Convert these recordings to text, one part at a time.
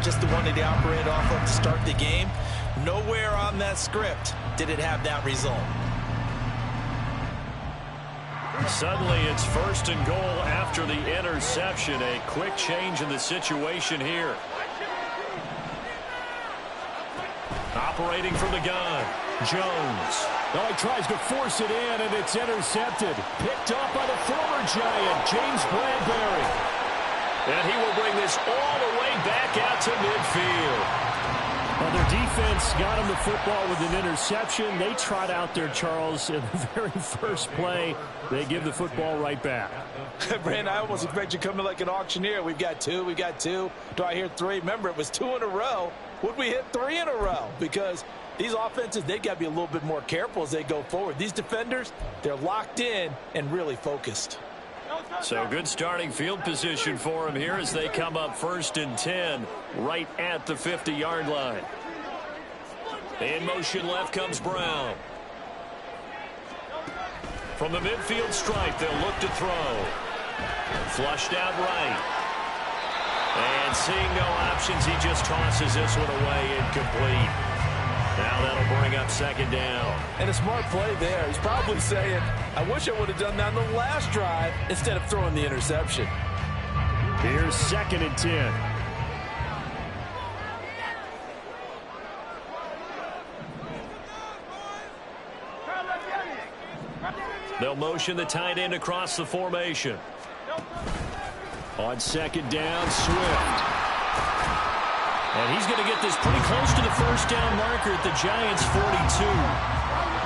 just the one that they operated off of to start the game. Nowhere on that script did it have that result. Suddenly it's 1st and goal after the interception. A quick change in the situation here. Operating from the gun, Jones. Oh, he tries to force it in, and it's intercepted. Picked up by the former Giant, James Bradbury. And he will bring this all the way back out to midfield. Well, their defense got him the football with an interception. They trot out there, Charles, in the very first play. They give the football right back. Brandon, I almost expect you to come in like an auctioneer. We've got two. Do I hear three? Remember, it was 2 in a row. Would we hit 3 in a row? Because these offenses, they've got to be a little bit more careful as they go forward. These defenders, they're locked in and really focused. So good starting field position for him here as they come up 1st and 10 right at the 50-yard line. In motion left comes Brown. From the midfield stripe, they'll look to throw. Flushed out right. And seeing no options, he just tosses this one away, incomplete. Now that'll bring up 2nd down. And a smart play there. He's probably saying, I wish I would have done that on the last drive instead of throwing the interception. Here's 2nd and 10. They'll motion the tight end across the formation. On 2nd down, Swift. And he's going to get this pretty close to the 1st down marker at the Giants' 42.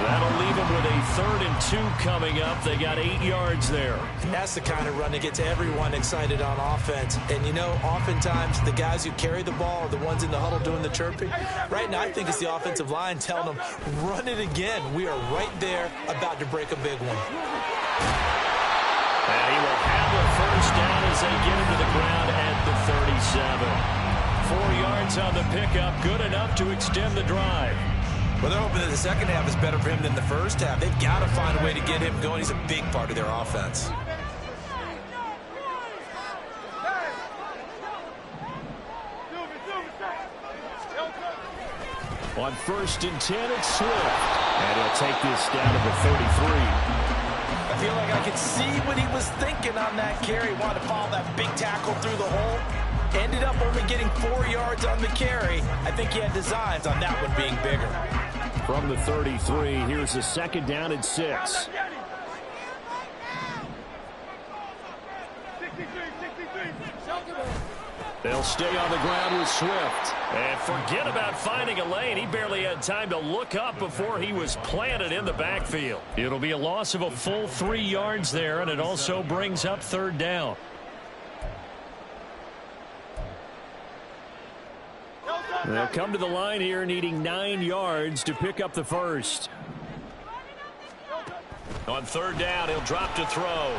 That'll leave him with a 3rd and 2 coming up. They got 8 yards there. That's the kind of run that gets everyone excited on offense. And, you know, oftentimes the guys who carry the ball are the ones in the huddle doing the chirping. Right now, I think it's the offensive line telling them, run it again. We are right there about to break a big one. And he will have a 1st down as they get into the ground at the 37. 4 yards on the pickup, good enough to extend the drive. Well, they're hoping that the second half is better for him than the first half. They've got to find a way to get him going. He's a big part of their offense. On 1st and 10, it's Swift. And he'll take this down to the 33. I feel like I could see what he was thinking on that carry. Wanted to follow that big tackle through the hole. Ended up only getting 4 yards on the carry. I think he had designs on that one being bigger. From the 33, here's a 2nd down and 6. They'll stay on the ground with Swift. And forget about finding a lane. He barely had time to look up before he was planted in the backfield. It'll be a loss of a full 3 yards there, and it also brings up 3rd down. They'll come to the line here needing 9 yards to pick up the 1st. On 3rd down, he'll drop to throw.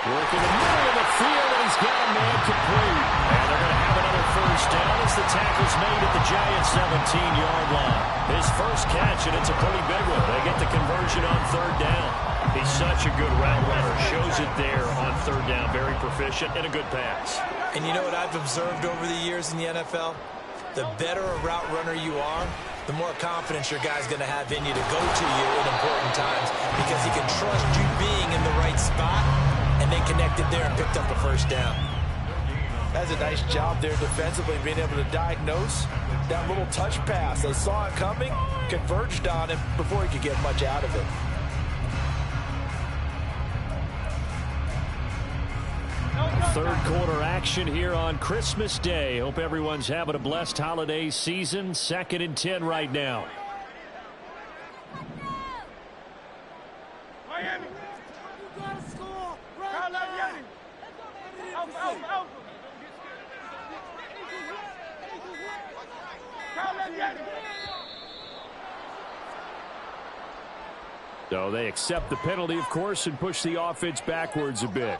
Working the middle of the field, and he's got a man complete. And they're going to have another 1st down as the tackle's made at the Giants' 17-yard line. His first catch, and it's a pretty big one. They get the conversion on 3rd down. He's such a good route runner. Shows it there on 3rd down. Very proficient and a good pass. And you know what I've observed over the years in the NFL? The better a route runner you are, the more confidence your guy's going to have in you to go to you in important times because he can trust you being in the right spot, and they connected there and picked up a 1st down. That's a nice job there defensively, being able to diagnose that little touch pass. They saw it coming, converged on him before he could get much out of it. Third quarter action here on Christmas Day. Hope everyone's having a blessed holiday season. 2nd and 10 right now. Miami. You gotta score. So they accept the penalty, of course, and push the offense backwards a bit.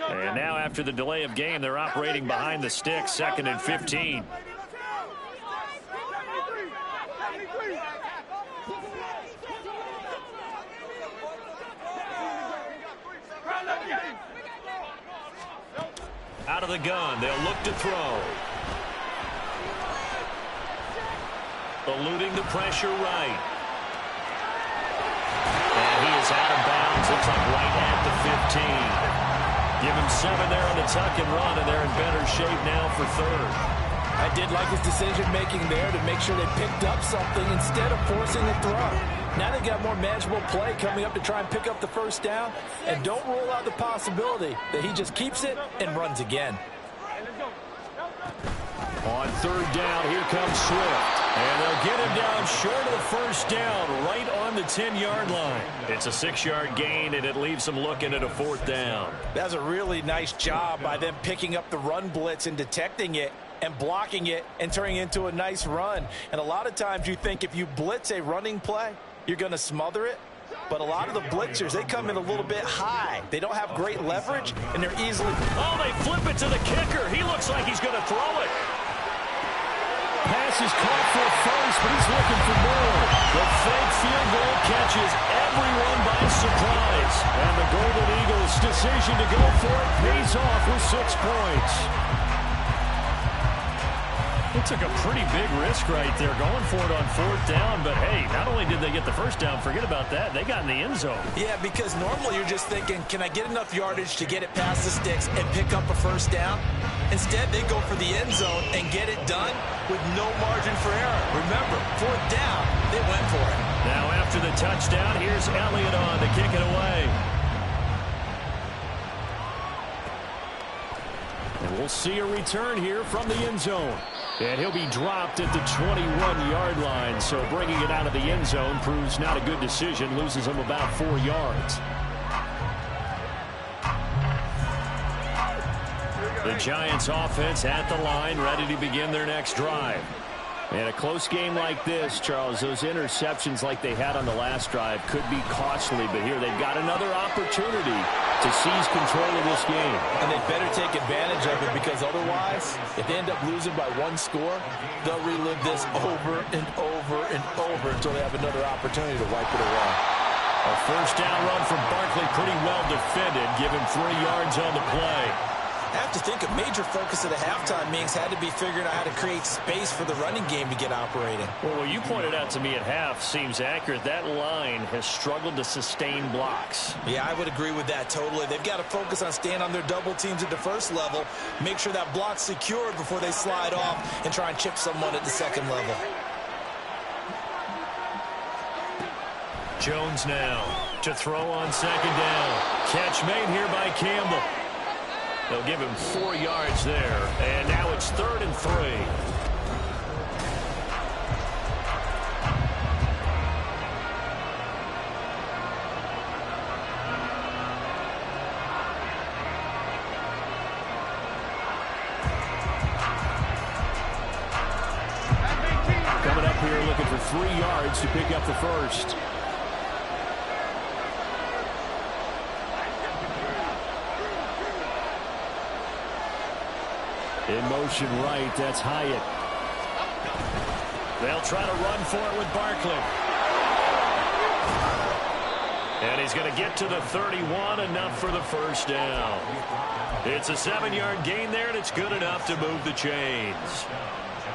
And now after the delay of game, they're operating behind the sticks, 2nd and 15. Out of the gun, they'll look to throw. Eluding the pressure right. And he is out of bounds. Looks like right at the 15. Give him 7 there on the tuck and run, and they're in better shape now for third. I did like his decision-making there to make sure they picked up something instead of forcing a throw. Now they got more manageable play coming up to try and pick up the first down. And don't rule out the possibility that he just keeps it and runs again. On third down, here comes Swift. And they'll get him down short of the first down, right on the 10-yard line. It's a 6-yard gain, and it leaves them looking at a 4th down. That's a really nice job by them picking up the run blitz and detecting it and blocking it and turning it into a nice run. And a lot of times you think if you blitz a running play, you're going to smother it. But a lot of the blitzers, they come in a little bit high. They don't have great leverage, and they're easily... Oh, they flip it to the kicker. He looks like he's going to throw it. Pass is caught for first, but he's looking for more. The fake field goal catches everyone by surprise. And the Golden Eagles' decision to go for it pays off with 6 points. They took a pretty big risk right there going for it on 4th down. But, hey, not only did they get the first down, forget about that, they got in the end zone. Yeah, because normally you're just thinking, can I get enough yardage to get it past the sticks and pick up a first down? Instead, they go for the end zone and get it done with no margin for error. Remember, 4th down, they went for it. Now after the touchdown, here's Elliott on to kick it away. And we'll see a return here from the end zone. And he'll be dropped at the 21-yard line. So bringing it out of the end zone proves not a good decision. Loses him about 4 yards. The Giants offense at the line, ready to begin their next drive. In a close game like this, Charles, those interceptions like they had on the last drive could be costly. But here they've got another opportunity to seize control of this game. And they better take advantage of it, because otherwise, if they end up losing by 1 score, they'll relive this over and over and over until they have another opportunity to wipe it away. A first down run from Barkley, pretty well defended. Give him 3 yards on the play. I have to think a major focus of the halftime meetings had to be figuring out how to create space for the running game to get operating. Well, what you pointed out to me at half seems accurate. That line has struggled to sustain blocks. Yeah, I would agree with that totally. They've got to focus on staying on their double teams at the first level, make sure that block's secured before they slide off and try and chip someone at the second level. Jones now to throw on second down. Catch made here by Campbell. They'll give him 4 yards there, and now it's 3rd and 3. Coming up here looking for 3 yards to pick up the first. In motion right, that's Hyatt. They'll try to run for it with Barkley. And he's going to get to the 31, enough for the first down. It's a 7-yard gain there, and it's good enough to move the chains.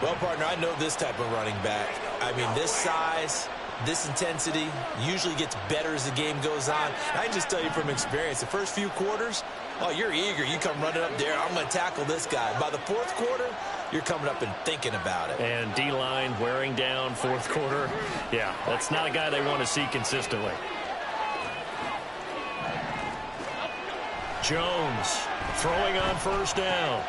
Well, partner, I know this type of running back. I mean, this size, this intensity usually gets better as the game goes on. And I can just tell you from experience, the first few quarters, oh, you're eager. You come running up there. I'm going to tackle this guy. By the 4th quarter, you're coming up and thinking about it. And D-line wearing down 4th quarter. Yeah, that's not a guy they want to see consistently. Jones throwing on first down.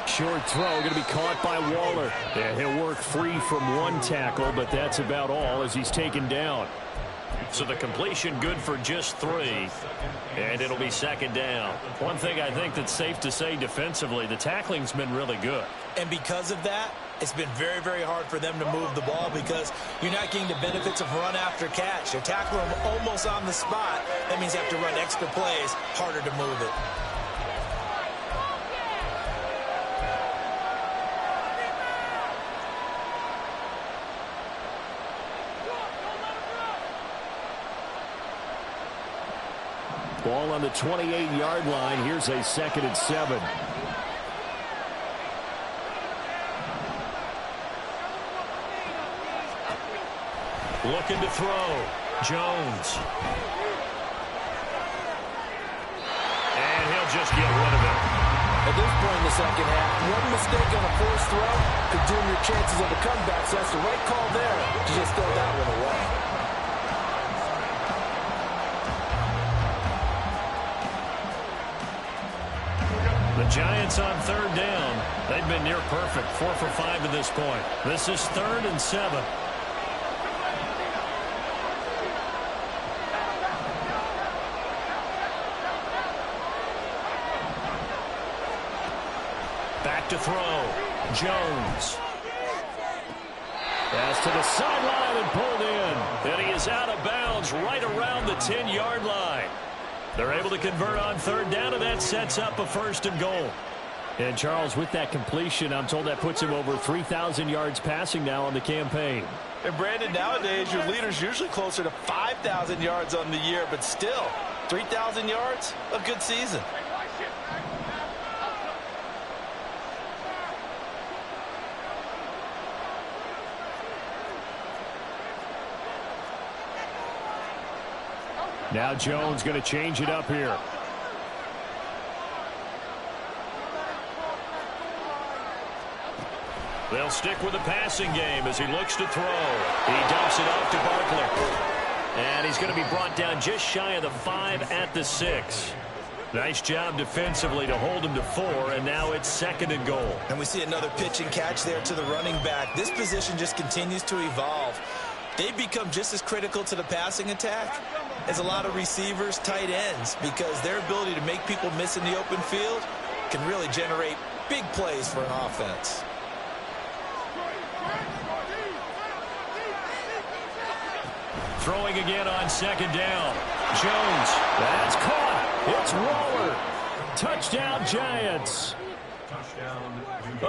Short throw going to be caught by Waller. And he'll work free from 1 tackle, but that's about all as he's taken down. So the completion good for just 3. And it'll be second down. One thing I think that's safe to say defensively, the tackling's been really good. And because of that, it's been very, very hard for them to move the ball because you're not getting the benefits of run after catch. You're tackling them almost on the spot. That means you have to run extra plays, harder to move it. Ball on the 28-yard line. Here's a 2nd and 7. Looking to throw. Jones. And he'll just get rid of it. At this point in the second half, one mistake on a forced throw could doom your chances of a comeback, so that's the right call there to just throw that one away. The Giants on third down. They've been near perfect, 4 for 5 to this point. This is 3rd and 7. Back to throw. Jones. Pass to the sideline and pulled in. And he is out of bounds right around the 10-yard line. They're able to convert on third down, and that sets up a 1st and goal. And, Charles, with that completion, I'm told that puts him over 3,000 yards passing now on the campaign. And, Brandon, nowadays your leader's usually closer to 5,000 yards on the year, but still, 3,000 yards, a good season. Now Jones going to change it up here. They'll stick with the passing game as he looks to throw. He dumps it off to Barkley. And he's going to be brought down just shy of the 5 at the 6. Nice job defensively to hold him to 4, and now it's 2nd and goal. And we see another pitch and catch there to the running back. This position just continues to evolve. They've become just as critical to the passing attack as a lot of receivers, tight ends, because their ability to make people miss in the open field can really generate big plays for an offense. Throwing again on 2nd down. Jones. That's caught. It's Waller. Touchdown, Giants.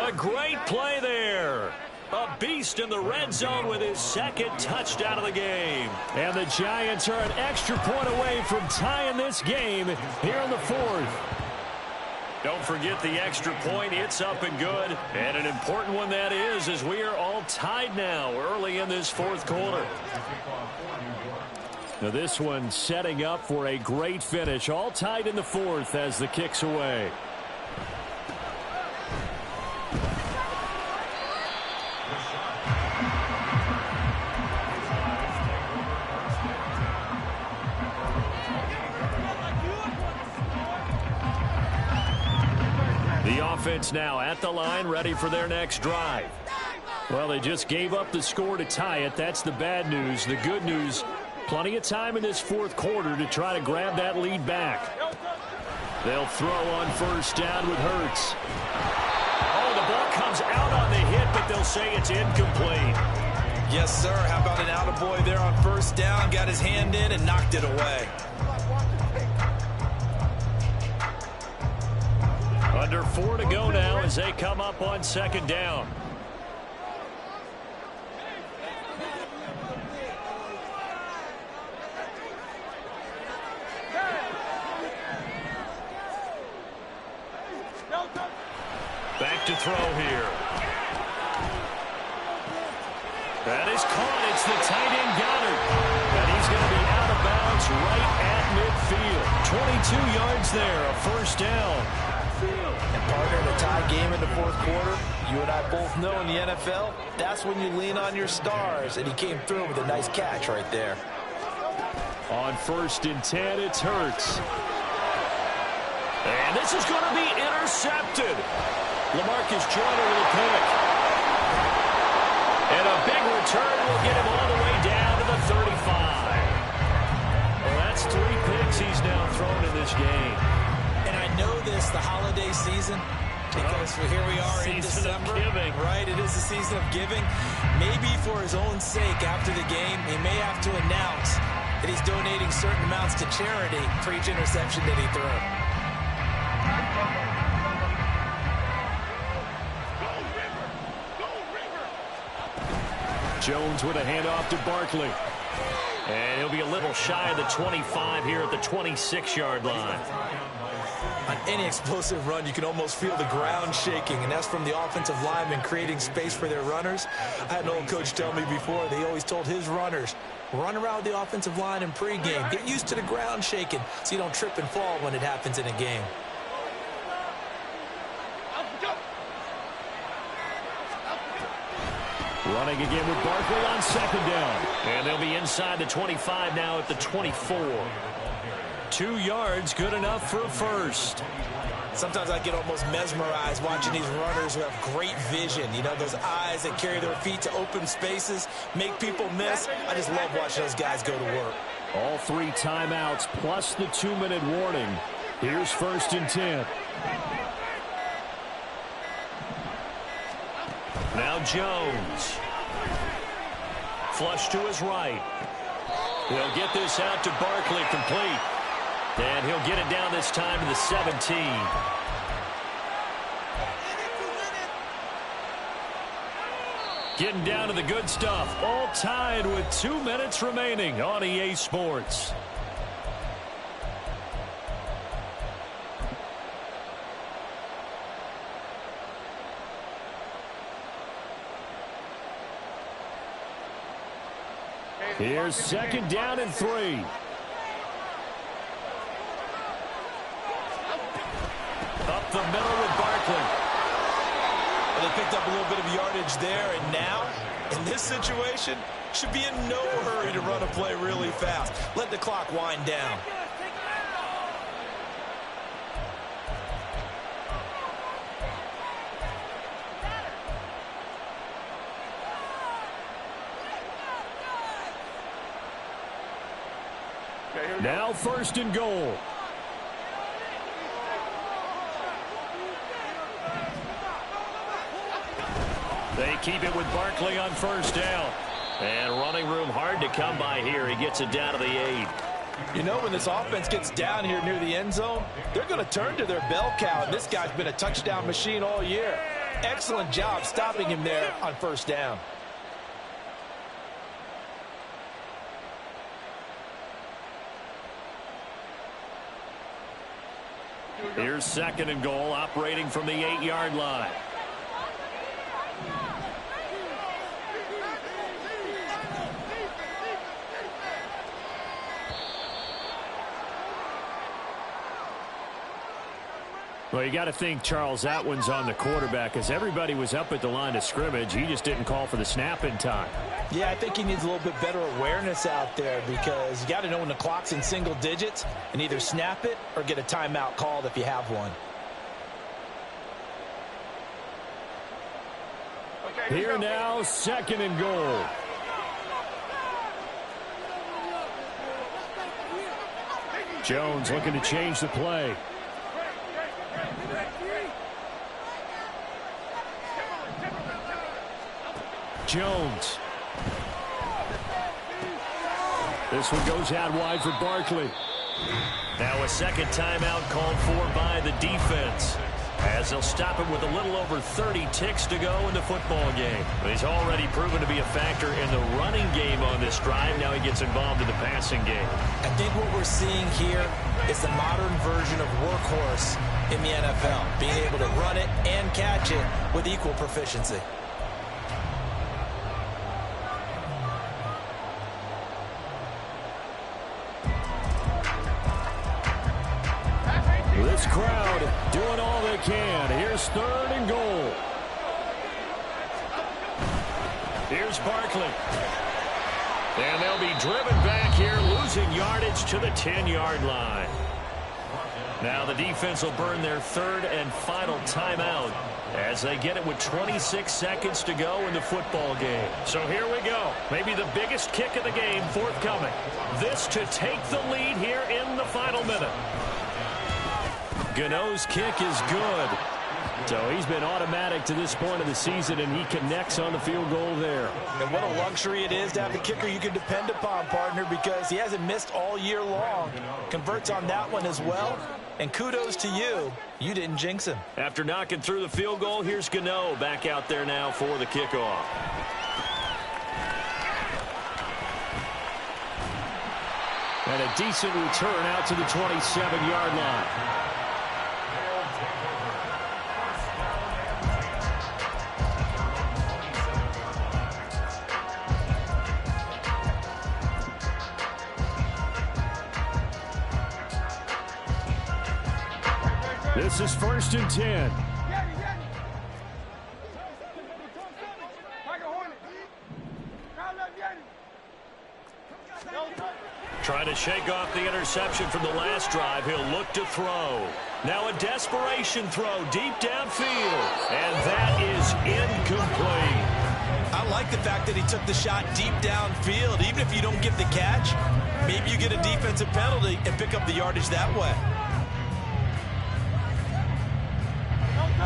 A great play there. A beast in the red zone with his 2nd touchdown of the game. And the Giants are an extra point away from tying this game here in the 4th. Don't forget the extra point. It's up and good. And an important one that is, as we are all tied now early in this 4th quarter. Now this one setting up for a great finish. All tied in the 4th as the kick's away. The offense now at the line, ready for their next drive. Well, they just gave up the score to tie it. That's the bad news. The good news, plenty of time in this 4th quarter to try to grab that lead back. They'll throw on 1st down with Hurts. Oh, the ball comes out on the hit, but they'll say it's incomplete. Yes, sir. How about an attaboy there on 1st down? Got his hand in and knocked it away. Under 4 to go now as they come up on 2nd down. Back to throw here. That is caught. It's the tight end Goddard. And he's going to be out of bounds right at midfield. 22 yards there, a 1st down. And partner, in a tie game in the 4th quarter, you and I both know in the NFL, that's when you lean on your stars, and he came through with a nice catch right there. On 1st and 10, it's Hurts. And this is going to be intercepted. LaMarcus Joyner with a pick. And a big return will get him all the way down to the 35. Well, that's 3 picks he's now thrown in this game. And I know this, the holiday season, because here we are in December, right? It is the season of giving. Maybe for his own sake after the game, he may have to announce that he's donating certain amounts to charity for each interception that he threw. Jones with a handoff to Barkley. And he'll be a little shy of the 25 here at the 26-yard line. On any explosive run, you can almost feel the ground shaking, and that's from the offensive linemen creating space for their runners. I had an old coach tell me before, they always told his runners, run around the offensive line in pregame. Get used to the ground shaking so you don't trip and fall when it happens in a game. Running again with Barkley on second down. And they'll be inside the 25 now at the 24. 2 yards, good enough for a first. Sometimes I get almost mesmerized watching these runners who have great vision. You know, those eyes that carry their feet to open spaces, make people miss. I just love watching those guys go to work. All 3 timeouts plus the 2-minute warning. Here's 1st and 10. Now Jones. Flush to his right. He'll get this out to Barkley, complete. And he'll get it down this time to the 17. Getting down to the good stuff. All tied with 2 minutes remaining on EA Sports. Here's 2nd down and 3. Up the middle with Barkley. Well, they picked up a little bit of yardage there, and now, in this situation, should be in no hurry to run a play really fast. Let the clock wind down. Now 1st and goal. They keep it with Barkley on 1st down. And running room hard to come by here. He gets it down to the 8. You know, when this offense gets down here near the end zone, they're going to turn to their bell cow. And this guy's been a touchdown machine all year. Excellent job stopping him there on 1st down. Here's 2nd and goal, operating from the 8-yard line. Well, you got to think, Charles, that one's on the quarterback, as everybody was up at the line of scrimmage. He just didn't call for the snap in time. Yeah, I think he needs a little bit better awareness out there, because you got to know when the clock's in single digits and either snap it or get a timeout called if you have one. Here now, 2nd and goal. Jones looking to change the play. Jones. This one goes out wide for Barkley. Now a 2nd timeout called for by the defense, as they'll stop him with a little over 30 ticks to go in the football game. He's already proven to be a factor in the running game on this drive. Now he gets involved in the passing game. I think what we're seeing here is the modern version of workhorse in the NFL, being able to run it and catch it with equal proficiency. This crowd doing all they can. Here's 3rd and goal. Here's Barkley. And they'll be driven back here, losing yardage to the 10-yard line. Now the defense will burn their 3rd and final timeout as they get it with 26 seconds to go in the football game. So here we go. Maybe the biggest kick of the game forthcoming. This to take the lead here in the final minute. Gano's kick is good. So he's been automatic to this point of the season, and he connects on the field goal there. And what a luxury it is to have a kicker you can depend upon, partner, because he hasn't missed all year long. Converts on that one as well. And kudos to you. You didn't jinx him. After knocking through the field goal, here's Gano back out there now for the kickoff. And a decent return out to the 27-yard line. This is 1st and 10. Trying to shake off the interception from the last drive. He'll look to throw. Now a desperation throw deep downfield. And that is incomplete. I like the fact that he took the shot deep downfield. Even if you don't get the catch, maybe you get a defensive penalty and pick up the yardage that way.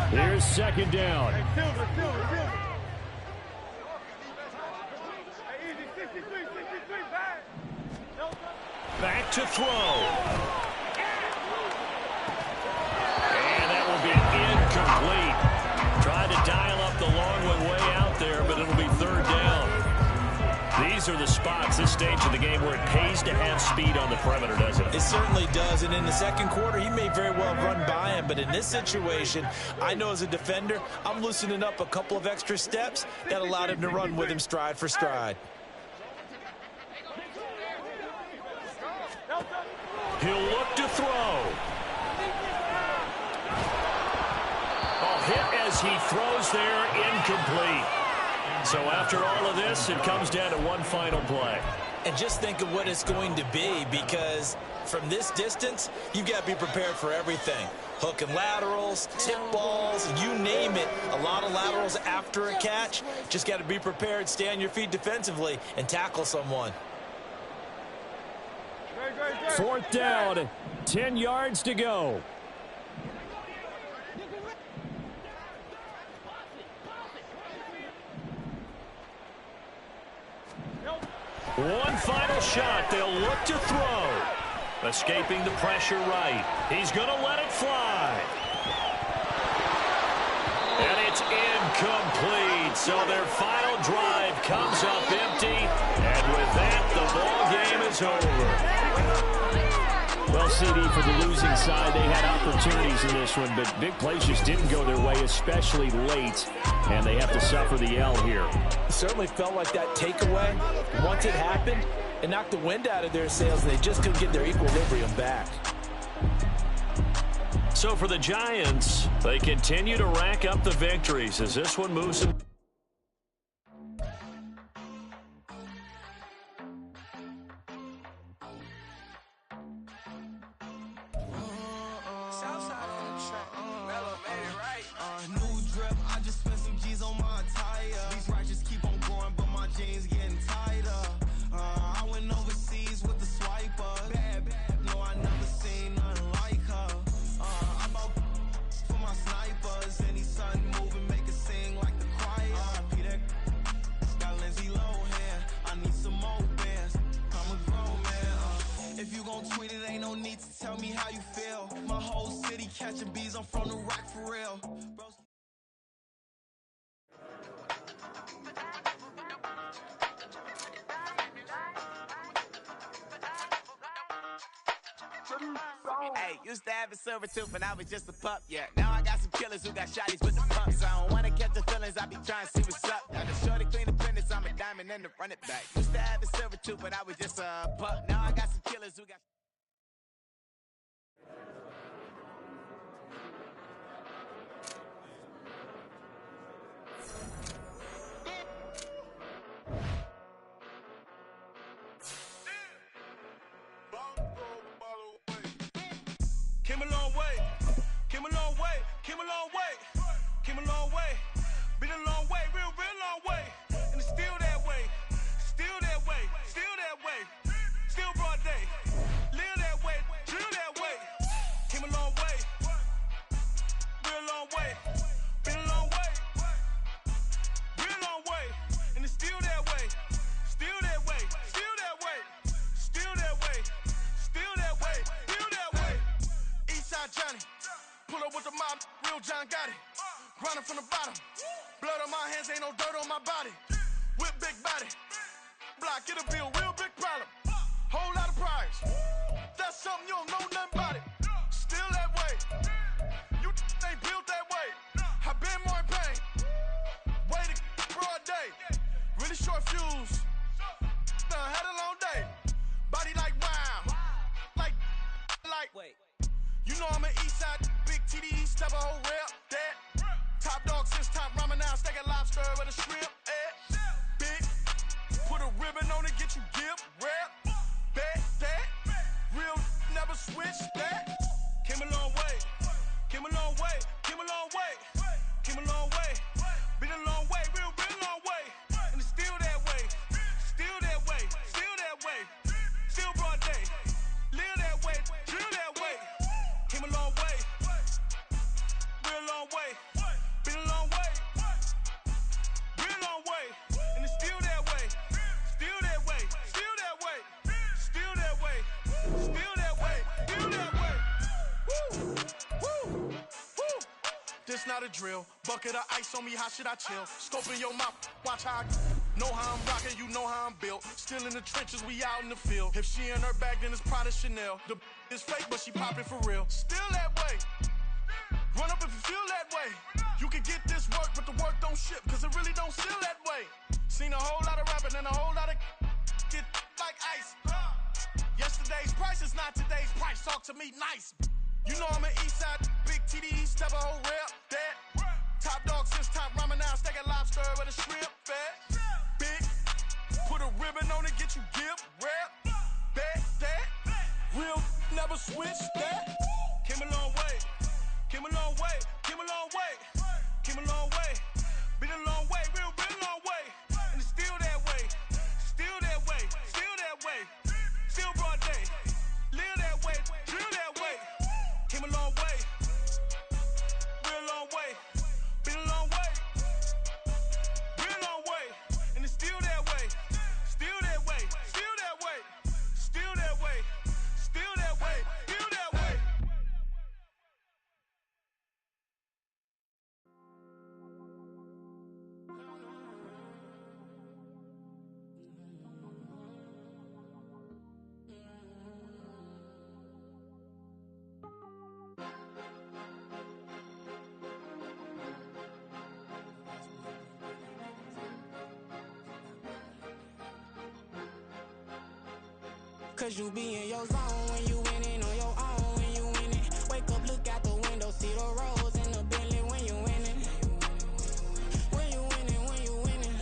Here's 2nd down. Back to throw. And that will be incomplete. Tried to dial up the long one way out there, but it'll be 3rd down. These are the spots, this stage of the game, where it pays to have speed on the perimeter, doesn't it? It certainly does, and in the 2nd quarter, he may very well run by him, but in this situation, I know as a defender, I'm loosening up a couple of extra steps that allowed him to run with him stride for stride. He'll look to throw. Hit as he throws there, incomplete. So after all of this, it comes down to one final play. And just think of what it's going to be, because from this distance, you've got to be prepared for everything. Hook and laterals, tip balls, you name it. A lot of laterals after a catch. Just got to be prepared, stay on your feet defensively, and tackle someone. 4th down, 10 yards to go. One final shot. They'll look to throw. Escaping the pressure right. He's going to let it fly. And it's incomplete. So their final drive comes up empty. And with that, the ball game is over. Well, CD, for the losing side, they had opportunities in this one, but big plays just didn't go their way, especially late, and they have to suffer the L here. It certainly felt like that takeaway, once it happened, it knocked the wind out of their sails, and they just couldn't get their equilibrium back. So for the Giants, they continue to rack up the victories as this one moves them. Hey, used to have a silver tooth when I was just a pup, yeah. Now I got some killers who got shotties with the pumps. I don't wanna catch the feelings, I be trying to see what's up. Now the shorty clean the business, I'm a diamond and to run it back. Used to have a silver tooth when I was just a pup. Now I got some killers who got... Came a long way, came a long way, came a long way, came a long way, been a long way, real long way, and it's still that way, still that way, still that way, still broad day, live that way, drill that way, came a long way, real long way, been a long way, real long way, and it's still that way, still that way, still that way, still that way, still that way, still that way. Eastside Johnny, pull up with the mob, real John Gotti. Grinding from the bottom, blood on my hands, ain't no dirt on my body. With big body, block, it'll be a real big problem. Whole lot of prize, that's something you don't know nothing about it. Still that way, you ain't built that way. I been more in pain, way to broad day. Really short fuse, had a long day. Body like wow, like. Wait. You know I'm an Eastside, big TD step a whole rep, that. Top dog since top ramen now, steak and lobster with a shrimp, big, put a ribbon on it, get you gift, rep, bet, that. Real never switch, that. Came a long way, came a long way, came a long way, came a long way. Been a long way, real long way. And it's still that way, still that way, still that way. Still broad day, live that way, drill that way. Came a long way, real long way. Been a long way, real long way. And it's still that way, still that way, still that way, still that way, still that way, still that way. Woo, woo, woo. This not a drill. Bucket of ice on me, how should I chill? Scope in your mouth, watch how I know how I'm rocking, you know how I'm built. Still in the trenches, we out in the field. If she in her bag, then it's Prada Chanel. The is fake, but she poppin' for real. Still that way. Run up if you feel that way. You can get this work, but the work don't ship, cause it really don't feel that way. Seen a whole lot of rapping and a whole lot of get like ice. Yesterday's price is not today's price. Talk to me nice. You know I'm an Eastside, big Gfddteeedh, step a whole rep, that. Top dog since top ramen now, steak and lobster with a shrimp, fat. Big, put a ribbon on it, get you gift, rep, bet, that. Real never switch, that. Came a long way, came a long way, came a long way, came a long way. Been a long way, real long way. And it's still that way, still that way, still that way. Still broad day, live that way, drill that way. Came a long way, real long way. Been a long way, real long way. And it's still that way, still that way, still that way, still that way, still that way, still that way. Cause you be in your zone when you winning on your own when you winning. Wake up, look out the window, see the rose in the Bentley when you winning. When you winning, when you winning.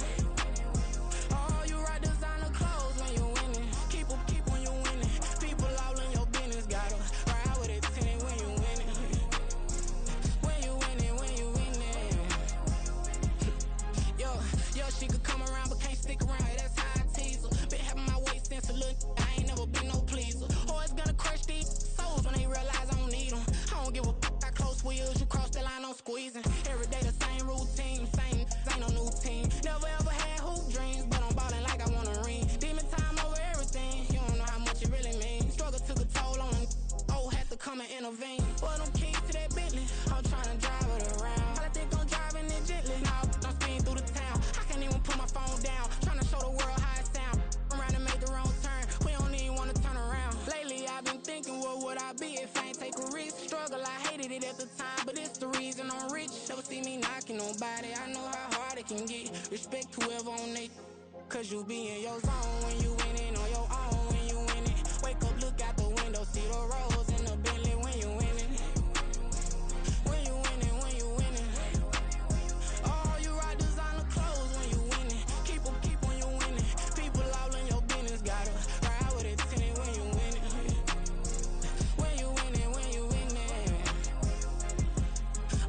Oh, you right designer clothes when you winning. Keep when you winning. People all in your business, gotta ride with it tinted when you winning. When you winning, when you winning. Yo, she could come around but can't stick around. Hey, that's how I tease her. Been having my waist since a little. I ain't never been no pleaser. Always gonna crush these souls when they realize I don't need them. I don't give a I close wheels, you cross the line, I'm squeezing. Every day the same routine, same, ain't no new team. Never ever had hoop dreams, but I'm ballin' like I want a ring. Demon time over everything, you don't know how much it really means. Struggle took a toll on them, had to come and intervene. Boy, them keys to that Bentley, I'm tryna drive it around. I think I'm driving it gently, now I'm speeding through the town. I can't even put my phone down, tryna show the world how it sound. Around and make the wrong turn, we don't even wanna turn around. Lately I've been thinking, what would I be if I ain't take a risk? Struggle, I hated it at the time, but it's the reason I'm rich. Never see me knocking nobody, I know how hard it can get. Respect whoever on they, cause you be in your zone when you winning on your own when you winning. Wake up, look out the window, see the rose in the Bentley when you winning. When you winning, when you winning. Oh, you right designer clothes when you winning. Keep when you winning. People all in your business, gotta ride with it tinted when you winning. When you winning, when you winning.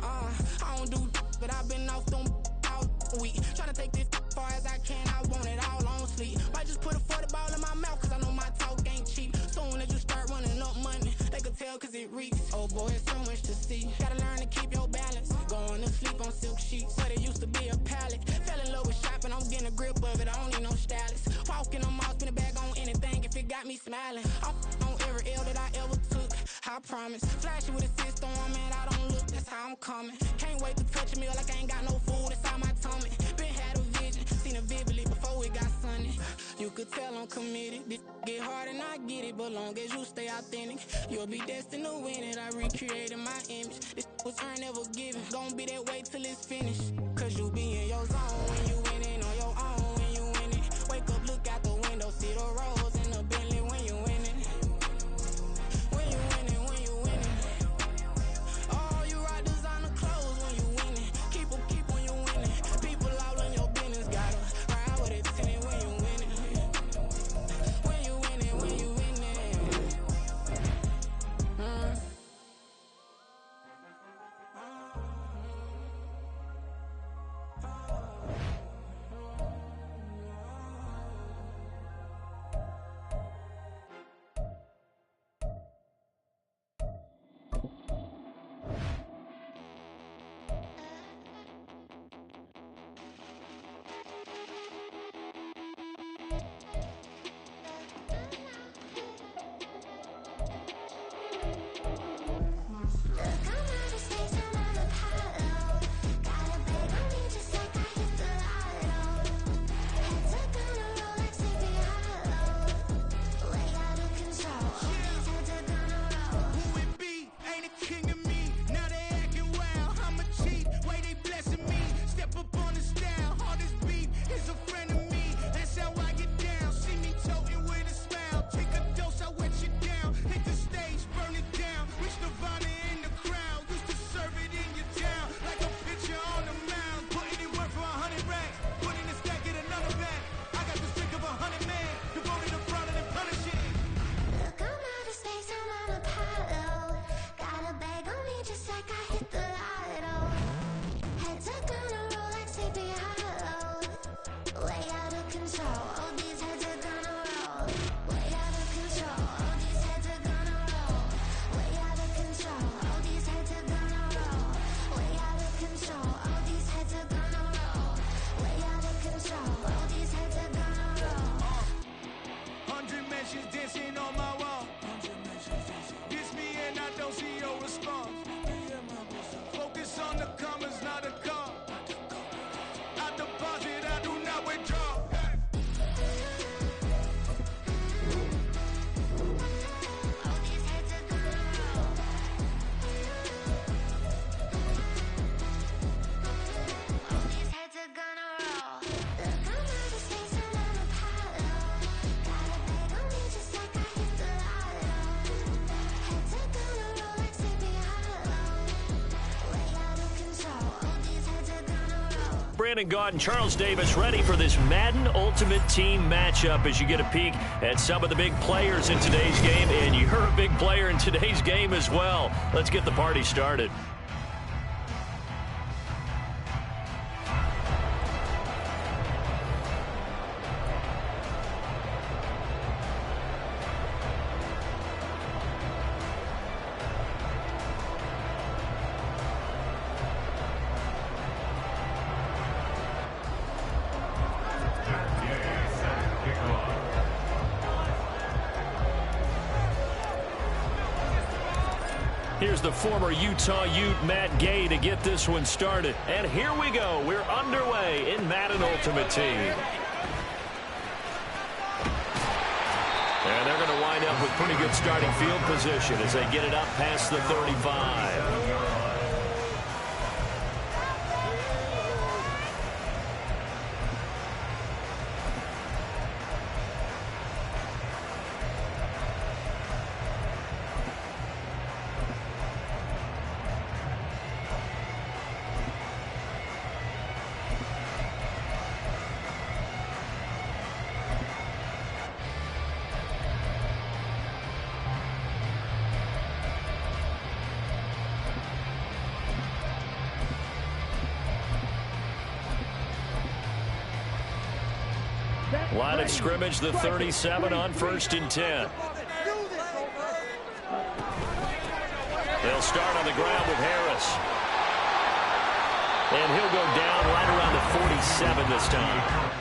I don't do, but I've been off them all week. Tryna take this far as I can, I want it all on sleep. Might just put a 40 ball in my mouth, cause I know my talk ain't cheap. Soon as you start running up money, they could tell cause it reeks. Oh boy, it's so much to see. Gotta learn to keep your balance. Going to sleep on silk sheets, but it used to be a pallet. Fell in love with shopping, I'm getting a grip of it, I don't need no stylist. Walking on mouth, spin a bag on anything if it got me smiling. I'm on every L that I ever took, I promise. Flashing with a system, man, I don't look, that's how I'm coming. Can't wait to touch a meal like I ain't got no food inside my tummy. Been had a vision, seen it vividly before it got sunny. You could tell I'm committed, this get hard and I get it, but long as you stay authentic, you'll be destined to win it. I recreated my image, this was earned, never given. Gonna be that way till it's finished, cause you be in your zone when you winning on your own when you winning. Wake up, look out the window, see the rose in the Bentley when you winning. When you winning, when you winning. Oh, you right design heads are gonna roll. Way out of control. All these heads are gonna roll. 100 mentions dancing on my wall. Diss me and I don't see your response. Focus on the commas, not a call. I deposit, I do not withdraw. Brandon Gaudin, Charles Davis ready for this Madden Ultimate Team matchup as you get a peek at some of the big players in today's game. And you're a big player in today's game as well. Let's get the party started. Here's the former Utah Ute, Matt Gay, to get this one started. And here we go. We're underway in Madden Ultimate Team. And they're going to wind up with pretty good starting field position as they get it up past the 35. Line of scrimmage, the 37 on 1st and 10. They'll start on the ground with Harris. And he'll go down right around the 47 this time.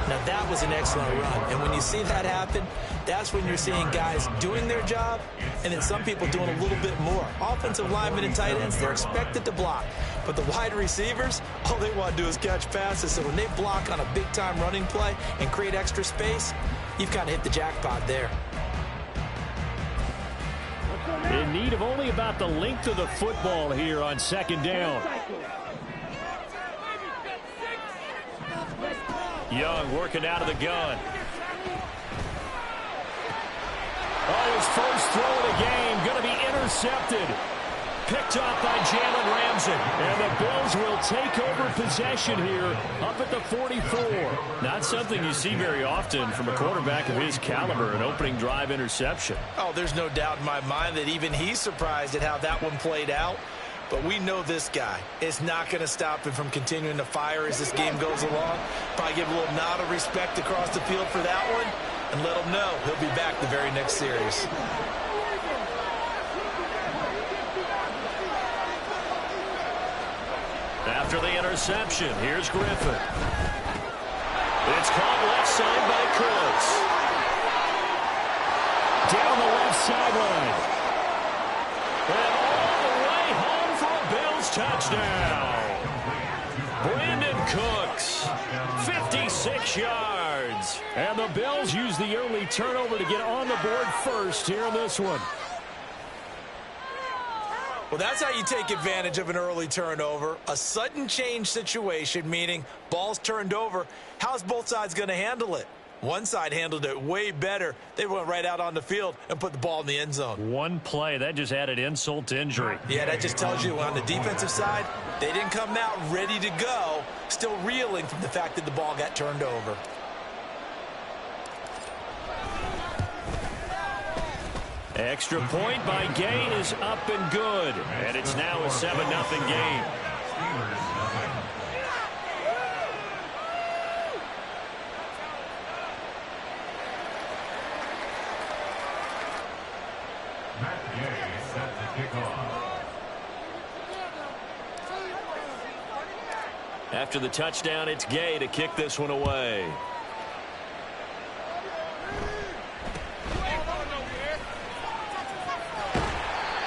Now that was an excellent run, and when you see that happen, that's when you're seeing guys doing their job, and then some people doing a little bit more. Offensive linemen and tight ends, they're expected to block, but the wide receivers, all they want to do is catch passes, so when they block on a big-time running play and create extra space, you've kind of hit the jackpot there. In need of only about the length of the football here on 2nd down. Young working out of the gun. Oh, his first throw of the game going to be intercepted. Picked off by Jalen Ramsey. And the Bills will take over possession here up at the 44. Not something you see very often from a quarterback of his caliber, an opening drive interception. Oh, there's no doubt in my mind that even he's surprised at how that one played out. But we know this guy is not going to stop him from continuing to fire as this game goes along. Probably give a little nod of respect across the field for that one and let him know he'll be back the very next series. After the interception, here's Griffin. It's caught left side by Cooks. Down the left sideline. And all the way home for a Bills touchdown. Brandon Cooks, 56 yards. And the Bills use the early turnover to get on the board first here in this one. Well, that's how you take advantage of an early turnover. A sudden change situation, meaning ball's turned over. How's both sides going to handle it? One side handled it way better. They went right out on the field and put the ball in the end zone. One play, that just added insult to injury. Yeah, that just tells you on the defensive side, they didn't come out ready to go, still reeling from the fact that the ball got turned over. Extra point by Gay is up and good. And it's now a 7-0 game. After the touchdown, it's Gay to kick this one away.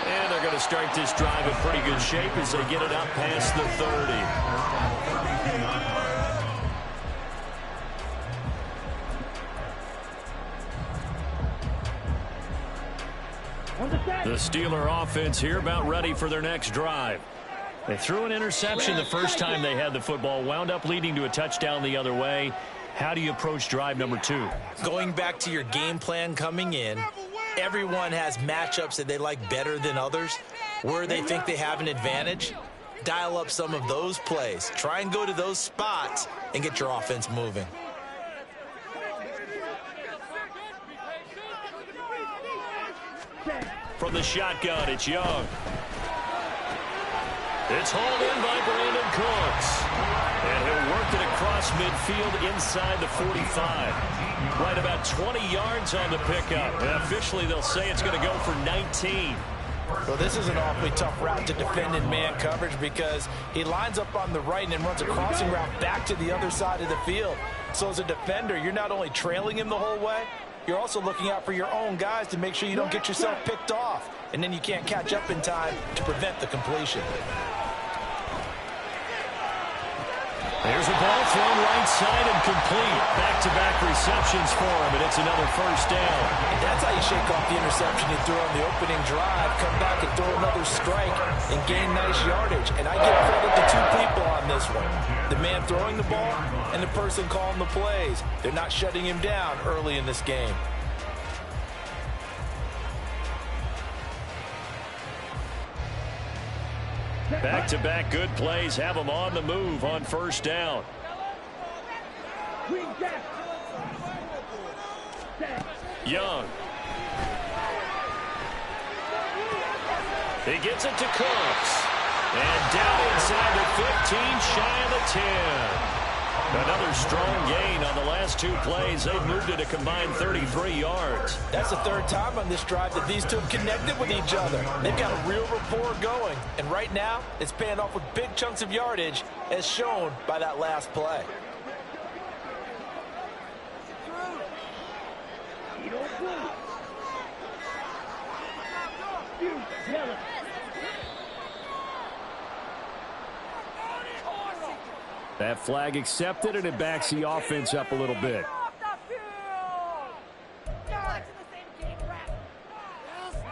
And they're going to start this drive in pretty good shape as they get it up past the 30. The Steeler offense here about ready for their next drive. They threw an interception the first time they had the football, wound up leading to a touchdown the other way. How do you approach drive number 2? Going back to your game plan coming in, everyone has matchups that they like better than others. Where they think they have an advantage, dial up some of those plays. Try and go to those spots and get your offense moving. From the shotgun, it's Young. It's hauled in by Brandon Cooks. And he'll work it across midfield inside the 45. Right about 20 yards on the pickup. And officially, they'll say it's going to go for 19. Well, this is an awfully tough route to defend in man coverage because he lines up on the right and then runs a crossing route back to the other side of the field. So as a defender, you're not only trailing him the whole way, you're also looking out for your own guys to make sure you don't get yourself picked off. And then you can't catch up in time to prevent the completion. There's a ball thrown right side and complete. Back-to-back receptions for him, and it's another first down. And that's how you shake off the interception you threw on the opening drive, come back and throw another strike and gain nice yardage. And I give credit to two people on this one. The man throwing the ball and the person calling the plays. They're not shutting him down early in this game. Back-to-back good plays have them on the move on first down. Young. He gets it to Cooks. And down inside the 15, shy of the 10. Another strong gain on the last two plays. They've moved it a combined 33 yards. That's the third time on this drive that these two have connected with each other. They've got a real rapport going. And right now, it's paying off with big chunks of yardage, as shown by that last play. That flag accepted, and it backs the offense up a little bit. That's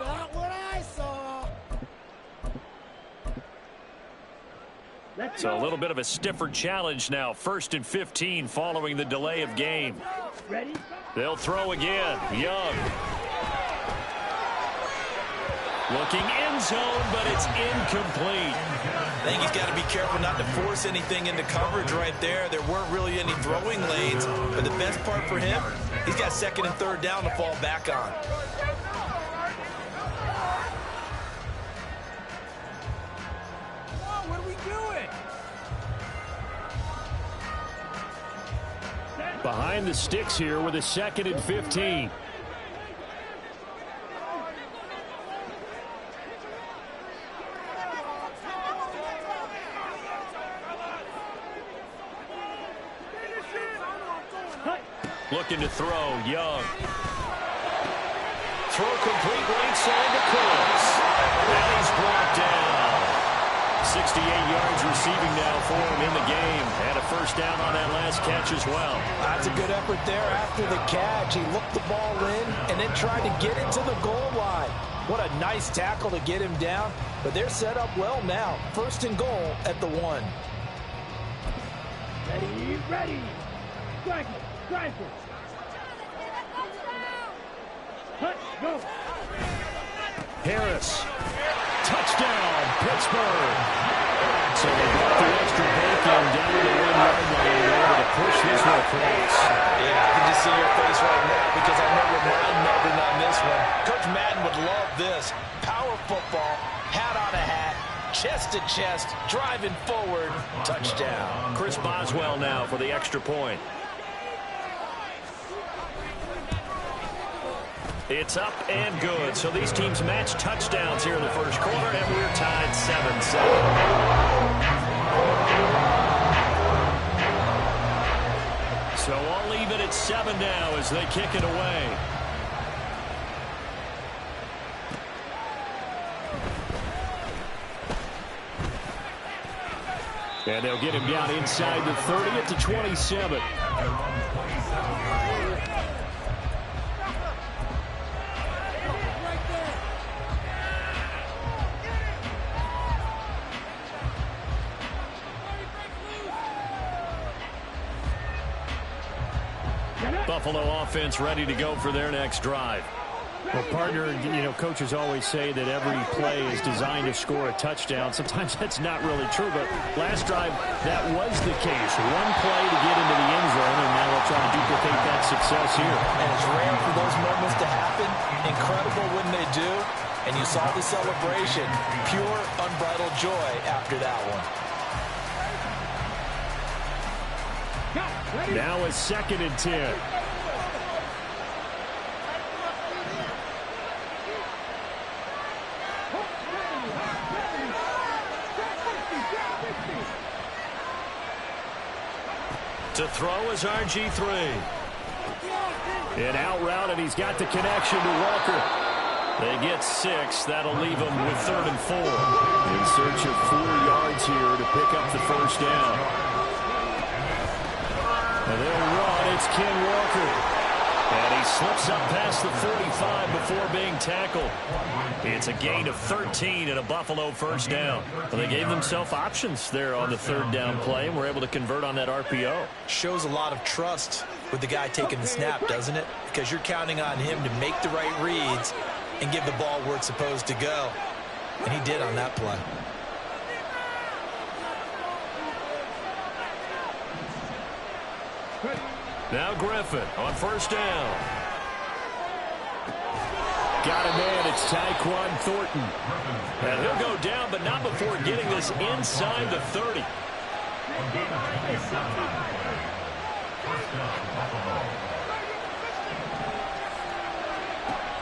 not what I saw. So a little bit of a stiffer challenge now. 1st and 15 following the delay of game. They'll throw again. Young. Looking end zone, but it's incomplete. I think he's got to be careful not to force anything into coverage right there. There weren't really any throwing lanes, but the best part for him, he's got 2nd and 3rd down to fall back on. What are we doing? Behind the sticks here with a 2nd and 15. Looking to throw, Young. Throw complete right side to Cooks. And he's brought down. 68 yards receiving now for him in the game. And a first down on that last catch as well. That's a good effort there after the catch. He looked the ball in and then tried to get it to the goal line. What a nice tackle to get him down. But they're set up well now. 1st and goal at the 1. Ready. Strike it. Go. Harris. Touchdown, Pittsburgh. So they brought the extra bacon down to the 1-yard line in order to push this one across. Yeah, I can just see your face right now because I know we're mind melding on this this one. Coach Madden would love this. Power football, hat on a hat, chest to chest, driving forward, touchdown. Chris Boswell now for the extra point. It's up and good. So these teams match touchdowns here in the first quarter, and we're tied 7-7. So all even at 7 now as they kick it away. And they'll get him down inside the 30 at the 27. Buffalo offense ready to go for their next drive. Well, partner, coaches always say that every play is designed to score a touchdown. Sometimes that's not really true, but last drive, that was the case. One play to get into the end zone, and now they'll try to duplicate that success here. And it's rare for those moments to happen. Incredible when they do. And you saw the celebration. Pure, unbridled joy after that one. Now a 2nd and 10. To throw is RG3. An out route, and he's got the connection to Walker. They get 6. That'll leave them with 3rd and 4. In search of 4 yards here to pick up the first down. And they'll run. It's Ken Walker. And he slips up past the 45 before being tackled. It's a gain of 13 and a Buffalo first down. Well, they gave themselves options there on the 3rd down play and were able to convert on that RPO. Shows a lot of trust with the guy taking the snap, doesn't it? Because you're counting on him to make the right reads and give the ball where it's supposed to go. And he did on that play. Now Griffin on first down. Got a man. It's Tyquan Thornton. And he'll go down, but not before getting this inside the 30.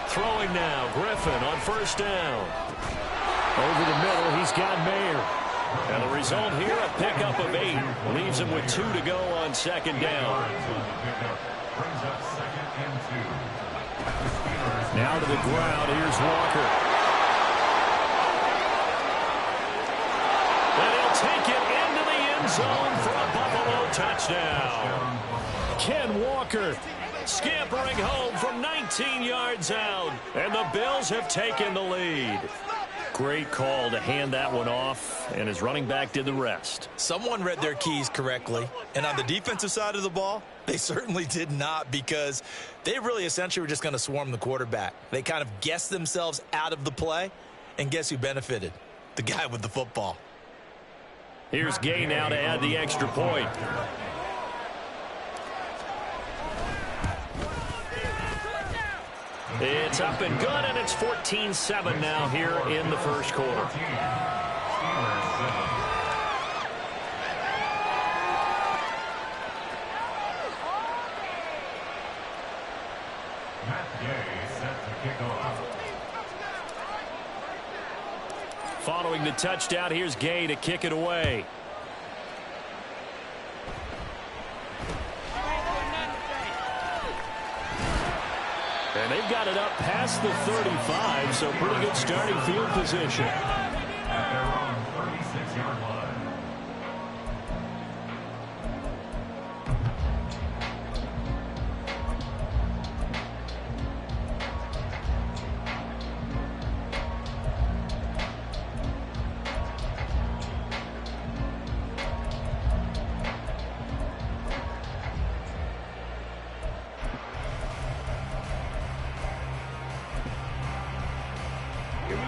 Throwing now, Griffin on first down. Over the middle, he's got Mayer. And the result here, a pickup of 8. Leaves him with 2 to go on 2nd down. Now to the ground. Here's Walker. And he'll take it into the end zone for a Buffalo touchdown. Ken Walker Scampering home from 19 yards out. And the Bills have taken the lead. Great call to hand that one off, and his running back did the rest. Someone read their keys correctly, and on the defensive side of the ball, they certainly did not, because they really essentially were just going to swarm the quarterback. They kind of guessed themselves out of the play, and guess who benefited? The guy with the football. Here's Gay now to add the extra point. It's up and good, and it's 14-7 now here in the first quarter. Following the touchdown, here's Gay to kick it away. And they've got it up past the 35, so pretty good starting field position. At their own 36-yard line.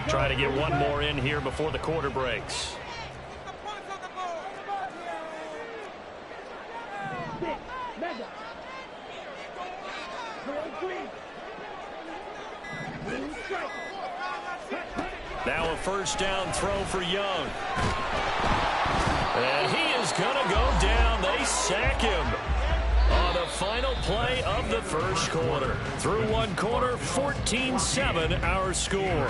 Try to get one more in here before the quarter breaks. Now a first down throw for Young. And he is going to go down. They sack him on the final play of the first quarter. Through one quarter, 14-7 our score.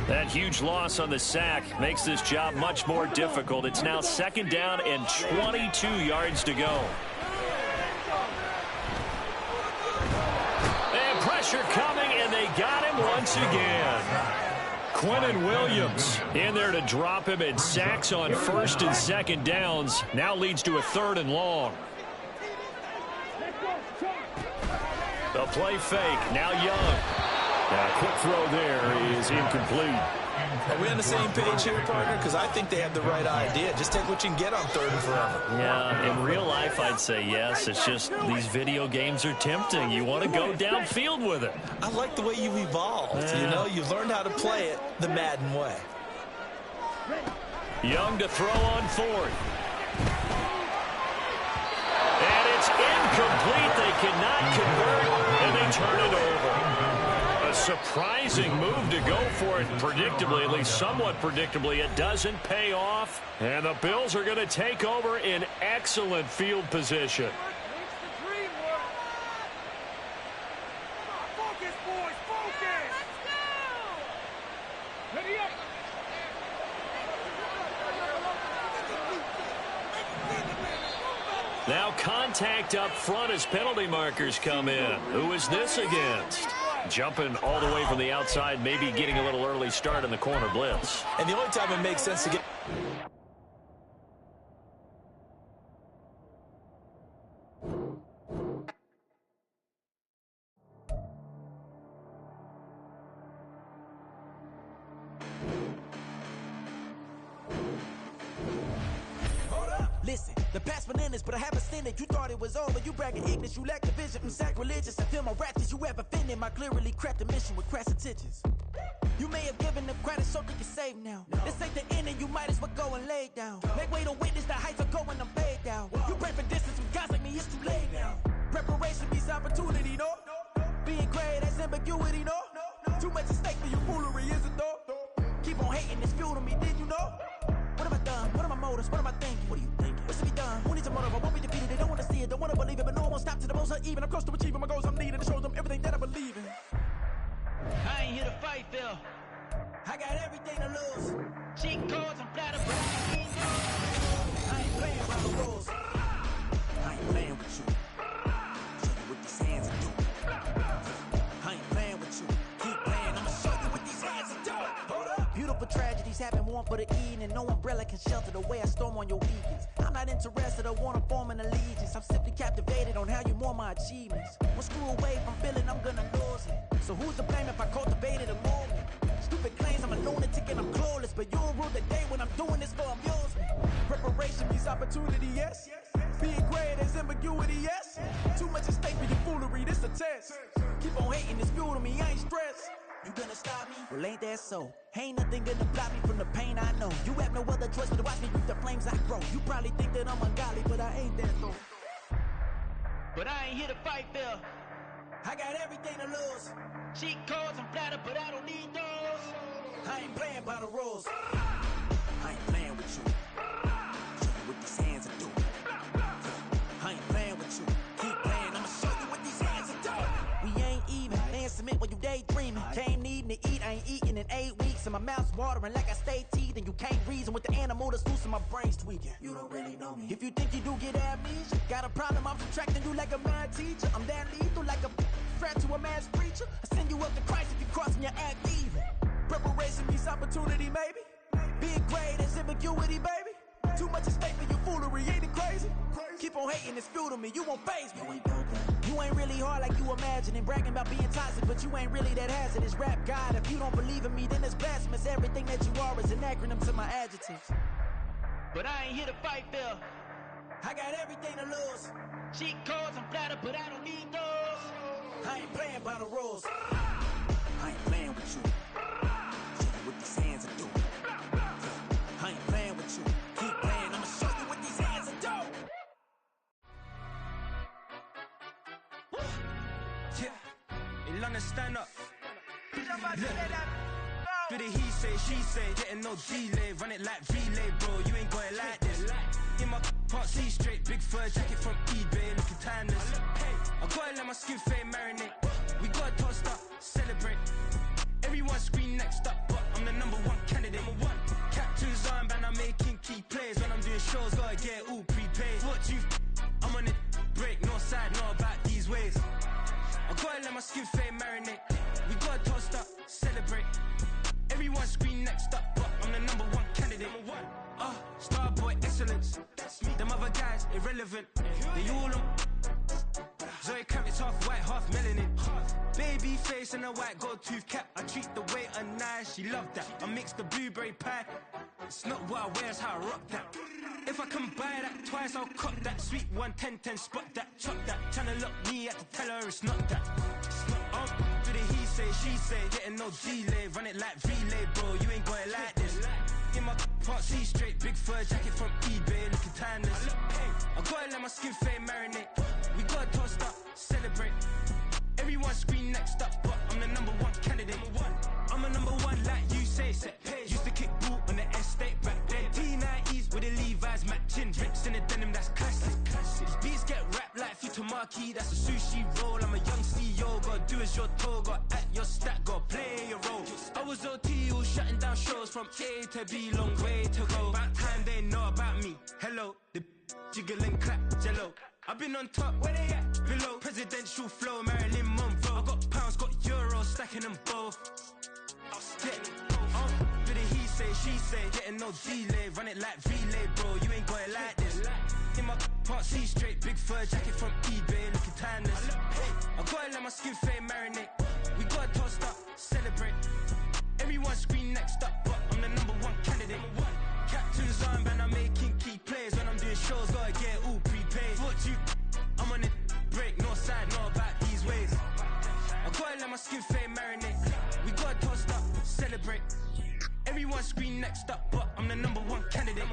That huge loss on the sack makes this job much more difficult. It's now second down and 22 yards to go. And pressure coming, and they got him once again. Quinnen Williams in there to drop him, and sacks on first and second downs now leads to a third and long. The play fake, now Young. Now, a quick throw there is incomplete. Are we on the same page here, partner? Because I think they have the right idea. Just take what you can get on third and forever. Yeah, in real life, I'd say yes. It's just these video games are tempting. You want to go downfield with it. I like the way you evolved. Yeah. You know, you learned how to play it the Madden way. Young to throw on fourth. And it's incomplete. They cannot convert, and they turn it over. A surprising move to go for it. Predictably, at least somewhat predictably, it doesn't pay off. And the Bills are going to take over in excellent field position. Focus, boys, focus! Let's go! Ready up! Now contact up front as penalty markers come in. Who is this against? Jumping all the way from the outside, maybe getting a little early start in the corner blitz. And the only time it makes sense to get... Listen, the past bananas, but I haven't seen it. You thought it was over, you bragging ignorance, you lack the vision from sacrilegious. I feel my ratchets, you have offended my clearly crafted mission with crass intentions. You may have given them credit so they can save now. This ain't the end and you might as well go and lay down. Make way to witness the heights are going, I'm paid down. You pray for distance with guys like me, it's too late now. Preparation means opportunity, no? Being great, that's ambiguity, no? Too much at stake for you foolery, is it though? Keep on hating, it's fuel to me, did you know? What have I done? What are my motives? What am I thinking? What are you thinking? What should be done? Who needs a motive? I won't be defeated. They don't want to see it, don't want to believe it, but no one won't stop to the most uneven. I'm close to achieving my goals. I'm needed to show them everything that I believe in. I ain't here to fight, Phil. I got everything to lose. Cheat codes and flatter, but I ain't playing by the rules. I ain't playing with you. Show you what these hands do. I ain't playing with you. Keep playing. I'ma show you what these hands do. Hold up. Beautiful tragedies happen, one for the eating, and no umbrella can shelter the way I storm on your weekends. I'm not interested, I want to form an allegiance. I'm simply captivated on how you more my achievements. One screw away from feeling I'm gonna lose it. So who's to blame if I cultivated a movement? Stupid claims I'm a lunatic and I'm clueless, but you'll rule the day when I'm doing this for amusement. Preparation means opportunity, yes. Being great is ambiguity, yes. Too much at stake for your foolery, this a test. Keep on hating, it's fuel to me, I ain't stressed. You gonna stop me? Well, ain't that so? Ain't nothing gonna block me from the pain I know. You have no other choice but to watch me reap the flames I grow. You probably think that I'm ungodly, but I ain't that though. But I ain't here to fight, Phil. I got everything to lose. Cheat codes and flatter, but I don't need those. I ain't playing by the rules. I ain't playing with you. Show you what these hands are doing. I ain't playing with you. Keep playing, I'ma show you what these hands are doing. We ain't even. Submit when you daydreaming. Came needing to eat, I ain't eating in 8 weeks. And my mouth's watering like I stay teething. You can't reason with the animal that's loose and my brain's tweaking. You don't really know me. If you think you do get amnesia, got a problem, I'm subtracting you like a mad teacher. I'm that lethal like a threat to a mass preacher. I send you up to Christ if you crossing your act evil. Preparation means opportunity, maybe. Being great is ambiguity, baby. Too much at stake for your foolery, ain't it crazy? Keep on hating, it's fuel to me, you won't faze me. You ain't really hard like you imagining, bragging about being toxic, but you ain't really that hazardous. Rap God, if you don't believe in me, then it's blasphemous. Everything that you are is an acronym to my adjectives. But I ain't here to fight, Phil. I got everything to lose. Cheat codes and flatter, but I don't need those. I ain't playing by the rules. I ain't playing In London, stand up. Look, he say, she say, getting no delay, run it like relay, bro. You ain't got it like this. In my can't see straight, big fur jacket from eBay, looking timeless. I gotta let my skin fade marinate. We gotta toast up, celebrate. Everyone scream next up, but I'm the #1 candidate. Captain's armband, I'm making key plays. When I'm doing shows, gotta get all prepaid. What you I'm on it, break, no side, no about these ways. I gotta let my skin fade marinate. We gotta toast up, celebrate. Everyone scream next up, but I'm the #1 candidate. Starboy excellence. Them other guys irrelevant. They all on. Zoe Kravitz half white, half melanin. Baby face and a white gold tooth cap. I treat the waiter nice, she love that. I mix the blueberry pie. It's not what I wear, it's how I rock that. If I can buy that twice, I'll cop that. Sweet 110, spot that, chop that. Tryna lock me, I have to tell her it's not that. Do the he say, she say, getting no delay, run it like relay, bro. You ain't got it like this. In my can't see straight, big fur jacket from eBay, looking timeless. I gotta let my skin fade marinate. We gotta toast up, celebrate. Everyone scream next up, but I'm the #1 candidate. I'm a #1 like you say, set pace. Used to kick boot on the estate back then. T90s with the Levi's matching, rips in the denim, that's classic. These beats get wrapped like Futamaki, that's a sushi roll. I'm a young CEO, gotta do as you're told, gotta act your stat, gotta play your role. I was OT, all shutting down shows from A to B, long way to go. About time they know about me. Hello, the jiggle and clap, jello. I've been on top, where they at? Below. Presidential flow, Marilyn Monroe. I got pounds, got euros, stacking them both. Do the he say, she say, getting no delay, run it like relay, bro. You ain't got it like this. In my can't see straight, big fur jacket from eBay, looking timeless. I gotta let my skin fade marinate. We gotta toast up, celebrate. Everyone scream next up, but I'm the #1 candidate. Captain's armband, I'm making key plays. When I'm doing shows, gotta get all prepaid. What you I'm on it, break, no side, no about these ways. I gotta let my skin fade marinate. We gotta toast up, celebrate. Everyone scream next up, but I'm the #1 candidate.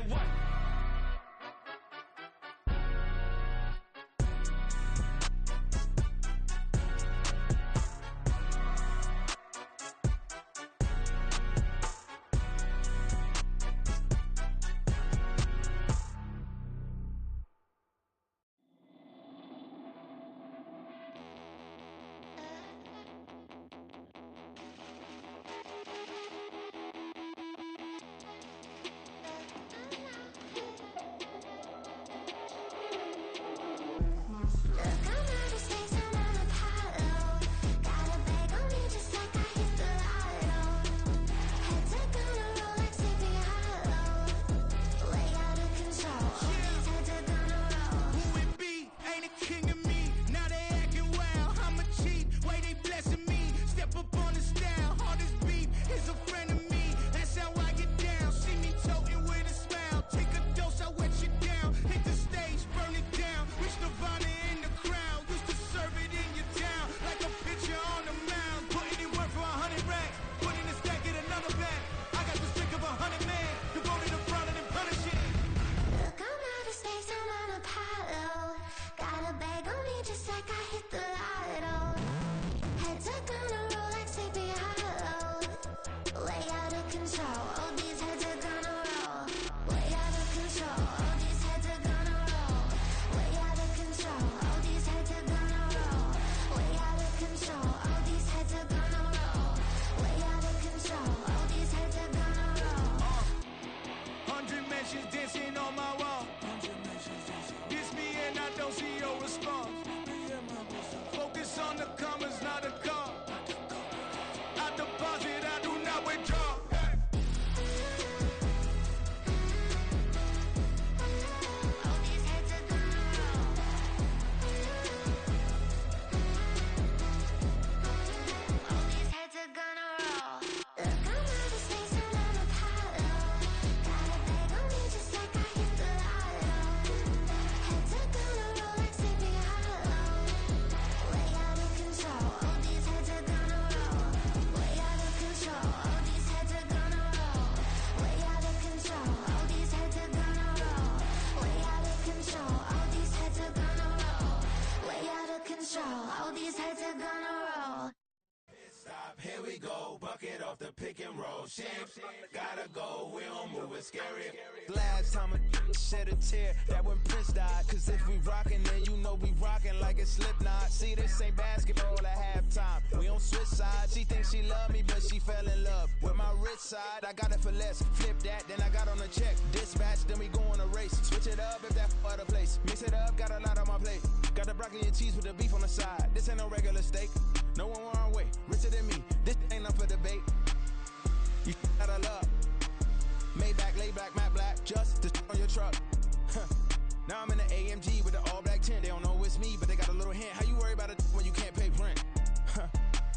we go, bucket off the pick and roll. Shit, gotta go, we don't move, it's scary. Last time a shed a tear, that when Prince died. Cause if we rockin', then you know we rockin' like a Slipknot. See, this ain't basketball at halftime. We don't switch sides. She thinks she love me, but she fell in love with my rich side. I got it for less. Flip that, then I got on a check. Dispatch, then we go on a race. Switch it up if that other place. Mix it up, got a lot on my plate. Got the broccoli and cheese with the beef on the side. This ain't no regular steak. No one wrong way, richer than me. This ain't up for debate. You out of luck. Maybach, lay back, matte black, just to on your truck. Now I'm in the AMG with the all black tint. They don't know it's me, but they got a little hint. How you worry about it when you can't pay rent?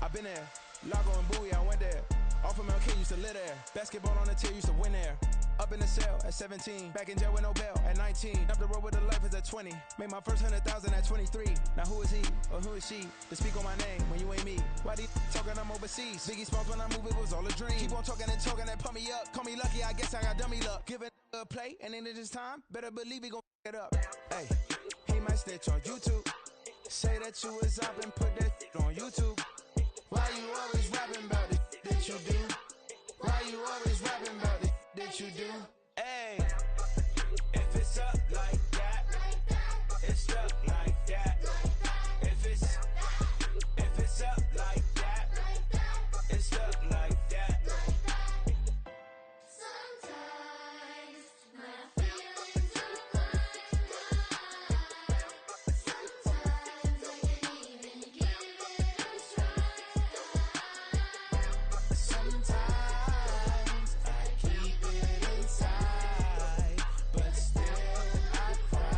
I've been there. Lago and Bowie, I went there. Off of MLK, used to live there. Basketball on the tier, used to win there. Up in the cell at 17. Back in jail with no bail at 19. Up the road with the life is at 20. Made my first 100,000 at 23. Now who is he or who is she to speak on my name when you ain't me? Why they talking I'm overseas? Biggie Smalls when I move, it was all a dream. Keep on talking and pump me up. Call me lucky, I guess I got dummy luck. Give it a play, and then it's time. Better believe he gon' it up. Hey, he might snitch on YouTube. Say that you was up and put that on YouTube. Why you always rapping about it that you do? Why you always rapping about it that you do? Hey, if it's up like that, it's stuck like that. If it's up like that, it's stuck like that. Sometimes my feelings are blind. Sometimes I can't even give it a try. Sometimes I keep it inside, but still I cry.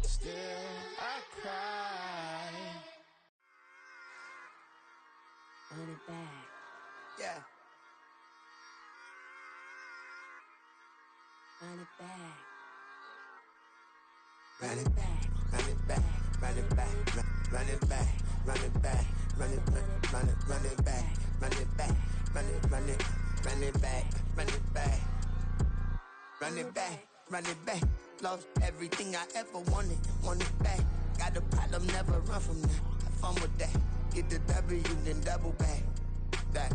Still I cry. Run it back. Yeah. Run it back. Run it back, run it back, run it back, run it back, run it back, run it back, run it back, run it back, run it back, run it back, run it back, run it back. Lost everything I ever wanted, want it back. Got a problem, never run from that. Have fun with that. Get the W, then double back. That.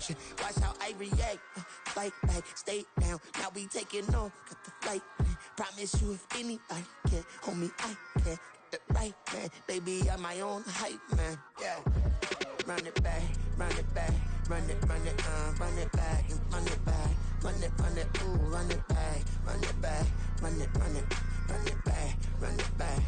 Shit. Watch how I react. Fight back, stay down. Now we taking off, got the flight. Promise you if anybody can, homie, I can. Get the right man, baby, I'm my own hype man. Yeah. Run it back, run it back, run it back, and run it back, ooh, run it back, run it back, run it back, run it back.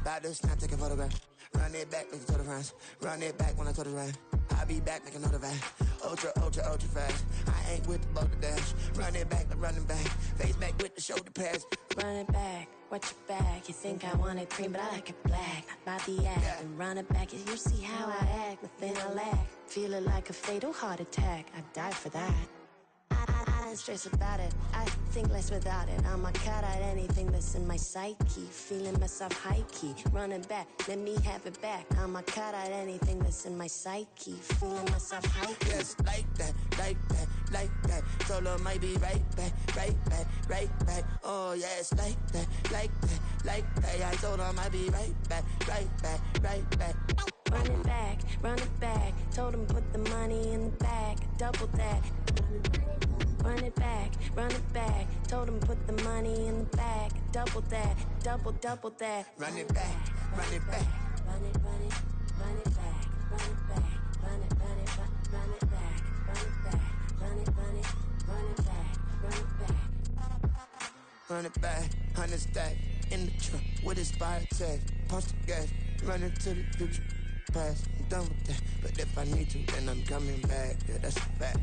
About to snap, take a photograph. Run it back, make it to the friends. Run it back when I told it right. I'll be back, make another van. Ultra fast. I ain't with the boat to dash. Run it back, like running back. Face back with the shoulder pads. Run it back, watch your back. You think I want it cream, but I like it black. Not the act, Yeah. and run it back. You see how I act, nothing I lack. Feeling like a fatal heart attack. I'd die for that. I don't stress about it, I think less without it. I'ma cut out anything that's in my psyche. Feeling myself high-key, running back, let me have it back. I'ma cut out anything that's in my psyche. Feeling myself high-key. Yes, like that. Told her might be right back. Oh yes, like that. I told her might be right back. Run it back, told him put the money in the bag, double that. Run it back, told him put the money in the bag, double that, double that. Run it back. Run it back, run it back, run it back, run it back, run it back, run it back, run it back. 100 stack in the truck with his fire tag. Punch the gas, running to the future. Past, I'm done with that. But if I need to, then I'm coming back. Yeah, that's a fact.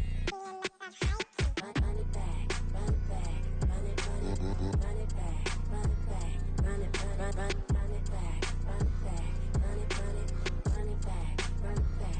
Run it back, run it back, run it back, run it back, run it back, run it back, run it back, run it back, run it back, run it back.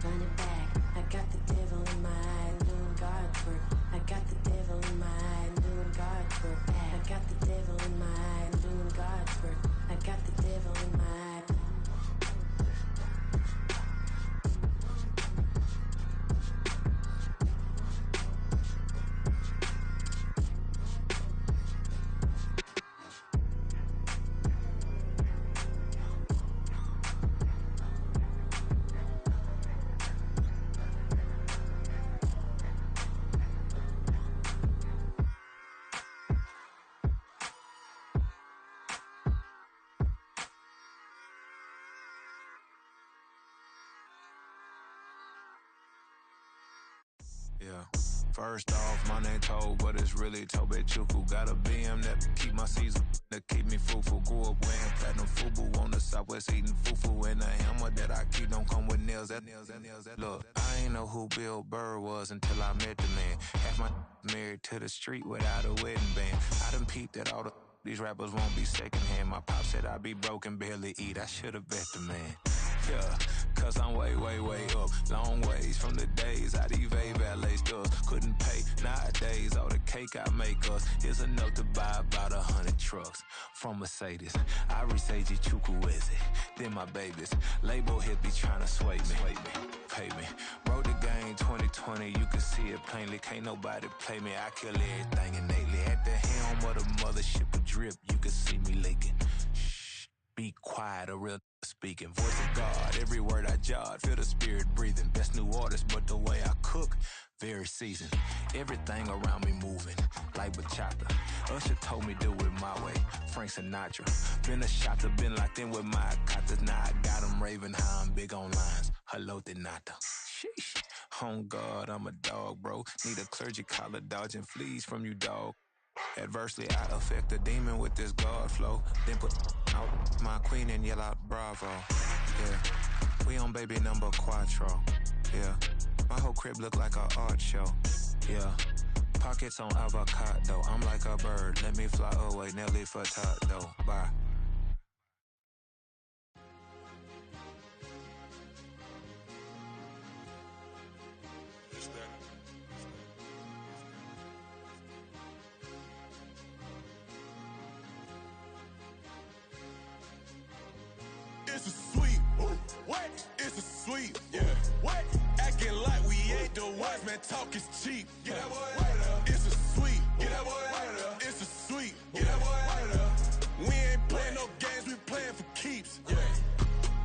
Run it back, I got the devil in my eye, doing guard work. I got the devil in my eye, doing guard work. I got the devil in my eye, doing guard work. I got the devil in my eye. Yeah. First off, my name Toe, but it's really Tobe Chuku. Got a BM that keep my season, that keep me fruitful. Grew up wearing platinum FUBU on the Southwest eating fufu. And the hammer that I keep don't come with nails. Look, I ain't know who Bill Burr was until I met the man. Half my married to the street without a wedding band. I done peeped at all these rappers won't be secondhand. My pop said I'd be broke and barely eat. I should've bet the man. Yeah, cause I'm way, way, way up. Long ways from the days I evade valet stores. Couldn't pay nowadays. All the cake I make us is enough to buy about 100 trucks from Mercedes. I resage Chukwueze, then my babies. Label hit be trying to sway me. Pay me. Wrote the game 2020, you can see it plainly. Can't nobody play me. I kill everything innately. At the helm of the mothership of drip, you can see me leaking. Shh, be quiet, a real speaking. Voice of God, every word I jot, feel the spirit breathing. Best new artist, but the way I cook, very seasoned. Everything around me moving, like bachata. Usher told me do it my way, Frank Sinatra. Been a shotter, been locked in with my katas. Now I got them raving how I'm big on lines. Hello, Denata. Sheesh. On God, I'm a dog, bro. Need a clergy collar, dodging fleas from you, dog. Adversely, I affect the demon with this God flow. Then put out my queen and yell out bravo. Yeah, we on baby number quattro. Yeah, my whole crib look like an art show. Yeah, pockets on avocado. I'm like a bird, let me fly away. Nelly Furtado, bye. It's a sweep. What? It's a sweep. Yeah. What? Acting like we ain't the ones, man. Talk is cheap. Get that boy out of there. It's a sweep. Get that boy out of there. It's a sweep. Get that boy out of there. We ain't playing no games, we playing for keeps. Yeah.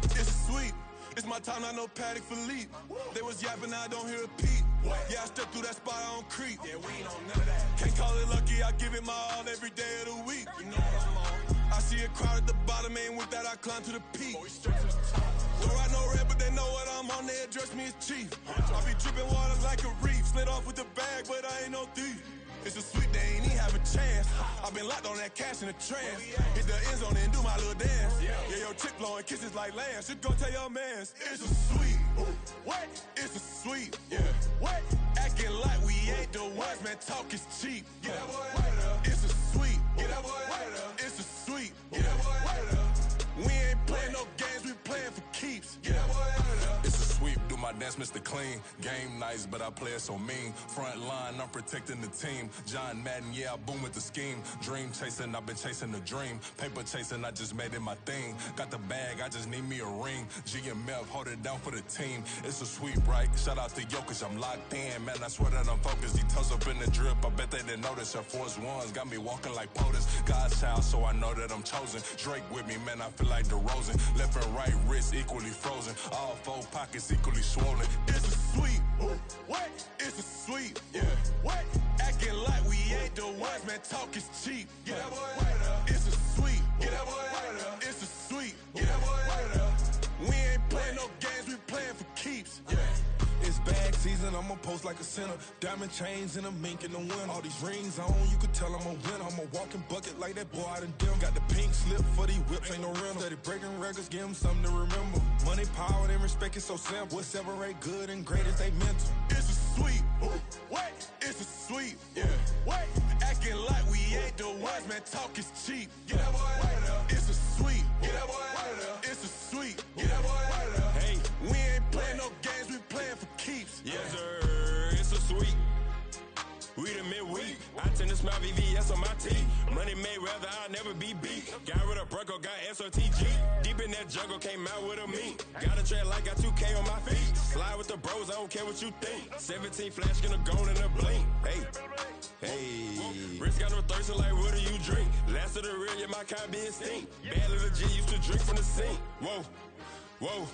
It's a sweep. It's my time, not no Paddock Philippe. They was yapping, I don't hear a peep. Yeah, I step through that spot, I don't creep. Yeah, we ain't on none of that. Can't call it lucky, I give it my all every day of the week. You know what I'm on. I see a crowd at the bottom, and with that I climb to the peak. Don't ride no red, but they know what I'm on, they address me as chief. I be dripping water like a reef, slid off with the bag, but I ain't no thief. It's a sweet, they ain't even have a chance. I been locked on that cash in a trance. Hit the end zone and do my little dance. Yeah, your chick blowing kisses like lambs. Just go tell your mans. It's a sweet. What? It's a sweet. Yeah. What? Acting like we ain't the ones, man. Talk is cheap. Get that boy out of there. It's a sweet. Get that boy out of there. It's a sweet. Get that boy out of there. We ain't playing no games, we playing for keeps. Get that boy out of there. It's a sweep, do my dance, Mr. Clean. Game nice, but I play it so mean. Front line, I'm protecting the team. John Madden, yeah, I boom with the scheme. Dream chasing, I've been chasing the dream. Paper chasing, I just made it my thing. Got the bag, I just need me a ring. GMF, hold it down for the team. It's a sweep, right? Shout out to Jokic, I'm locked in. Man, I swear that I'm focused. He toes up in the drip, I bet they didn't notice. Your force ones got me walking like POTUS. God's child, so I know that I'm chosen. Drake with me, man, I feel like DeRozan. Left and right wrist equally frozen. All four pockets equally swollen. It's a sweep. What? It's a sweep. Yeah. What? Acting like we ain't the ones, man. Talk is cheap. Get that boy out of there. It's a sweep. Get that boy out of there. It's a sweep. Get that boy out of there. We ain't playing no games, we playing for keeps. Yeah. It's bag season, I'ma post like a sinner. Diamond chains and a mink in the winter. All these rings on, you could tell I'm a winner. I'm a walking bucket like that boy out in Denver. Got the pink slip for these whips, ain't no rental. Steady breaking records, give them something to remember. Money, power, and respect is so simple. What separate good and great is they mental. It's a sweep. What? It's a sweep. Yeah. What? Acting like we ain't the ones, man. Talk is cheap. Get that boy out of there. It's a sweep. Get that boy out of there. It's a sweep. Get that boy out of there. Hey, we ain't playing no games, we playing for keeps. Yes, sir. It's a sweep. We the midweek. I tend to smile VVS on my teeth. Money made rather I'll never be beat. Got rid of Bronco, got SOTG. Deep in that jungle, came out with a meat. Got a tread like got 2K on my feet. Slide with the bros, I don't care what you think. 17 flash, gonna go in a blink. Hey. Wrist got no thirst, like what do you drink? Last of the real, yeah, my kind be extinct. Bad little G used to drink from the sink. Whoa.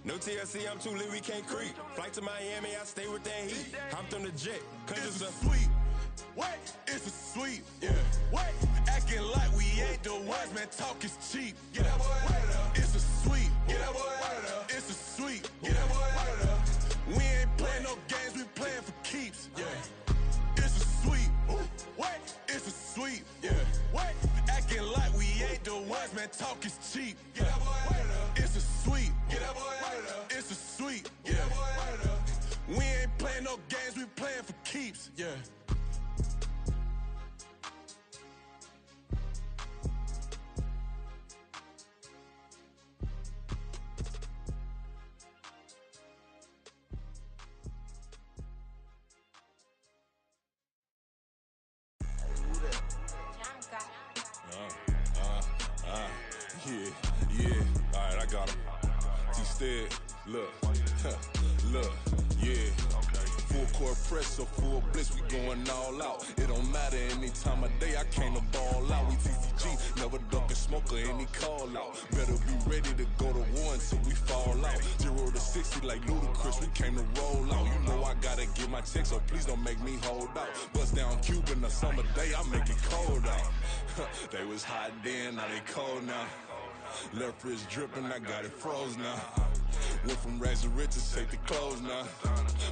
No TLC, I'm too lit, we can't creep. Flight to Miami, I stay with that heat. Hopped on the jet, cause it's a sweep. What? It's a sweep. Yeah. What? Acting like we ain't the ones, man. Talk is cheap. Get that boy out of there. It's a sweep. Get that boy out of there. It's a sweep. Get that boy out of there. We ain't playing no games, we playing for keeps. no games, we playing for keeps. Yeah. Yeah. All right, I got him. Gfddteeedh, look, look, yeah. Full court press, so full blitz, we going all out. It don't matter any time of day, I came to ball out. We TCG, never ducking smoker, any call out. Better be ready to go to war until we fall out. 0 to 60 like Ludacris, we came to roll out. You know I gotta get my check, so please don't make me hold out. Bust down Cuban a summer day, I make it cold out. They was hot then, now they cold now. Left wrist dripping, I got it froze now. Went from rags to riches, take the clothes now.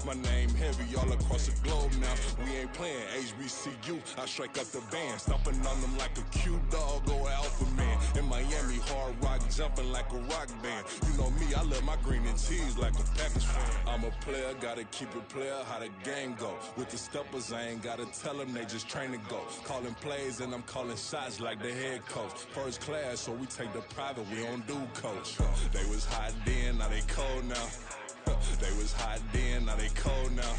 My name heavy all across the globe now. We ain't playing HBCU, I strike up the band. Stomping on them like a cute dog or alpha man. In Miami, hard rock jumping like a rock band. You know me, I love my green and cheese like a Packers fan. I'm a player, gotta keep it player, how the game go. With the steppers, I ain't gotta tell them, they just train to go. Calling plays and I'm calling shots like the head coach. First class, so we take the private, we don't do coach. They was hot then, now they cold now. They was hot then, now they cold now.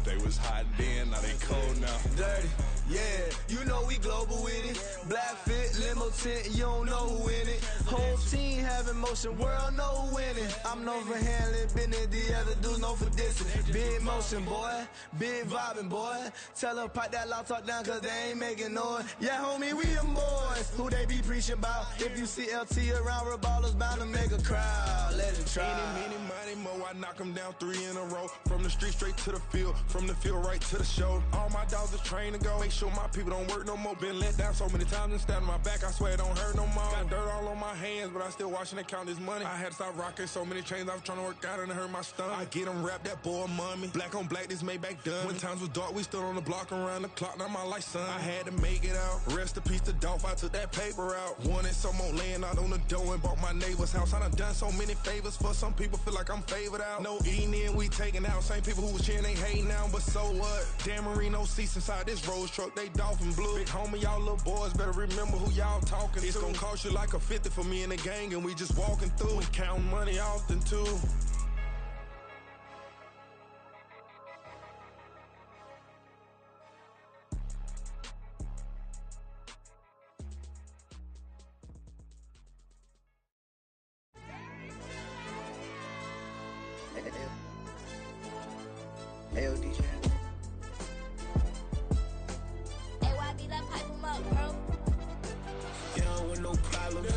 They was hot then, now they cold now. Dirty, yeah, you know we global with it. Black fit, limo tint, you don't know who in it. Whole team having motion, world know who winning. I'm known for handling business, the other dudes known for dissing. Big motion, boy, big vibing, boy. Tell her pipe that loud talk down, cause they ain't making noise. Yeah, homie, we them boys, who they be preaching about. If you see LT around, Reballo's bound to make a crowd. Let it try. Any, money, mo, I knock them down 3 in a row. From the street straight to the field, from the field right to the show. All my dogs are trained to go. Make sure my people don't work no more. Been let down so many times and stabbed my back, I swear it don't hurt no more. Got dirt all on my hands, but I still watching and count this money. I had to stop rocking so many chains, I was trying to work out and it hurt my stomach. I get them wrapped, that boy mommy. Black on black, this Maybach done. When times was dark, we stood on the block around the clock, now my life son. I had to make it out. Rest in peace to Dolph, I took that paper out. Wanted some more laying out on the dough and bought my neighbor's house. I done so many favors for some people, feel like I'm favored out. No eating in, we taking out. Same people who was cheering, they hating now, but so what? Dan Marino seats inside this Rolls truck, they dolphin blue. Big homie, y'all little boys better remember who y'all talking to. It's gonna cost you like a 50 for me and the gang, and we just walking through and counting money often too. Hey, yo, DJ. Hey, YB, that pipe him up, bro. You don't want no problems.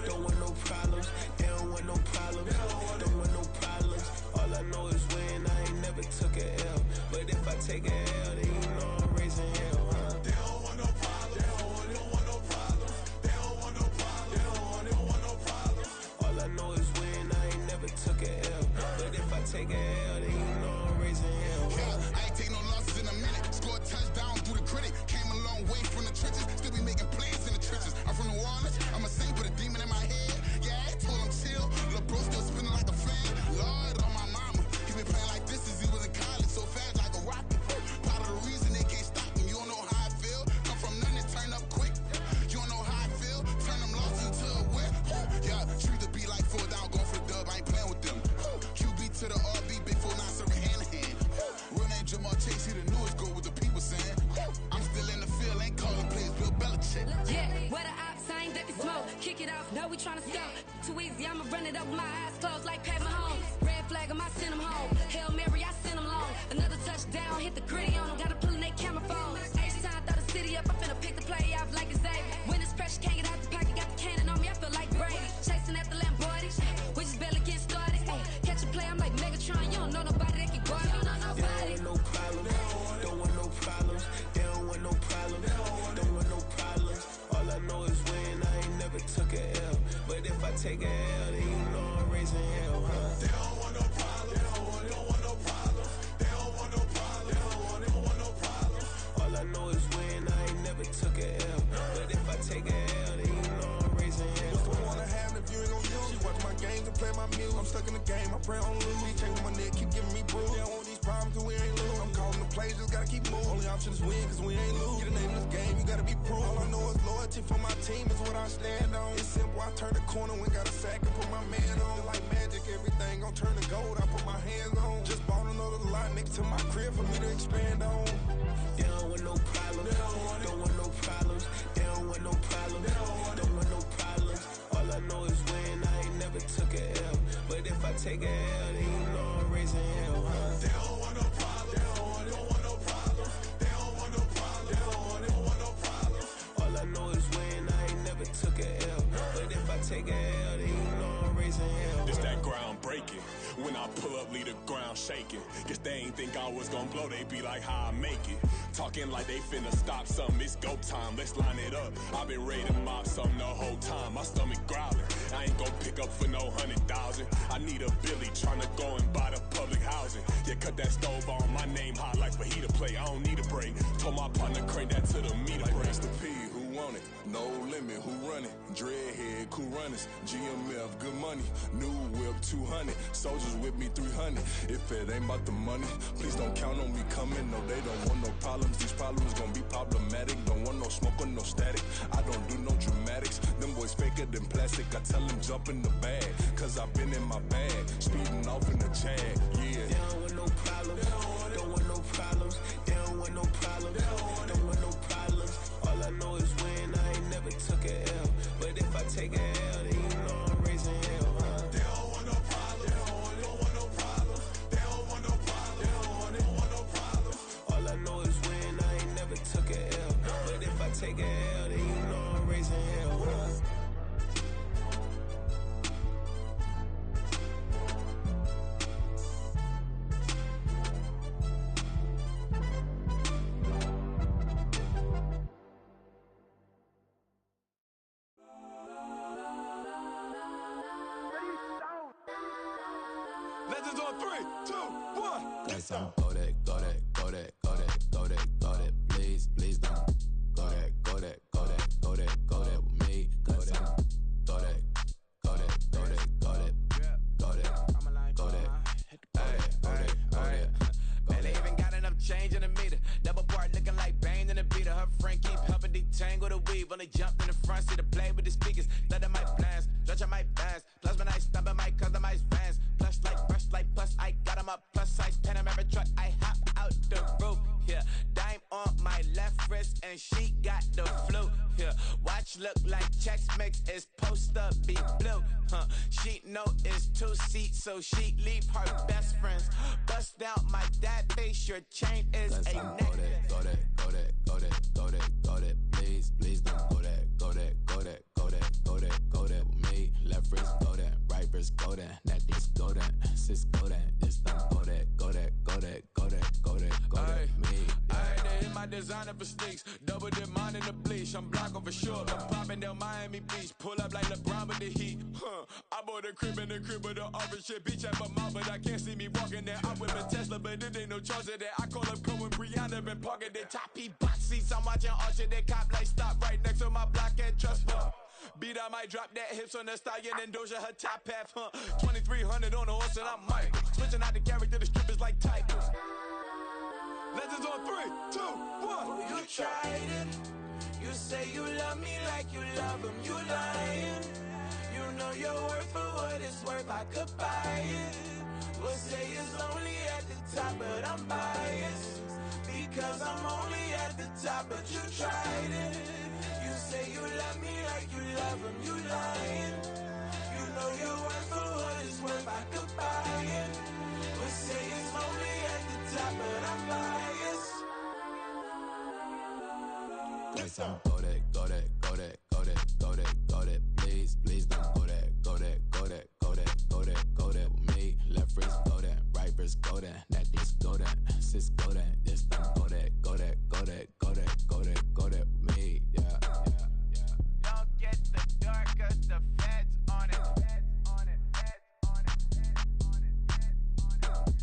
Don't want no problems. They don't want no problems. Don't want no problems. All I know is when I ain't never took a L. But if I take a L, then you know I'm raising hell, huh? They don't want no problems. They don't want no problems. They don't want no problems. They don't want no problems. All I know is when I ain't never took a L. But if I take a L, then you know I'm raising hell, huh? Yeah, I ain't take no losses in a minute. Scored a touchdown through the critic. Came a long way from the trenches. Still be making plays in the trenches. I'm from New Orleans. I'm a saint with a demon in my head. Yeah, I told him chill. Lil' bro still spinning like a fan. Lord on my mama. He been playing like this since he was in college. So fast like a rocket. Part of the reason they can't stop him. You don't know how I feel. Come from nothing and turn up quick. You don't know how I feel. Turn them losses into a whip. Yeah, treat the beat like 4 down. Going for the dub. I ain't playing with them. QB to the RB. Big 4 not serving hand to hand. Real name Jamal Chase. He the newest goal with the people saying. I'm still in the field. Ain't calling plays. Bill Belichick. Yeah, where the ops, I ain't that they smoke. Kick it off, no, we tryna score. Too easy, I'ma run it up with my eyes closed like Pat Mahomes. Red flag, I send them home. Hail Mary, I send them long. Another touchdown, hit the gritty on them. Gotta pull in they camera phones. H-time, throw the city up. I finna pick the play off like it's Xavier. When this pressure can't get out the pocket, got the cannon on me. I feel like Brady. Chasing at the Lamborghini. We just barely get started. Ay, catch a play, I'm like Megatron. You don't know nobody that can guard. You don't know nobody. They don't want no problems. Don't want no problems. They don't want no problems. Don't want no problems. All I know is when I ain't never took a L. But if I take a L, then you know I'm raising hell, huh? They don't want no problems. They don't want no problems. They don't want no problems. They don't want no problems. All I know is when I ain't never took a L. But if I take a L, then you know I'm raising hell. What's the point of having if you ain't gon' use? She watch my games and play my music. I'm stuck in the game, I pray on lose. These chains on my neck keep giving me bruise. They don't want these problems cause we ain't lose. I'm calling the plays, just gotta keep moving. Only option is win cause we ain't lose. Get a name in this game, you gotta be proof. All I know is loyalty for my team is what I stand on. It's simple, I turn the corner when got a sack and put my man on. Like magic, everything gon' turn to gold, I put my hands on. Just bought another lot next to my crib for me to expand on. They don't want no problems. Don't want no problems. They don't want no problems. Don't want no problems. All I know is win. I ain't never took a L. But if I take a L, then you know I'm raising hell, huh? They don't want no problems. They don't want no problems. They don't want no problems. They don't want no problems. All I know is win. I ain't never took a L. But if I take a L, then you know I'm raising hell. It's that ground breaking. When I pull up, leave the ground shaking. Guess they ain't think I was gonna blow, they be like, how I make it. Talking like they finna stop something, it's go time, let's line it up. I've been ready to mob something the whole time, my stomach growling. I ain't gon' pick up for no 100,000. I need a Billy tryna go and buy the public housing. Yeah, cut that stove on, my name hot like fajita plate. I don't need a break. Told my partner crank that to the meter break. Mr. P, who want it? No limit, who run it? Dreadhead, cool runners. GMF, good money. New whip, 200. Soldiers with me, 300. If it ain't about the money, please don't count on me coming. No, they don't want no problems. These problems gon' be problematic. Don't want no smoke or no static. I don't do no dramatics. Them boys faker than plastic. I tell them jump in the bag, cause I've been in my bag. Speeding off in the Jag, yeah. They don't want no problems. Don't want no problems. They don't want no problems. Don't want no problems. All I know is win. I ain't never took a L. But if I take a L, then you know I'm raising hell, huh? They don't want no problems. They don't want no problems. They don't want no problems. They don't want no problems. All I know is win. I ain't never took a L. But if I take a L, then you know I'm raising hell, huh? Legends on 3, 2, 1. Got some Kodak, Kodak, Kodak, Kodak, Kodak, Kodak. Please, please don't. Kodak, Kodak, Kodak, Kodak, Kodak with me. Got some Kodak, Kodak, Kodak, Kodak, Kodak, Kodak, Kodak, Kodak. Man, they even got enough change in the meter. Double part looking like Bane in the beater. Her friend keep helping detangle the weave. When they jumped in the front seat to play with the speakers. Let my plans, stretch on my bands. Plus when I stumble, I might customize fans. Plush like fresh like plus I got them up plus size Panamera truck. I hop out the roof. Yeah, dime on my left wrist and she got the flu. Yeah, watch look like Chex Mix is supposed to be blue. She know it's 2 seats, so she leave her best friends. Bust down my dad face. Your chain is a necklace. Kodak, Kodak, Kodak, Kodak, Kodak. Please, please don't. Kodak, Kodak, Kodak, Kodak, Kodak, Kodak with me. Left wrist Kodak, right wrist Kodak, necklace Kodak, sis Kodak. It's them Kodak, Kodak, Kodak, Kodak, Kodak, Kodak. Me. I had to hit my designer for sneaks. Double dip mine in the bleach. I'm blocking for sure. I'm popping down Miami Beach. Pull up like LeBron with the heat. I bought a crib in the crib with the office shit. Beach at my mouth, but I can't see me walking there. I'm with a Tesla, but it ain't no charge of that. I call up Cohen, Brianna, been parking the toppy box seats. I'm watching Archer, they cop like stop right next to my block at Trust Bar. Beat, I might drop that hips on the stallion and Doja her top half, 2300 on the horse and I'm Mike. Switching out the character, the strippers like typos. Legends on 3, 2, 1. You tried it. You say you love me like you love him. You lying. You know your worth for what it's worth. I could buy it. We'll say it's only at the top, but I'm biased because I'm only at the top. But you tried it. You say you love me like you love him. You lying. You know your worth for what it's worth. I could buy it. We'll say it's only at the top, but I'm biased. Got some Kodak, Kodak, Kodak, Kodak, Kodak, Kodak. Please, please don't. Kodak, Kodak, Kodak, Kodak, Kodak, Kodak with me. Left wrist Kodak, right wrist Kodak, necklace Kodak, sis Kodak. It's them Kodak, Kodak, Kodak, Kodak, Kodak, Kodak with me. Yeah, yeah, yeah. Don't get the dark, cause the feds on it. Feds on it, feds on it, feds on it, feds on it.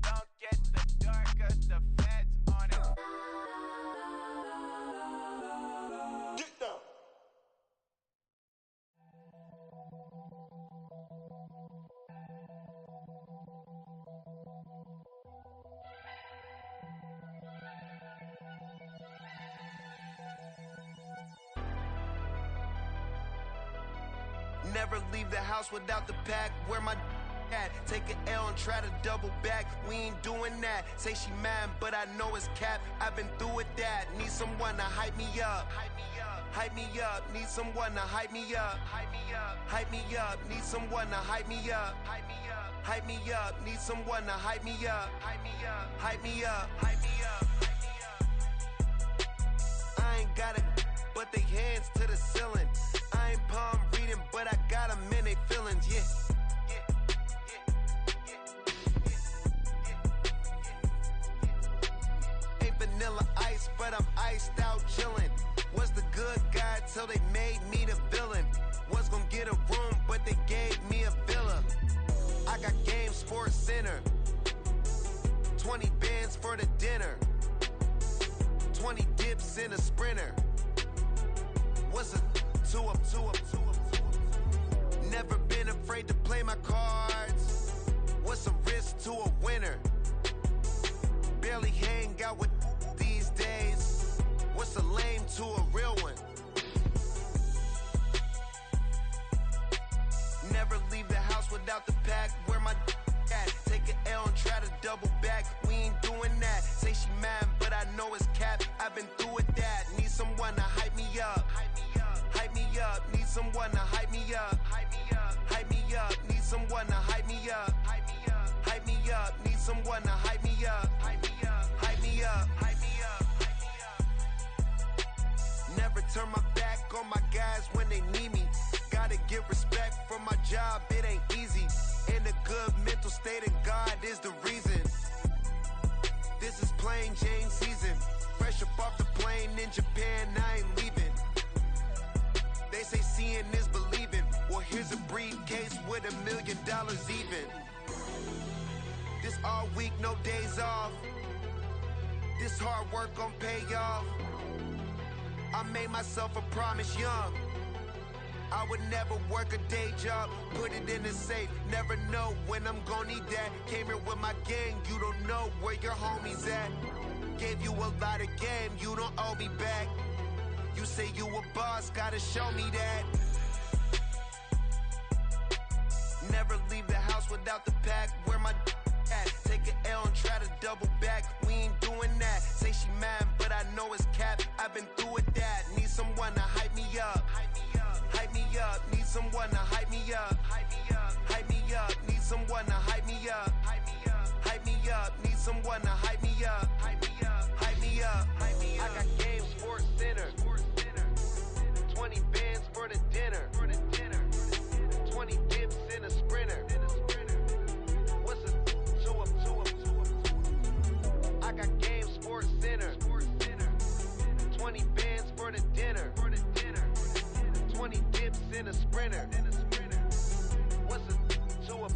Don't get the dark, cause the feds on it. Get down. Never leave the house without the pack. Where my at? Take an L and try to double back. We ain't doing that. Say she mad, but I know it's cap. I've been through with that. Need someone to hype me up. Hype me up. Need someone to hype me up. Hype me up. Need someone to hype me up. Hype me up. Need someone to hype me up. Hype me up. Hype me up. Hype me up. I ain't got it, but they hands to the ceiling. I ain't palm reading, but I got them in they feelings, yeah. Ain't vanilla ice, but I'm iced out chillin'. Was the good guy till they made me the villain. Was gonna get a room, but they gave me a villa. I got Game Sports Center. 20 bands for the dinner. 20 dips in a sprinter. What's a two up? Never been afraid to play my cards. What's a risk to a winner? Barely hang out with these days. What's a lame to a real one? Never leave the house without the pack. Where my at? Take an L and try to double back. We ain't doing that. Say she mad, but I know it's cap. I've been through with that. Need someone to hype me up. Hype me up. Need someone to hype me up. Hype me up. Need someone to hype me up. Hype me up. Need someone to hype me up. Hype me up. Hype me up. Never turn my back on my guys when they need me. Gotta get respect for my job, it ain't easy. In a good mental state and God is the reason. This is plain Jane season. Fresh up off the plane in Japan, I ain't leaving. They say seeing is believing. Well, here's a briefcase with $1 million even. This all week, no days off. This hard work gon' pay off. I made myself a promise young. I would never work a day job, put it in the safe. Never know when I'm gon' need that. Came here with my gang, you don't know where your homies at. Gave you a lot of game, you don't owe me back. You say you a boss, gotta show me that. Never leave the house without the pack. Where my at? Take an L and try to double back. We ain't doing that. Say she mad, but I know it's cap. I've been through with that. Need someone to hype me up. Hype me up. Need someone to hype me up. Hype me up. Need someone to hype me up. Hype me up. Need someone to hype me up. Hype me up. I got Game Sports Center. 20 bands for the dinner. 20 dips in a sprinter. What's a two up? I got Game Sports Center. 20 bands for the dinner. 20 dips in a sprinter. What's a two up?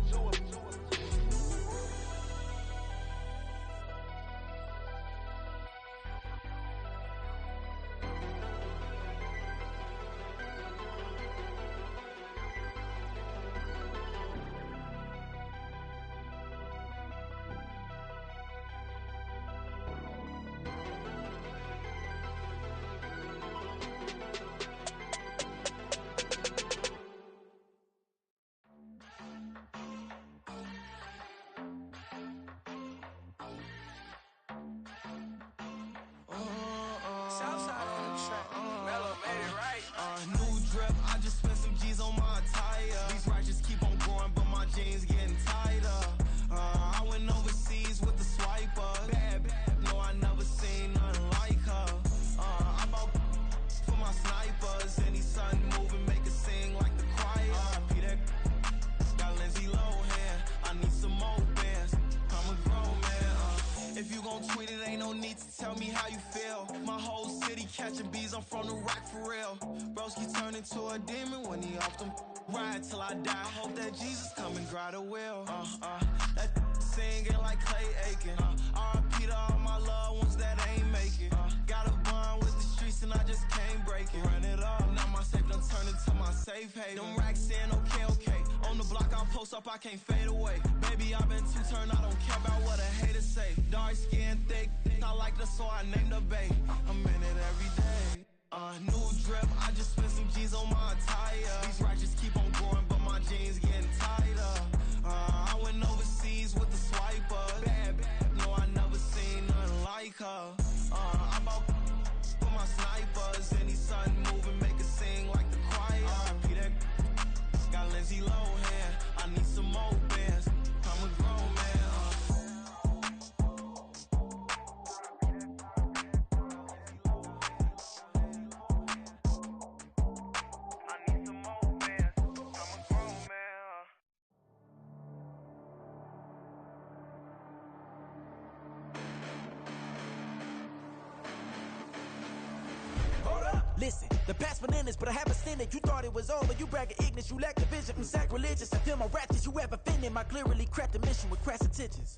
Southside on the track. Mellow made it right. New drip, I just spent some G's on my attire. These righteous keep on growing, but my jeans getting tighter. I went overseas with the swiper. Bad, no, I never seen nothing like her. I bought for my snipers. Any sun moving, make it sing like the choir. Peter got Lindsay Lohan. I need some more bands. I'm a grown man. If you gon' tweet it, ain't no need to tell me how you feel. My whole city catching bees, I'm from the rock for real. Broski turned into a demon when he off them. Ride till I die, hope that Jesus come and grab the wheel. That singing like Clay Aiken. R.I.P. to all my loved ones that ain't make it. Got a bond with the streets and I just can't break it. Run it up, now my safe done turned into my safe haven. Them racks in, okay. On the block, I'll post up, I can't fade away. Baby, I've been too turned, I don't care about what a hater say. Dark skin, thick, I like the so I named the babe. I'm in it every day. New drip, I just spent some G's on my attire. These righteous keep on growing. my jeans getting tighter. I went overseas with the swiper. Bad, no, I never seen nothing like her. I bought for my snipers. Any sudden moving make it sing like the choir. R.I.P. that got Lindsay Lohan. I need some more bands. I'm a grown man. Listen, the past bananas, but I haven't seen it. You thought it was over, you bragging ignorance, you lack the vision from sacrilegious. I feel my ratchets, you ever offended my clearly crafted mission with crass intentions.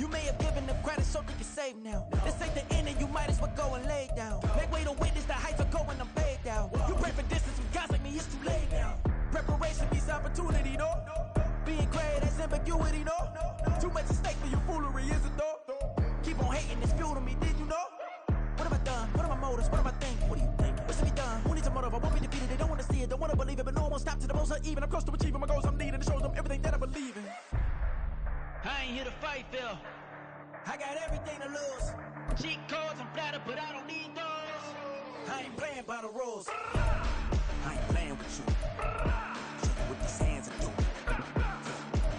You may have given them credit so they can save now. This ain't the end and you might as well go and lay down. Make way to witness the heights are going, I'm paid down. You pray for distance with guys like me, it's too late now. Preparation means opportunity, no? Being great, that's ambiguity, no? Too much at stake for your foolery, is it though? Keep on hating, it's fuel to me, did you know? What have I done? What are my motives? What am I thinking? What are you thinking? What's to be done? Who needs a motive? I won't be defeated. They don't want to see it, don't want to believe it, but no one will stop to the most uneven. I'm close to achieving my goals I'm needing. It shows them everything that I believe in. I ain't here to fight, Phil. I got everything to lose. Cheat codes, I'm flattered, but I don't need those. I ain't playing by the rules. I ain't playing with you. Show you what these hands are doing.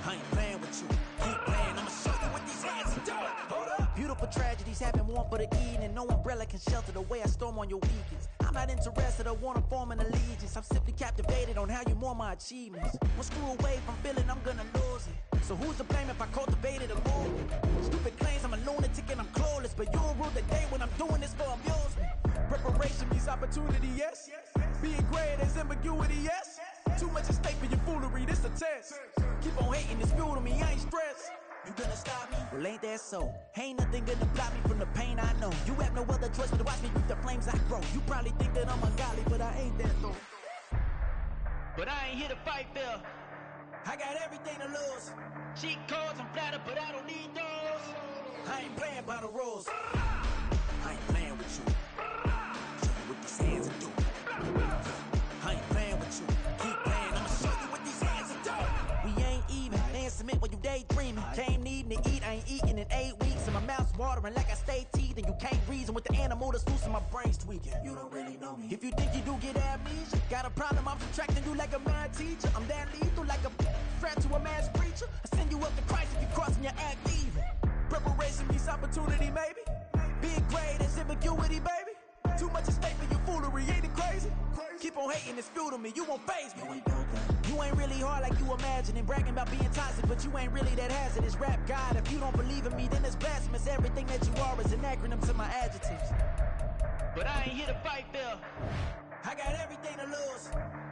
I ain't playing with you. Keep playing, I'ma show you what these hands are doing. Hold up. Beautiful tragedies happen, one for the evening. No umbrella can shelter the way I storm on your weekends. I'm not interested, I wanna form an allegiance. I'm simply captivated on how you mourn my achievements. One screw away from feeling I'm gonna lose it. So who's to blame if I cultivated a movement? Stupid claims I'm a lunatic and I'm clueless, but you'll rule the day when I'm doing this for amusement. Preparation means opportunity, yes. Being great is ambiguity, yes. Too much at stake for your foolery, this a test. Keep on hating, it's fuel to me, I ain't stressed. You gonna stop me? Well, ain't that so? Ain't nothing gonna block me from the pain I know. You have no other choice but to watch me reap the flames I grow. You probably think that I'm ungodly, but I ain't that though. But I ain't here to fight, Phil. I got everything to lose. Cheat codes, I'm flattered, but I don't need those. I ain't playing by the rules. I ain't playing with you. Show you what these hands are doing. I ain't playing with you. Keep playing, I'ma show you what these hands are doing. We ain't even. They submit when you daydreaming. Came needing to eat, I ain't eating in 8 weeks. And my mouth's watering like I stay teeth. And you can't reason with the animal that's loose and my brain's tweaking. You don't really know me. If you think you do get amnesia, got a problem, I'm subtracting you like a mad teacher. I'm that lethal like a threat to a mass preacher. I send you up to Christ if you crossing your act evil. Preparation means opportunity, maybe. Being great is ambiguity, baby. Too much at stake for your foolery, ain't it crazy? Keep on hating, it's fuel to me, you won't faze me. You ain't really hard like you imagining. Bragging about being toxic, but you ain't really that hazardous. Rap God, if you don't believe in me, then it's blasphemous. Everything that you are is an acronym to my adjectives. But I ain't here to fight, Phil. I got everything to lose.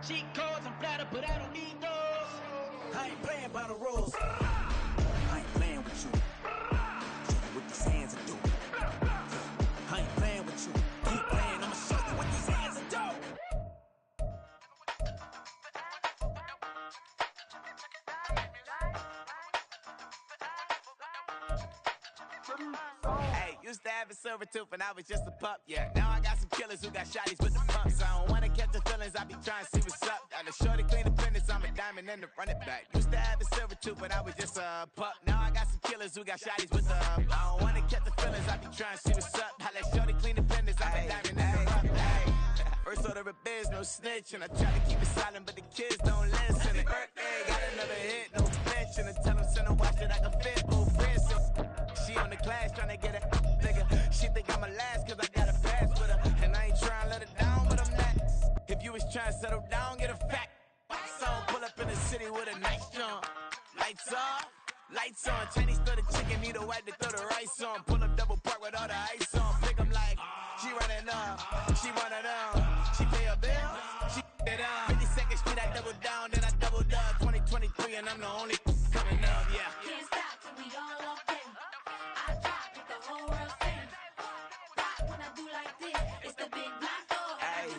Cheat codes, I'm flattered, but I don't need those. I ain't playing by the rules. I ain't playing with you. Show you what these hands are doing. I ain't playing with you. Keep playing, I'ma show you what these hands are doing. Hey, used to have a silver tooth and I was just a pup, yeah. Now I got some killers who got shotties with the pumps. I don't wanna catch the feelings, I be trying to see what's up. Got a shorty clean the fitness, I'm a diamond and to run it back. Used to have a silver tooth but I was just a pup. Now I got some killers who got shotties with the I don't wanna catch the feelings, I be trying to see what's up. I let shorty clean the fitness, I'm a diamond and to run it back. First order of biz, no snitch, and I try to keep it silent, but the kids don't listen. And birthday, got another hit, no bitch, and I tell them send a watch that I can fit both wrists. She on the class tryna get a nigga. She think I'm a last cause I got a pass with her. And I ain't tryna let her down, but I'm not. If you was tryna settle down, get a fact. So pull up in the city with a nice jump. Lights off, lights on. Chinese throw the chicken, need a wipe to throw the rice on. Pull up double park with all the ice on. Pick 'em like, she running up, she running up. She pay a bill, she it up. 52nd Street, I double down, then I doubled up. 2023 and I'm the only coming up, yeah. Can't stop till we all up there. I drop with the whole world sing. Rock when I do like this. It's the big black dog. Hey,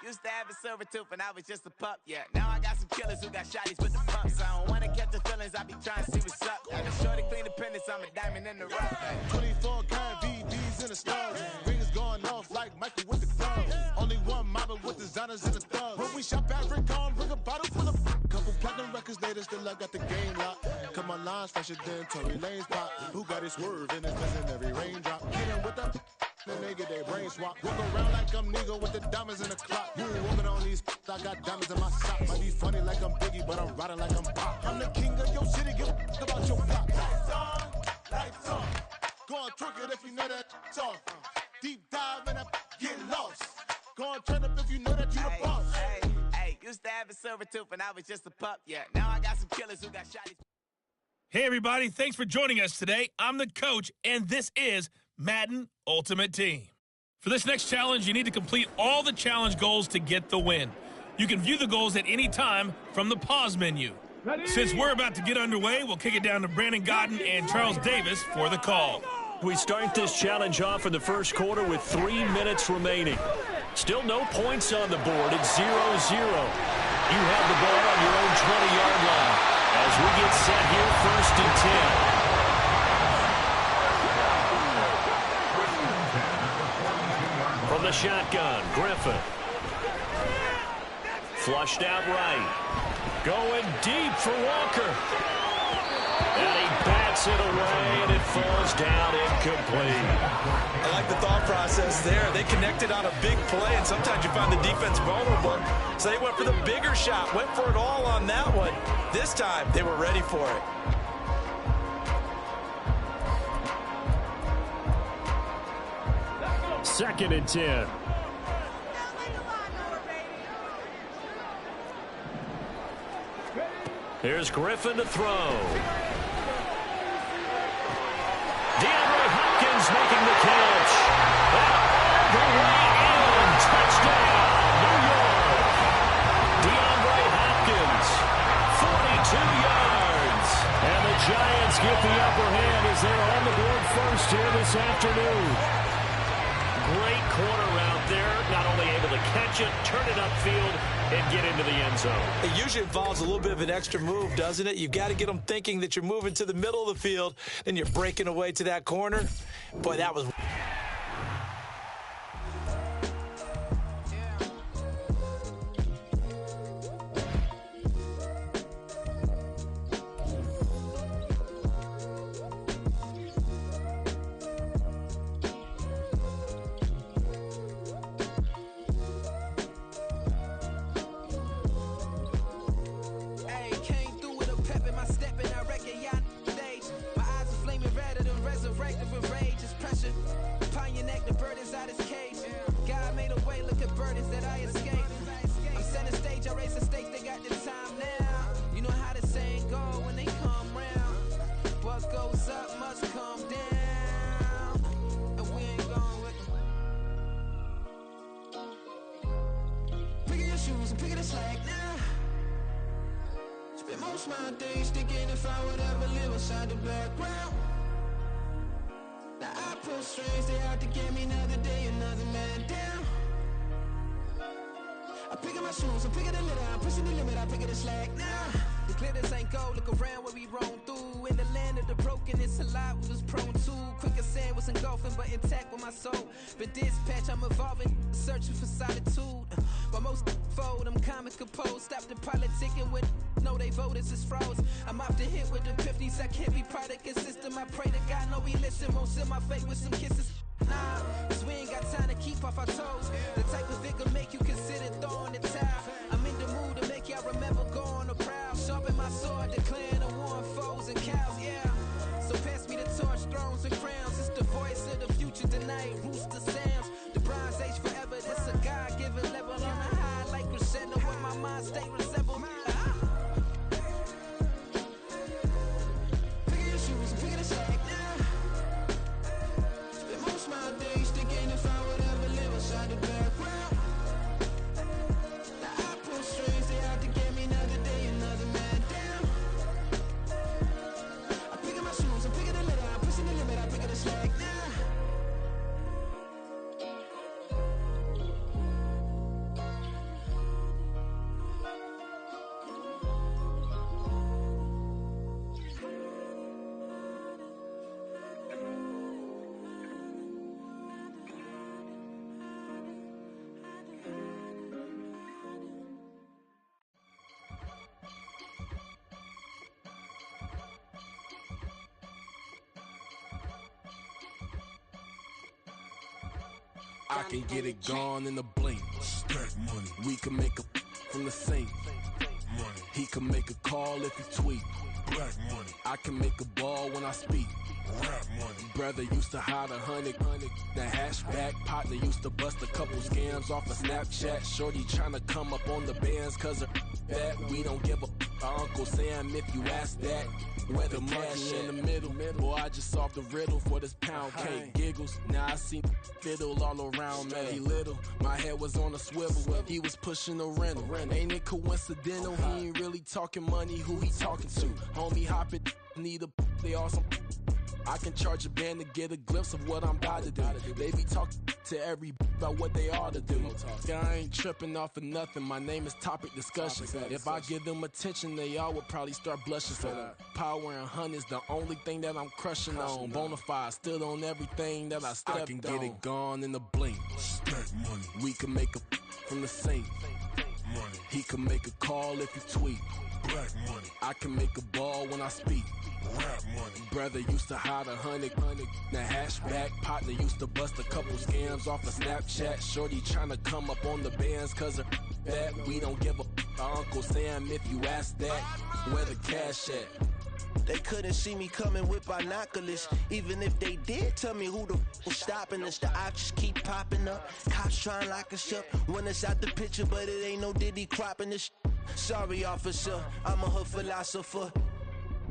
used to have a silver tooth and I was just a pup, yeah. Now I got some killers who got shotties with the pumps. I don't wanna catch the feelings, I be trying to see what's up. Got a shorty clean the pendants, I'm a diamond in the rough. 24 karat VDs in the stars. Rings going off like Michael with the club. Only one model with designers in the thug. When we shop at Rincon, bring a bottle full of Marcus later still I got the game locked. Cut my lines fresher than Tory Lane's pop. Who got his swerve and it's missing every raindrop. Hit him with the then they get their brain swap. Walk around like I'm nigga with the diamonds in the clock. You ain't walking on these I got diamonds in my sock. Might be funny like I'm Biggie, but I'm riding like I'm Pop. I'm the king of your city, give a about your pop. Lights on. Go on, twerk it if you know that off. Deep dive and get lost. Go on, turn up if you know that you the boss. Hey, used to have a silver tooth and I was just a pup, yeah. Now I got some killers who got shotties. Hey, everybody. Thanks for joining us today. I'm the coach, and this is Madden Ultimate Team. For this next challenge, you need to complete all the challenge goals to get the win. You can view the goals at any time from the pause menu. Since we're about to get underway, we'll kick it down to Brandon Godden and Charles Davis for the call. We start this challenge off in the first quarter with 3 minutes remaining. Still no points on the board. It's 0-0. You have the ball on your own 20-yard line as we get set here, 1st and 10. From the shotgun, Griffin. Flushed out right. Going deep for Walker. And he bats it away, and it falls down incomplete. I like the thought process there. They connected on a big play, and sometimes you find the defense vulnerable. So they went for the bigger shot, went for it all on that one. This time, they were ready for it. Second and 10. Here's Griffin to throw. DeAndre Hopkins making the catch. All the way in. Touchdown, New York. DeAndre Hopkins, 42 yards. And the Giants get the upper hand as they're on the board first here this afternoon. Great corner route there. Not only able to catch it, turn it upfield, and get into the end zone. It usually involves a little bit of an extra move, doesn't it? You've got to get them thinking that you're moving to the middle of the field, then you're breaking away to that corner. Boy, that was... Most my days thinking if I would ever live inside the background. Now I pull strings, they out to get me another day, another man down. I'm picking my shoes, I'm picking the litter, I'm pushing the limit, I'm picking the slack now. The glitters ain't gold, look around where we roam through. In the land of the broken, it's a lot we was prone to. Quicker sand was engulfing, but intact with my soul. Been dispatched, I'm evolving, searching for solitude. But most fold, I'm comic composed. Stop the politicking with no, they voters is froze. I'm off the hit with the 50s, I can't be product and system. I pray to God, no, he listen, won't seal my fate with some kisses. Nah, cause we ain't got time to keep off our toes. The type of vigor make you consider throwing the towel. I'm in the mood to make y'all remember going to proud. Sharpen my sword, declaring the war on foes and cows, yeah. So pass me the torch, thrones and crowns. It's the voice of the future tonight, rooster sounds. The Bronze Age forever, this a God-given level. On a high like crescendo when my mind state resemble. Picking your shoes and picking the slack now. Spend most my days thinking if I would ever live inside the background. Now I I can get it gone in a blink. Stack money. We can make a from the sink. Money. He can make a call if he tweet. Black money. I can make a ball when I speak. Rap money. Brother used to hide 100. The hatchback partner used to bust a couple scams off of Snapchat. Shorty tryna come up on the bands cause of that. We don't give a Uncle Sam if you ask that. Where the monkey in the middle. Boy, I just solved the riddle for this pound cake. Giggles, now I see fiddle all around me. He little, my head was on a swivel. He was pushing a rental. Ain't it coincidental? He ain't really talking money, who he talking to? Homie hopping, need a they awesome. I can charge a band to get a glimpse of what I'm about to do. They be talking to every about what they ought to do. Yeah, I ain't tripping off of nothing. My name is Topic Discussion. If I give them attention, they all would probably start blushing. So power and hunt is the only thing that I'm crushing on. Bonafide, stood on everything that I stepped on. I can get it gone in a blink. Stack money. We can make a from the sink. Money. He can make a call if he tweet. Black money. I can make a ball when I speak. Rap money. Brother used to hide 100. The hatchback partner used to bust a couple scams off of Snapchat. Shorty tryna come up on the bands cause of that. We don't give a Uncle Sam if you ask that. Where the cash at? They couldn't see me coming with binoculars. Even if they did, tell me who the was stopping us. The options keep popping up. Cops trying to lock us up. When it's out the picture, but it ain't no Diddy cropping this. Sorry, officer, I'm a hood philosopher.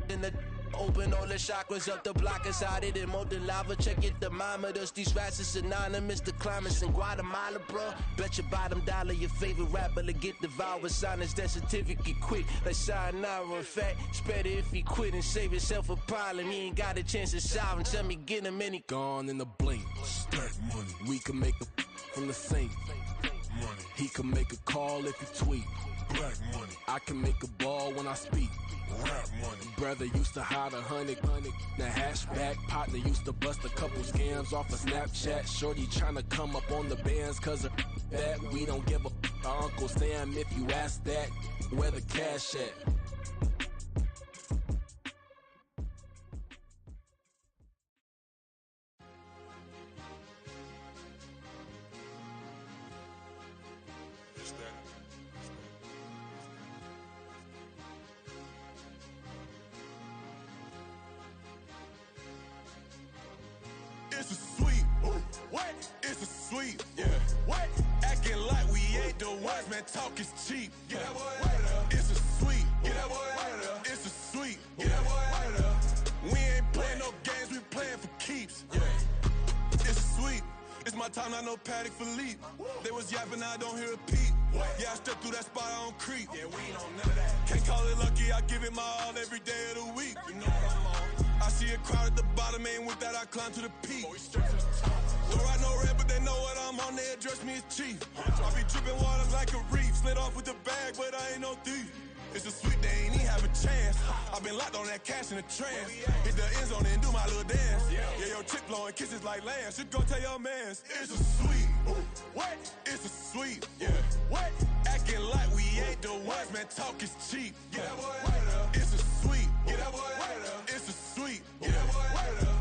In the open all the chakras up the block inside it and molten lava. Check it, thermometers. These rats is synonymous. The climates in Guatemala, bro. Bet your bottom dollar your favorite rapper to get devoured. Sign his death certificate quick. Like sayonara. In fact, it's better if he quit and save himself a problem. He ain't got a chance to solve him. Tell me get him any gone in a blink. Stack money. We can make a from the sink. Money. He can make a call if he tweet. Black money. I can make a ball when I speak. Rap money. Brother used to hide 100. The hatchback partner used to bust a couple scams off of Snapchat. Shorty tryna come up on the bands cause of that. We don't give a Uncle Sam if you ask that. Where the cash at? It's a sweet. What? It's a sweet. Yeah. What? Acting like we ain't the ones, man. Talk is cheap. Get that boy out of there. It's a sweet. Get that boy out of there. It's a sweet. Get that boy out of there. We ain't playing no games, we playing for keeps. Yeah. It's a sweet. It's my time, not no Paddock Philippe. They was yapping, I don't hear a peep. Yeah, I step through that spot, I don't creep. Yeah, we ain't on none of that. Can't call it lucky, I give it my all every day of the week. You know what I'm on. I see a crowd at the bottom, ain't with that, I climb to the peak. Don't ride no red, but they know what I'm on, they address me as chief. I be dripping water like a reef, slid off with the bag, but I ain't no thief. It's a sweet, they ain't even have a chance. I been locked on that cash in a trance. Hit the end zone and do my little dance. Yeah, your chick blowing kisses like lambs. Should go tell your mans. It's a sweet. What? It's a sweet. Yeah. What? Acting like we ain't the ones, man. Talk is cheap. Get that boy out of there. It's a sweet. Get that boy out of there. It's a sweet. Get that boy out of there.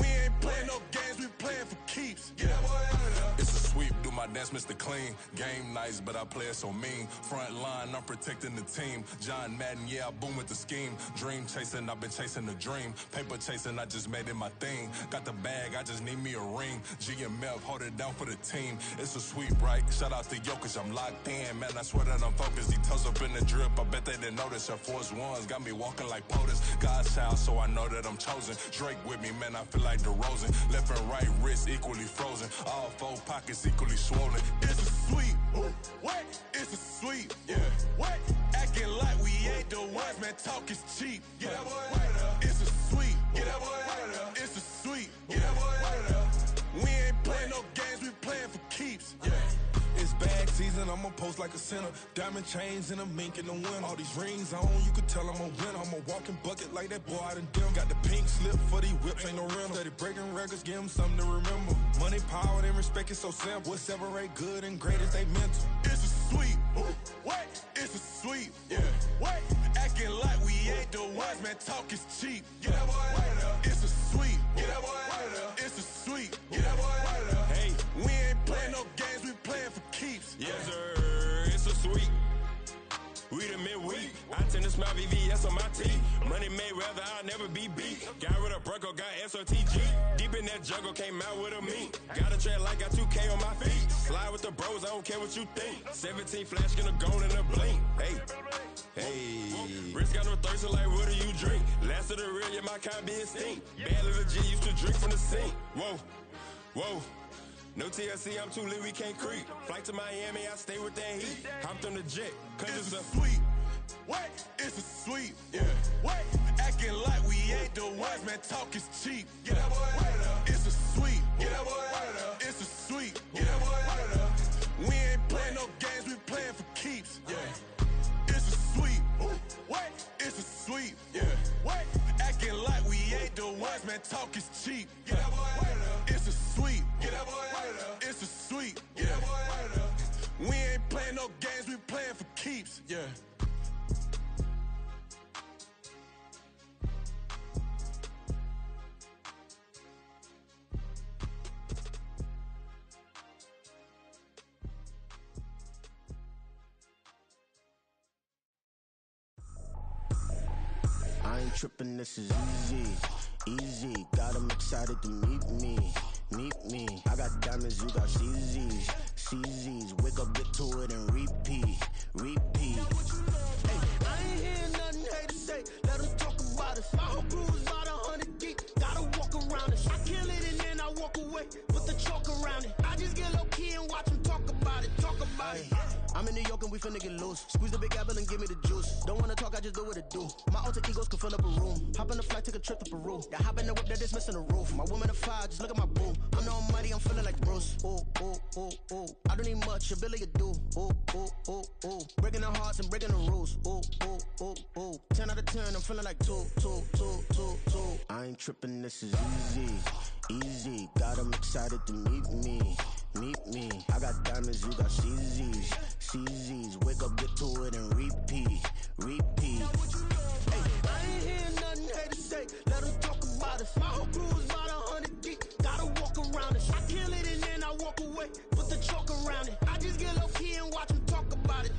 We ain't playing no games, we playing for keeps. Get that boy out of there. It's a sweep, do my dance, Mr. Clean. Game nice, but I play it so mean. Front line, I'm protecting the team. John Madden, yeah, I boom with the scheme. Dream chasing, I've been chasing the dream. Paper chasing, I just made it my thing. Got the bag, I just need me a ring. GMF, hold it down for the team. It's a sweep, right? Shout out to Jokic, I'm locked in. Man, I swear that I'm focused. He toes up in the drip, I bet they didn't notice. Her force ones got me walking like POTUS. God's child, so I know that I'm chosen. Drake with me, man, I feel like DeRozan. Left and right wrist equally frozen. All four pockets equally swollen. It's a sweet. What? It's a sweet. Yeah. What? Acting like we ain't the ones, man. Talk is cheap. Get that boy out of there. It's a sweet. Get that boy out of there. It's a sweet. Get that boy out of there. We ain't playing no games, we playing for keeps. Yeah. It's bag season, I'ma post like a sinner. Diamond chains and a mink in the wind. All these rings on, you could tell I'm a winner. I'm a walking bucket like that boy I done dim. Got the pink slip for these whips, ain't no rental. Steady breaking records, give them something to remember. Money, power, and respect is so simple. What separate good and great is they mental. It's a sweet. What? It's a sweet. Yeah. What? Acting like we ain't the ones, man. Talk is cheap. Get that boy out of there. It's a sweet. Get that boy out of there. It's a sweet. Get that boy out of there. Hey, we ain't playing tend to smile VVS on my teeth. Money made rather I'll never be beat. Got rid of Bronco, got SOTG. Deep in that jungle, came out with a meat. Got a trail like got 2K on my feet. Slide with the bros, I don't care what you think. 17 flash, gonna go in a blink. Hey, Rich got no thirst, like what do you drink? Last of the real, yeah, my kind be extinct. Bad little G used to drink from the sink. Whoa. No TLC, I'm too lit, we can't creep. Flight to Miami, I stay with that heat. Hopped on the jet, cause it's a sweet. What? It's a sweet. Yeah. What? Acting like we ain't the ones, man. Talk is cheap. Get that boy out of there. It's a sweet. Get that boy out of there. It's a sweet. Get that boy out of there. We ain't playing no games, we playing for keeps. Yeah. It's a sweet. What? It's a sweet. Yeah. What? Acting like we ain't the ones, man. Talk is cheap. Get that boy out of there. It's a sweet. Get that boy out of there. It's a sweet. Get that boy out of there. We ain't playing no games, we playing for keeps. Yeah. I ain't tripping, this is easy. Got 'em excited to meet me. I got diamonds, you got CZs. Wake up, get to it, and repeat. Hey, I ain't hearing nothing hate to say. Let them talk about us. My whole crew is about 100 deep. Gotta walk around it. I kill it and then I walk away. Put the chalk around it. I just get low key and watch them talk about it. I'm in New York and we finna get loose. Squeeze the big apple and give me the juice. Don't wanna talk, I just do what it do. My alter egos can fill up a room. Hop on the flight, take a trip to Peru. That hop in the whip that is missing the roof. My woman a fire, just look at my boo. I'm the almighty, I'm feeling like Bruce. Ooh. I don't need much, ability to do. Ooh. Breaking the hearts and breaking the rules. Ooh. 10 out of 10, I'm feeling like two. I ain't tripping, this is easy. Got 'em excited to meet me. I got diamonds, you got CZs. Wake up, get to it, and repeat. Hey, I ain't hearing nothing hate to say. Let them talk about us. My whole crew is about 100 deep. Gotta walk around it. I kill it and then I walk away. Put the chalk around it. I just get low key and watch them talk about it.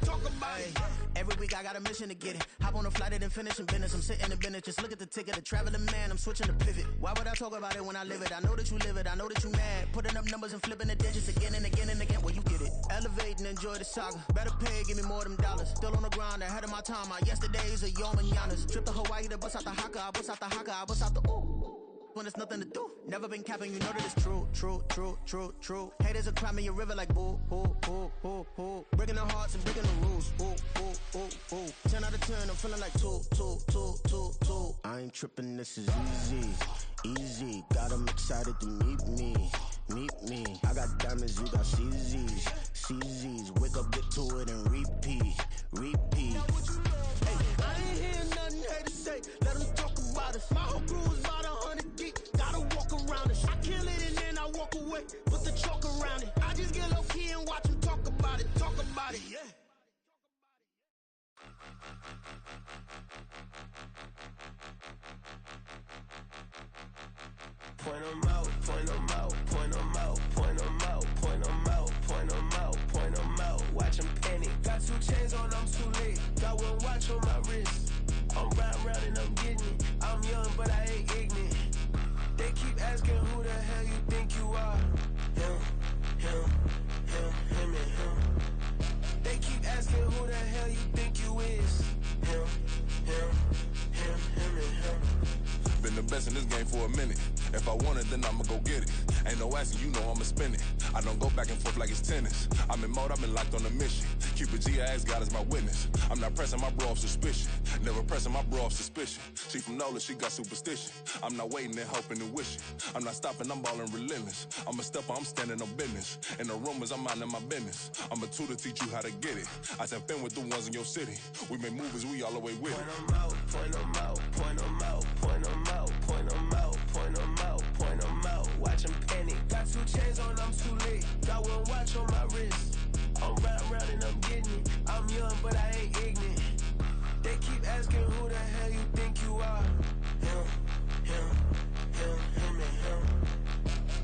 Every week I got a mission to get it. Hop on a flight and then finish in business. I'm sitting in business, just look at the ticket. A traveling man, I'm switching to pivot. Why would I talk about it when I live it? I know that you live it, I know that you mad. Putting up numbers and flipping the digits again and again. Well, you get it. Elevate and enjoy the saga. Better pay, give me more them dollars. Still on the grind, ahead of my time. My yesterdays are your mananas. Trip to Hawaii to bust out the haka. I bust out the ooh. When there's nothing to do. Never been capping, you know that it's true. Haters will cry me a river like boo. Breaking the hearts and breaking the rules. Ooh. 10 out of 10, I'm feeling like two. I ain't tripping, this is easy. Got 'em excited to meet me. I got diamonds, you got CZs. Wake up, get to it, and repeat. Hey, I ain't hearing nothing hate to say. Let them talk about us. My whole crew is about 100 deep. Gotta walk around it. I kill it and then I walk away. Put the chalk around it. I just get low key and watch them talk about it. Yeah. Point 'em out, point 'em out, point 'em out, point 'em out, point 'em out, point 'em out, point 'em out. Watch 'em panic. Got 2 chains on, I'm too late. Got 1 watch on my wrist. I'm round and I'm getting it. I'm young, but I ain't ignorant. They keep asking who the hell you think you are. Him and him. They keep asking who the hell you think you is. Him and him. Been the best in this game for a minute. If I want it, then I'ma go get it. Ain't no asking, you know I'ma spin it. I don't go back and forth like it's tennis. I'm in mode, I've been locked on a mission. Keep a G, I ask God as my witness. I'm not pressing my bro off suspicion. Never pressing my bro off suspicion. She from Nola, she got superstition. I'm not waiting and hoping and wishing. I'm not stopping, I'm ballin' relentless. I'm a stepper, I'm standing on business. In the rumors, I'm minding my business. I'm a tutor, teach you how to get it. I said, fin with the ones in your city. We make movies, we all the way with it. Point 'em out, point 'em out, point 'em out, point 'em out, point 'em out, point 'em out, point 'em out. Watch 'em panic. Got 2 chains on, I'm too late. Got 1 watch on my wrist. I'm round and I'm getting it. I'm young, but I ain't ignorant. They keep asking who the hell you think you are. Him and him.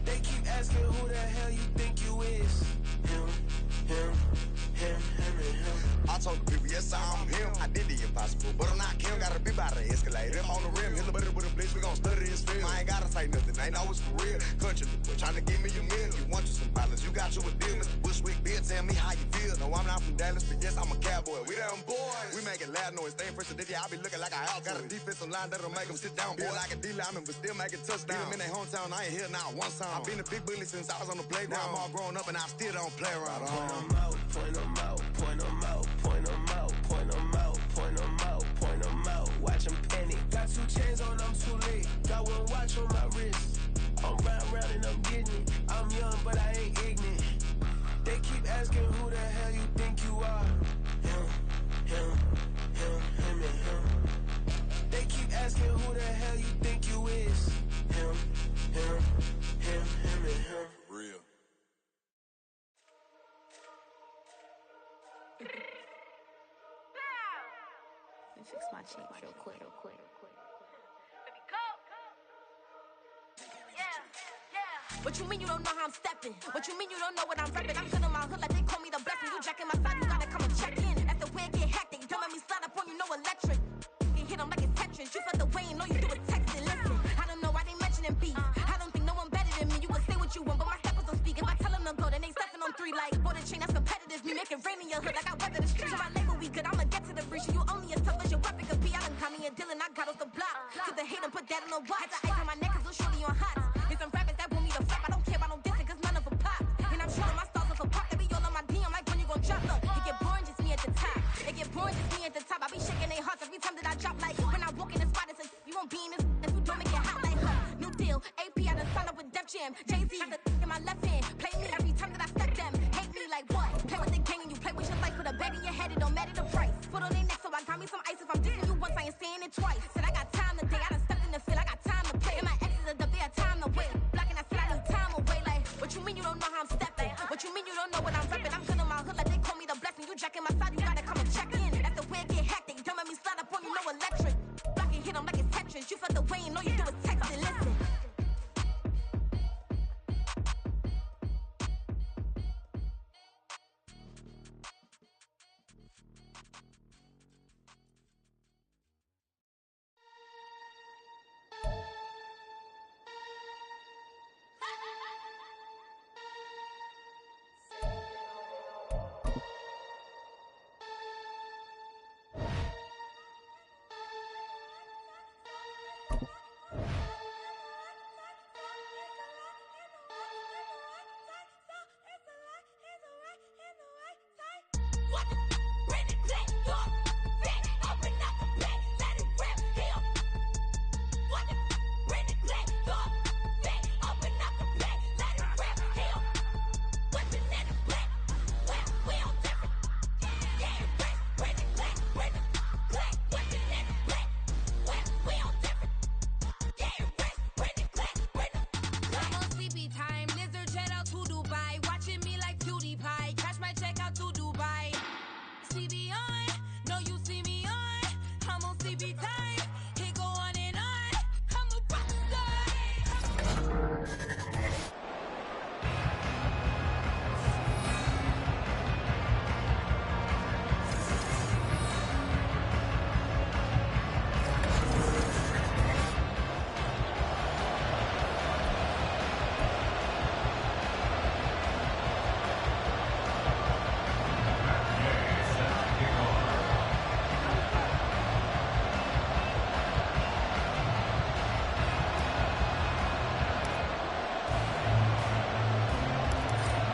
They keep asking who the hell you think you is. Him and him. I told the people, yes, I'm him. I did the impossible, but I'm like them on the rim. Hit a butter with a blitz, we gon' study his film. I ain't gotta say nothing, ain't always for real. Country, tryna give me a meal. You want you some violence, you got you a deal. Mr. Bushwick, Bill, tell me how you feel. No, I'm not from Dallas, but yes, I'm a cowboy. We them boys. We making loud noise, staying first to this, I be looking like a out. Got a defensive line that'll make them sit down. Boy, like a D-lineman, but still making touchdowns. Beat them in their hometown, I ain't here now one time. I've been a big bully since I was on the playground. Now I'm all grown up and I still don't play around. Point them out, point them out, point them out, point them out, point them out, point them out, point them out. Watch them panic. Got 2 chains on, I'm too late. Got 1 watch on my wrist. I'm round and I'm getting it. I'm young, but I ain't ignorant. They keep asking who the hell you think you are. Him, and him. They keep asking who the hell you think you is. Him, and him. Real. Let me fix my change real quick. What you mean you don't know how I'm stepping? What you mean you don't know what I'm repping? I'm good in my hood like they call me the blessing. You jacking my side, you gotta come and check in. That's the way it get hectic. Don't make me slide up on you, no electric. You hit them like it's Tetris. You felt the way and all you do is text it. Listen, I don't know why they mentioning beef. I don't think no one better than me. You would say what you want, but my steppers don't speak. If I tell them to go, then they stepping on 3 like border chain. That's competitive. Me making rain in your hood like I weather the streets. So my label we good. I'ma get to the breach. You only as tough as your weapon could be. I done caught me a deal and I got off the block. Took the hate and put that on the watch. Had the ice on my neck 'cause little shorty on hot. There's some rappers that want me to flap. I don't care about no dissing 'cause none of them pop. And I'm shooting my stars off a pop. They be all on my DM like when you gon' drop. Look, it get boring just me at the top. It get boring just me at the top. I be shaking their hearts every time that I drop. Like when I walk in the spot, it's a you won't be in this if you don't make it hot like her. New deal, AP I done signed up with Def Jam. Jay-Z got the in my left hand. Play me every time that I step them. Hate me like what? Play with the gang and you play with your life. Put a bet in your head, it don't matter the price. Put on their neck so I got me some ice. If I'm dissing you once, I ain't saying it twice. Said I got time today, I done stepped in the field, I got time to play. And my exes are up there, time to wait. Blocking, I said I need time away. Like, what you mean you don't know how I'm stepping? What you mean you don't know what I'm repping? I'm good in my hood like they call me the blessing. You jacking my side, you gotta come and check in. That's the way it get hectic. Don't make me slide up on you, no electric. Blocking, hit them like it's Tetris. You felt the way and all you do is text it. Listen.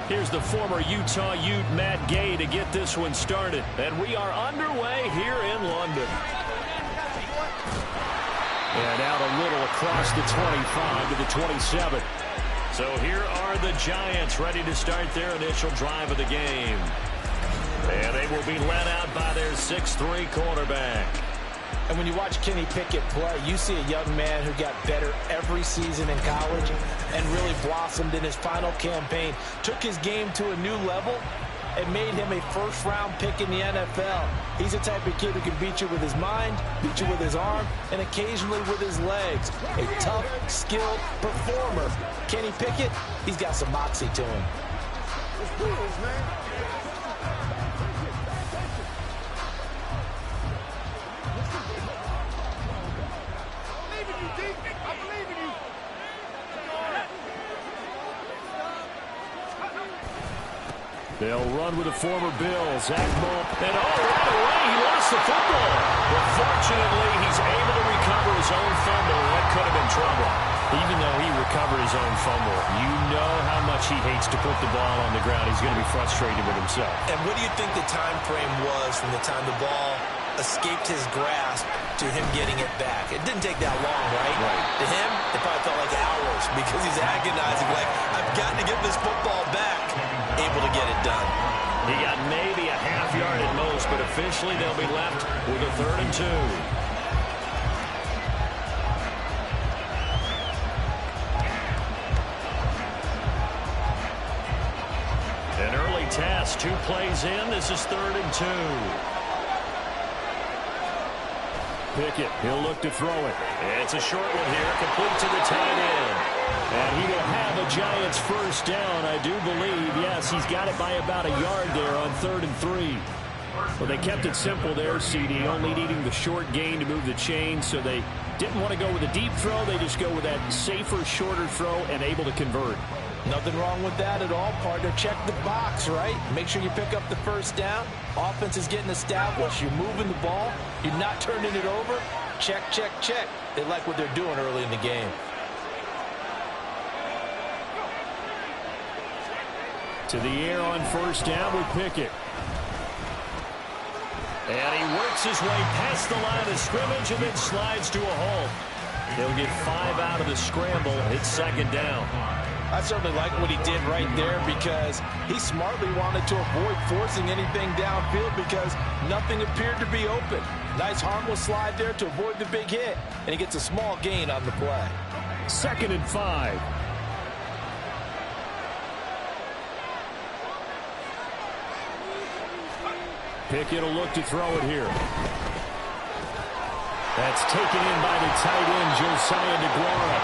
Here's the former Utah Ute Matt Gay to get this one started. And we are underway here in London. And out a little across the 25 to the 27. So here are the Giants ready to start their initial drive of the game. And they will be led out by their 6'3" quarterback. And when you watch Kenny Pickett play, you see a young man who got better every season in college and really blossomed in his final campaign, took his game to a new level, and made him a first-round pick in the NFL. He's the type of kid who can beat you with his mind, beat you with his arm, and occasionally with his legs. A tough, skilled performer. Kenny Pickett, he's got some moxie to him. Let's do this, man. you, D. I believe in you. They'll run with the former Bill, Zach Moll. And right away, he lost the football. But fortunately, he's able to recover his own fumble. That could have been trouble. Even though he recovered his own fumble, you know how much he hates to put the ball on the ground. He's going to be frustrated with himself. And what do you think the time frame was from the time the ball escaped his grasp to him getting it back? It didn't take that long, right? To him, it probably felt like hours because he's agonizing, like, I've got to get this football back. Able to get it done. He got maybe a half yard at most, but officially they'll be left with a 3rd and 2. An early test, 2 plays in. This is 3rd and 2. Pickett, he'll look to throw it. It's a short one here, complete to the tight end. And he will have a Giants first down, I do believe. Yes, he's got it by about a yard there on 3rd and 3. Well, they kept it simple there, CD, only needing the short gain to move the chains, so they didn't want to go with a deep throw. They just go with that safer, shorter throw and able to convert. Nothing wrong with that at all, partner. Check the box, right? Make sure you pick up the first down. Offense is getting established. You're moving the ball. You're not turning it over. Check, check, check. They like what they're doing early in the game. To the air on first down with Pickett. And he works his way past the line of scrimmage and then slides to a halt. He'll get 5 out of the scramble. It's 2nd down. I certainly like what he did right there because he smartly wanted to avoid forcing anything downfield because nothing appeared to be open. Nice harmless slide there to avoid the big hit, and he gets a small gain on the play. 2nd and 5. Pickett will look to throw it here. That's taken in by the tight end, Josiah DeGuara.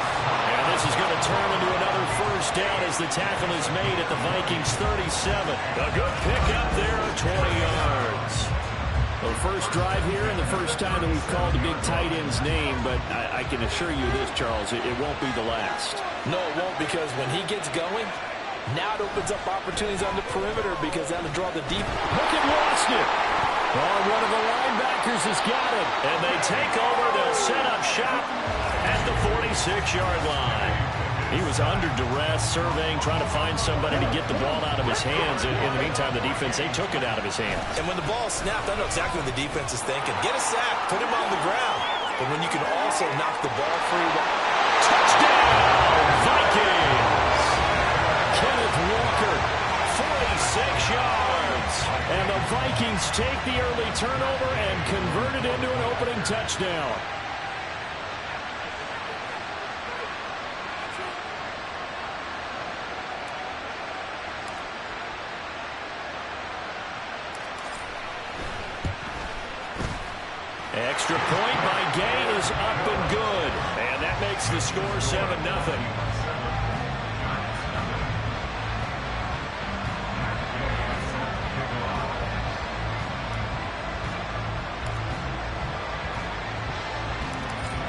And this is going to turn into another first down as the tackle is made at the Vikings 37. A good pickup there of 20 yards. Well, first drive here and the first time that we've called the big tight end's name, but I can assure you this, Charles, it won't be the last. No, it won't, because when he gets going, now it opens up opportunities on the perimeter because that'll draw the deep. Pickett lost it. Oh, one of the linebackers has got it. And they take over. They'll set up shop at the 46-yard line. He was under duress, surveying, trying to find somebody to get the ball out of his hands. In the meantime, the defense, they took it out of his hands. And when the ball snapped, I know exactly what the defense is thinking. Get a sack, put him on the ground. But when you can also knock the ball free. Touchdown, Vikings! Kenneth Walker, 46 yards. And the Vikings take the early turnover and convert it into an opening touchdown. Extra point by Gay is up and good. And that makes the score 7-0.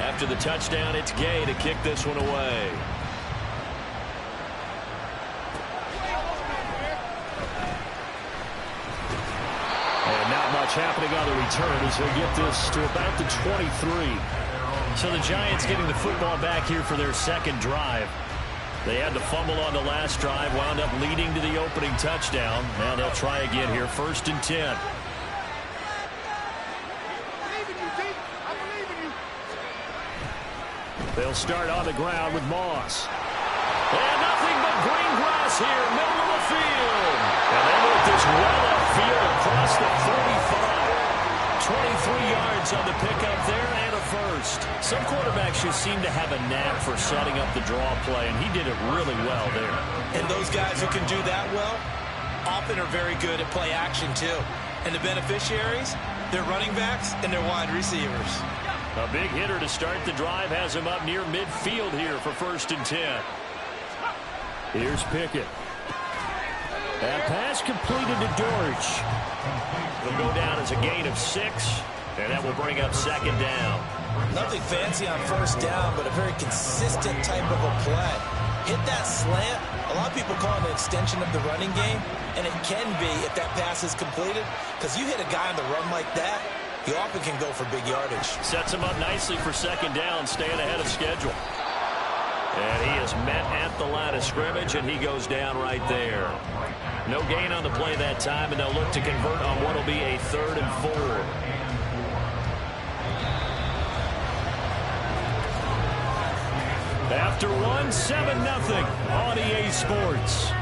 After the touchdown, it's Gay to kick this one away. And not much happening on the return as they get this to about the 23. So the Giants getting the football back here for their second drive. They had the fumble on the last drive, wound up leading to the opening touchdown. Now they'll try again here, 1st and 10. They'll start on the ground with Moss. And nothing but green grass here, middle of the field. And they move this well upfield across the 35. 23 yards on the pickup there and a first. Some quarterbacks just seem to have a knack for setting up the draw play, and he did it really well there. And those guys who can do that well often are very good at play action too. And the beneficiaries, they're running backs and they're wide receivers. A big hitter to start the drive has him up near midfield here for 1st and 10. Here's Pickett. That pass completed to Dortch. It'll go down as a gain of 6, and that will bring up 2nd down. Nothing fancy on first down, but a very consistent type of a play. Hit that slant. A lot of people call it an extension of the running game, and it can be if that pass is completed, because you hit a guy on the run like that, he often can go for big yardage. Sets him up nicely for second down, staying ahead of schedule. And he is met at the line of scrimmage, and he goes down right there. No gain on the play that time, and they'll look to convert on what will be a 3rd and 4. After one, 7-0 on EA Sports.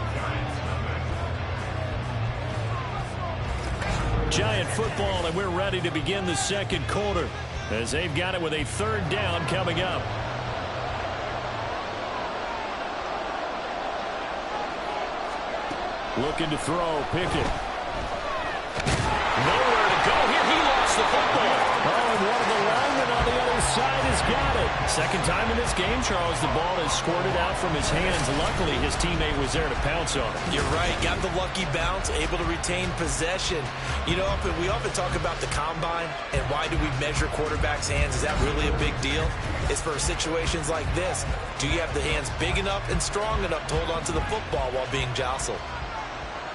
Giant football, and we're ready to begin the second quarter as they've got it with a 3rd down coming up. Looking to throw, Pickett. Nowhere to go here. He lost the football. Oh, and one of the linemen on the other side has got it. Second time in this game, Charles, the ball has squirted out from his hands. Luckily, his teammate was there to pounce on it. You're right. Got the lucky bounce, able to retain possession. You know, we often talk about the combine and why do we measure quarterbacks' hands. Is that really a big deal? It's for situations like this. Do you have the hands big enough and strong enough to hold on to the football while being jostled?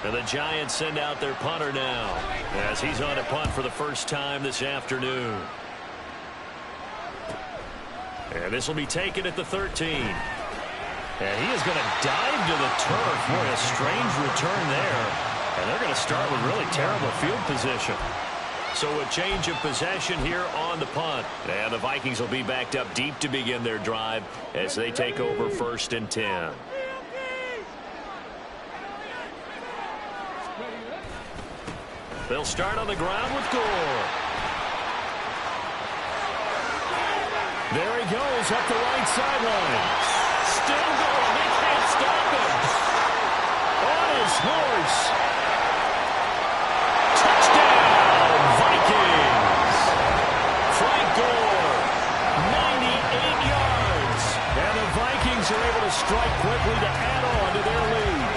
And the Giants send out their punter now as he's on a punt for the first time this afternoon. And this will be taken at the 13. And he is going to dive to the turf. Boy, a strange return there. And they're going to start with really terrible field position. So a change of possession here on the punt. And the Vikings will be backed up deep to begin their drive as they take over 1st and 10. They'll start on the ground with Gore. There he goes up the right sideline. Still going. They can't stop him. On his horse. Touchdown, Vikings. Frank Gore, 98 yards. And the Vikings are able to strike quickly to add on to their lead.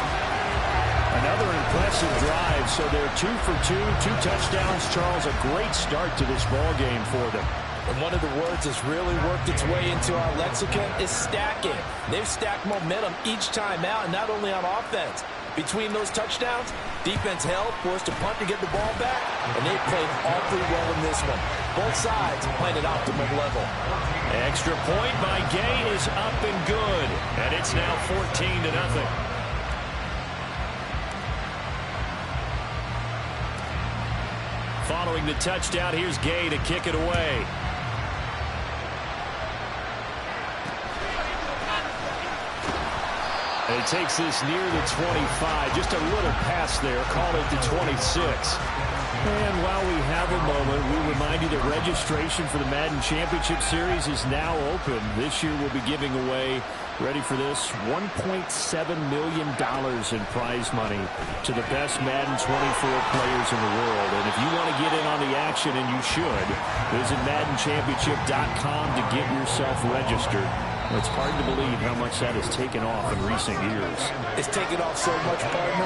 Another impressive drive, so they're 2 for 2, 2 touchdowns. Charles, a great start to this ball game for them. And one of the words that's really worked its way into our lexicon is stacking. They've stacked momentum each time out, and not only on offense. Between those touchdowns, defense held, forced to punt to get the ball back, and they played awfully well in this one. Both sides playing at optimum level. Extra point by Gay is up and good, and it's now 14-0. Following the touchdown, here's Gay to kick it away. And he takes this near the 25. Just a little pass there. Call it the 26. And while we have a moment, we remind you that registration for the Madden Championship Series is now open. This year we'll be giving away, ready for this, $1.7 million in prize money to the best Madden 24 players in the world. And if you want to get in on the action, and you should, visit MaddenChampionship.com to get yourself registered. It's hard to believe how much that has taken off in recent years. It's taken off so much, partner.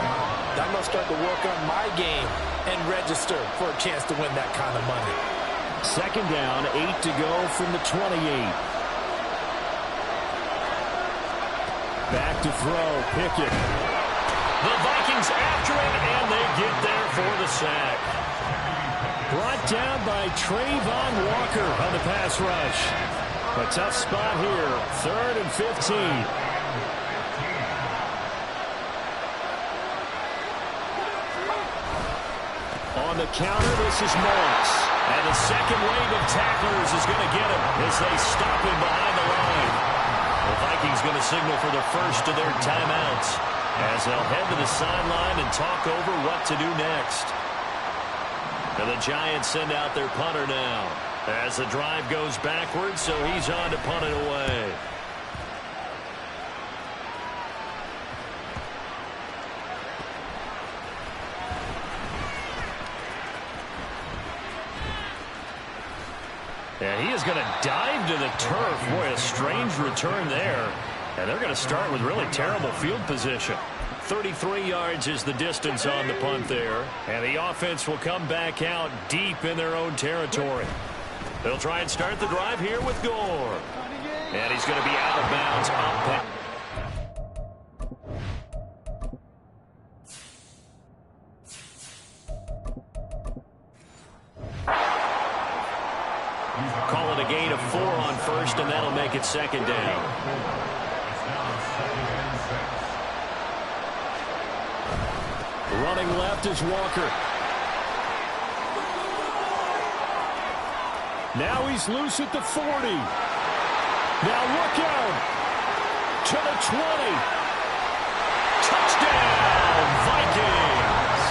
I'm going to start to work on my game and register for a chance to win that kind of money. Second down, 8 to go from the 28. Back to throw, Pickett. The Vikings after him, and they get there for the sack. Brought down by Trayvon Walker on the pass rush. A tough spot here, 3rd and 15. On the counter, this is Morris. And the second wave of tacklers is going to get him as they stop him behind the line. The Vikings going to signal for the first of their timeouts as they'll head to the sideline and talk over what to do next. And the Giants send out their punter now as the drive goes backwards, so he's on to punt it away. And he is going to dive to the turf. Boy, a strange return there. And they're going to start with really terrible field position. 33 yards is the distance on the punt there. And the offense will come back out deep in their own territory. They'll try and start the drive here with Gore. And he's going to be out of bounds. Call it a gain of 4 on first, and that'll make it second down. Running left is Walker. Now he's loose at the 40. Now look out. To the 20. Touchdown, Vikings.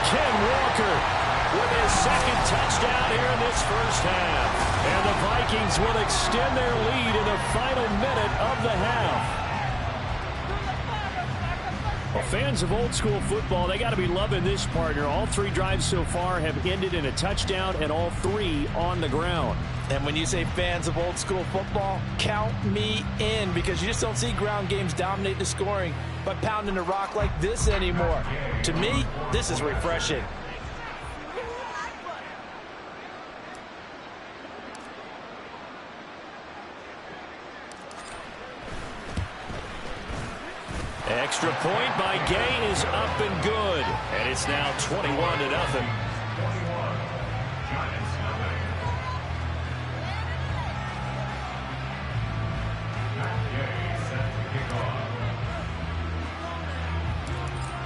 Ken Walker with his second touchdown here in this first half. And the Vikings will extend their lead in the final minute of the half. Well, fans of old school football, they got to be loving this partner. All 3 drives so far have ended in a touchdown, and all 3 on the ground. And when you say fans of old school football, count me in, because you just don't see ground games dominate the scoring by pounding the rock like this anymore. To me, this is refreshing. Extra point by Gay is up and good. And it's now 21-0.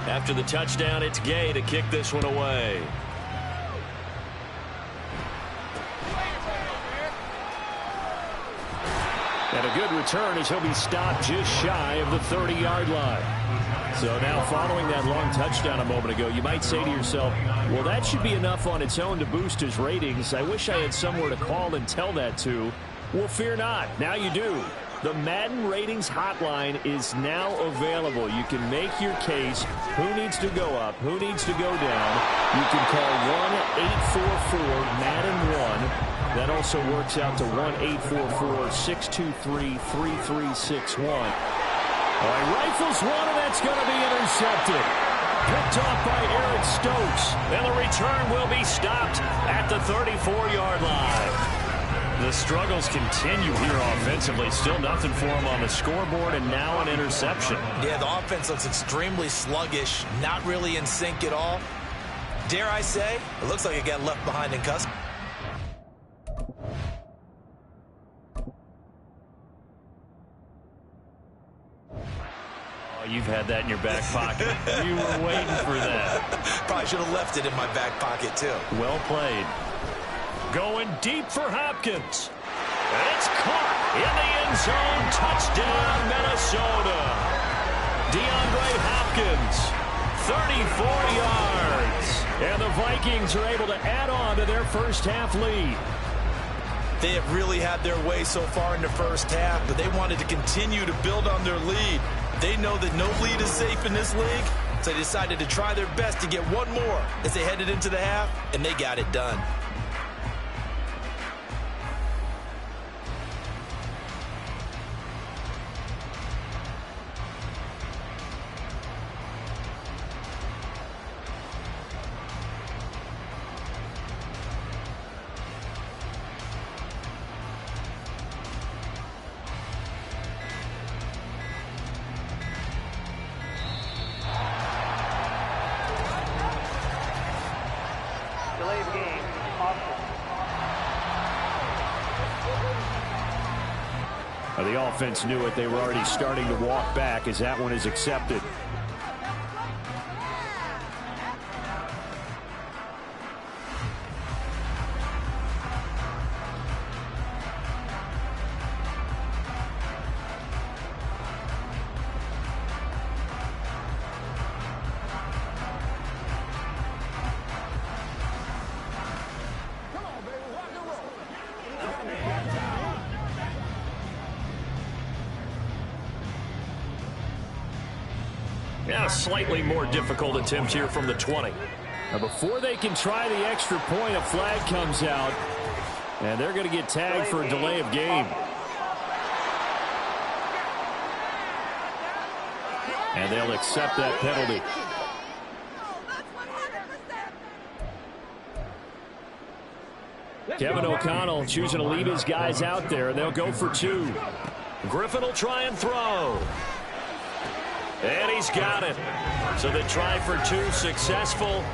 After the touchdown, it's Gay to kick this one away. And a good return as he'll be stopped just shy of the 30-yard line. So now following that long touchdown a moment ago, you might say to yourself, well, that should be enough on its own to boost his ratings. I wish I had somewhere to call and tell that to. Well, fear not. Now you do. The Madden Ratings Hotline is now available. You can make your case. Who needs to go up? Who needs to go down? You can call 1-844-MADDEN-1. That also works out to 1-844-623-3361. All right, rifles one, and that's going to be intercepted. Picked off by Eric Stokes. And the return will be stopped at the 34-yard line. The struggles continue here offensively. Still nothing for him on the scoreboard, and now an interception. Yeah, the offense looks extremely sluggish, not really in sync at all. Dare I say, it looks like it got left behind in custody. You've had that in your back pocket. You were waiting for that. Probably should have left it in my back pocket, too. Well played. Going deep for Hopkins. And it's caught in the end zone. Touchdown, Minnesota. DeAndre Hopkins, 34 yards. And the Vikings are able to add on to their first half lead. They have really had their way so far in the first half, but they wanted to continue to build on their lead. They know that no lead is safe in this league, so they decided to try their best to get one more as they headed into the half, and they got it done. The offense knew it. They were already starting to walk back as that one is accepted. Yeah, slightly more difficult attempt here from the 20. Now, before they can try the extra point, a flag comes out, and they're going to get tagged for a delay of game. And they'll accept that penalty. Kevin O'Connell choosing to leave his guys out there. They'll go for 2. Griffin will try and throw. And he's got it. So the try for 2 successful.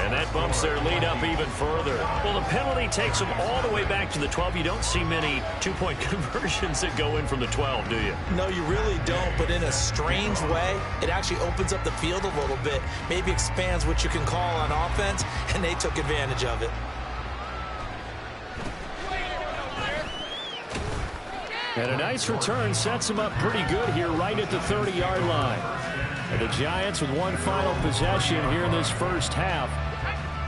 And that bumps their lead up even further. Well, the penalty takes them all the way back to the 12. You don't see many two-point conversions that go in from the 12, do you? No, you really don't. But in a strange way, it actually opens up the field a little bit. Maybe expands what you can call on offense, and they took advantage of it. And a nice return sets them up pretty good here right at the 30-yard line. And the Giants with one final possession here in this first half.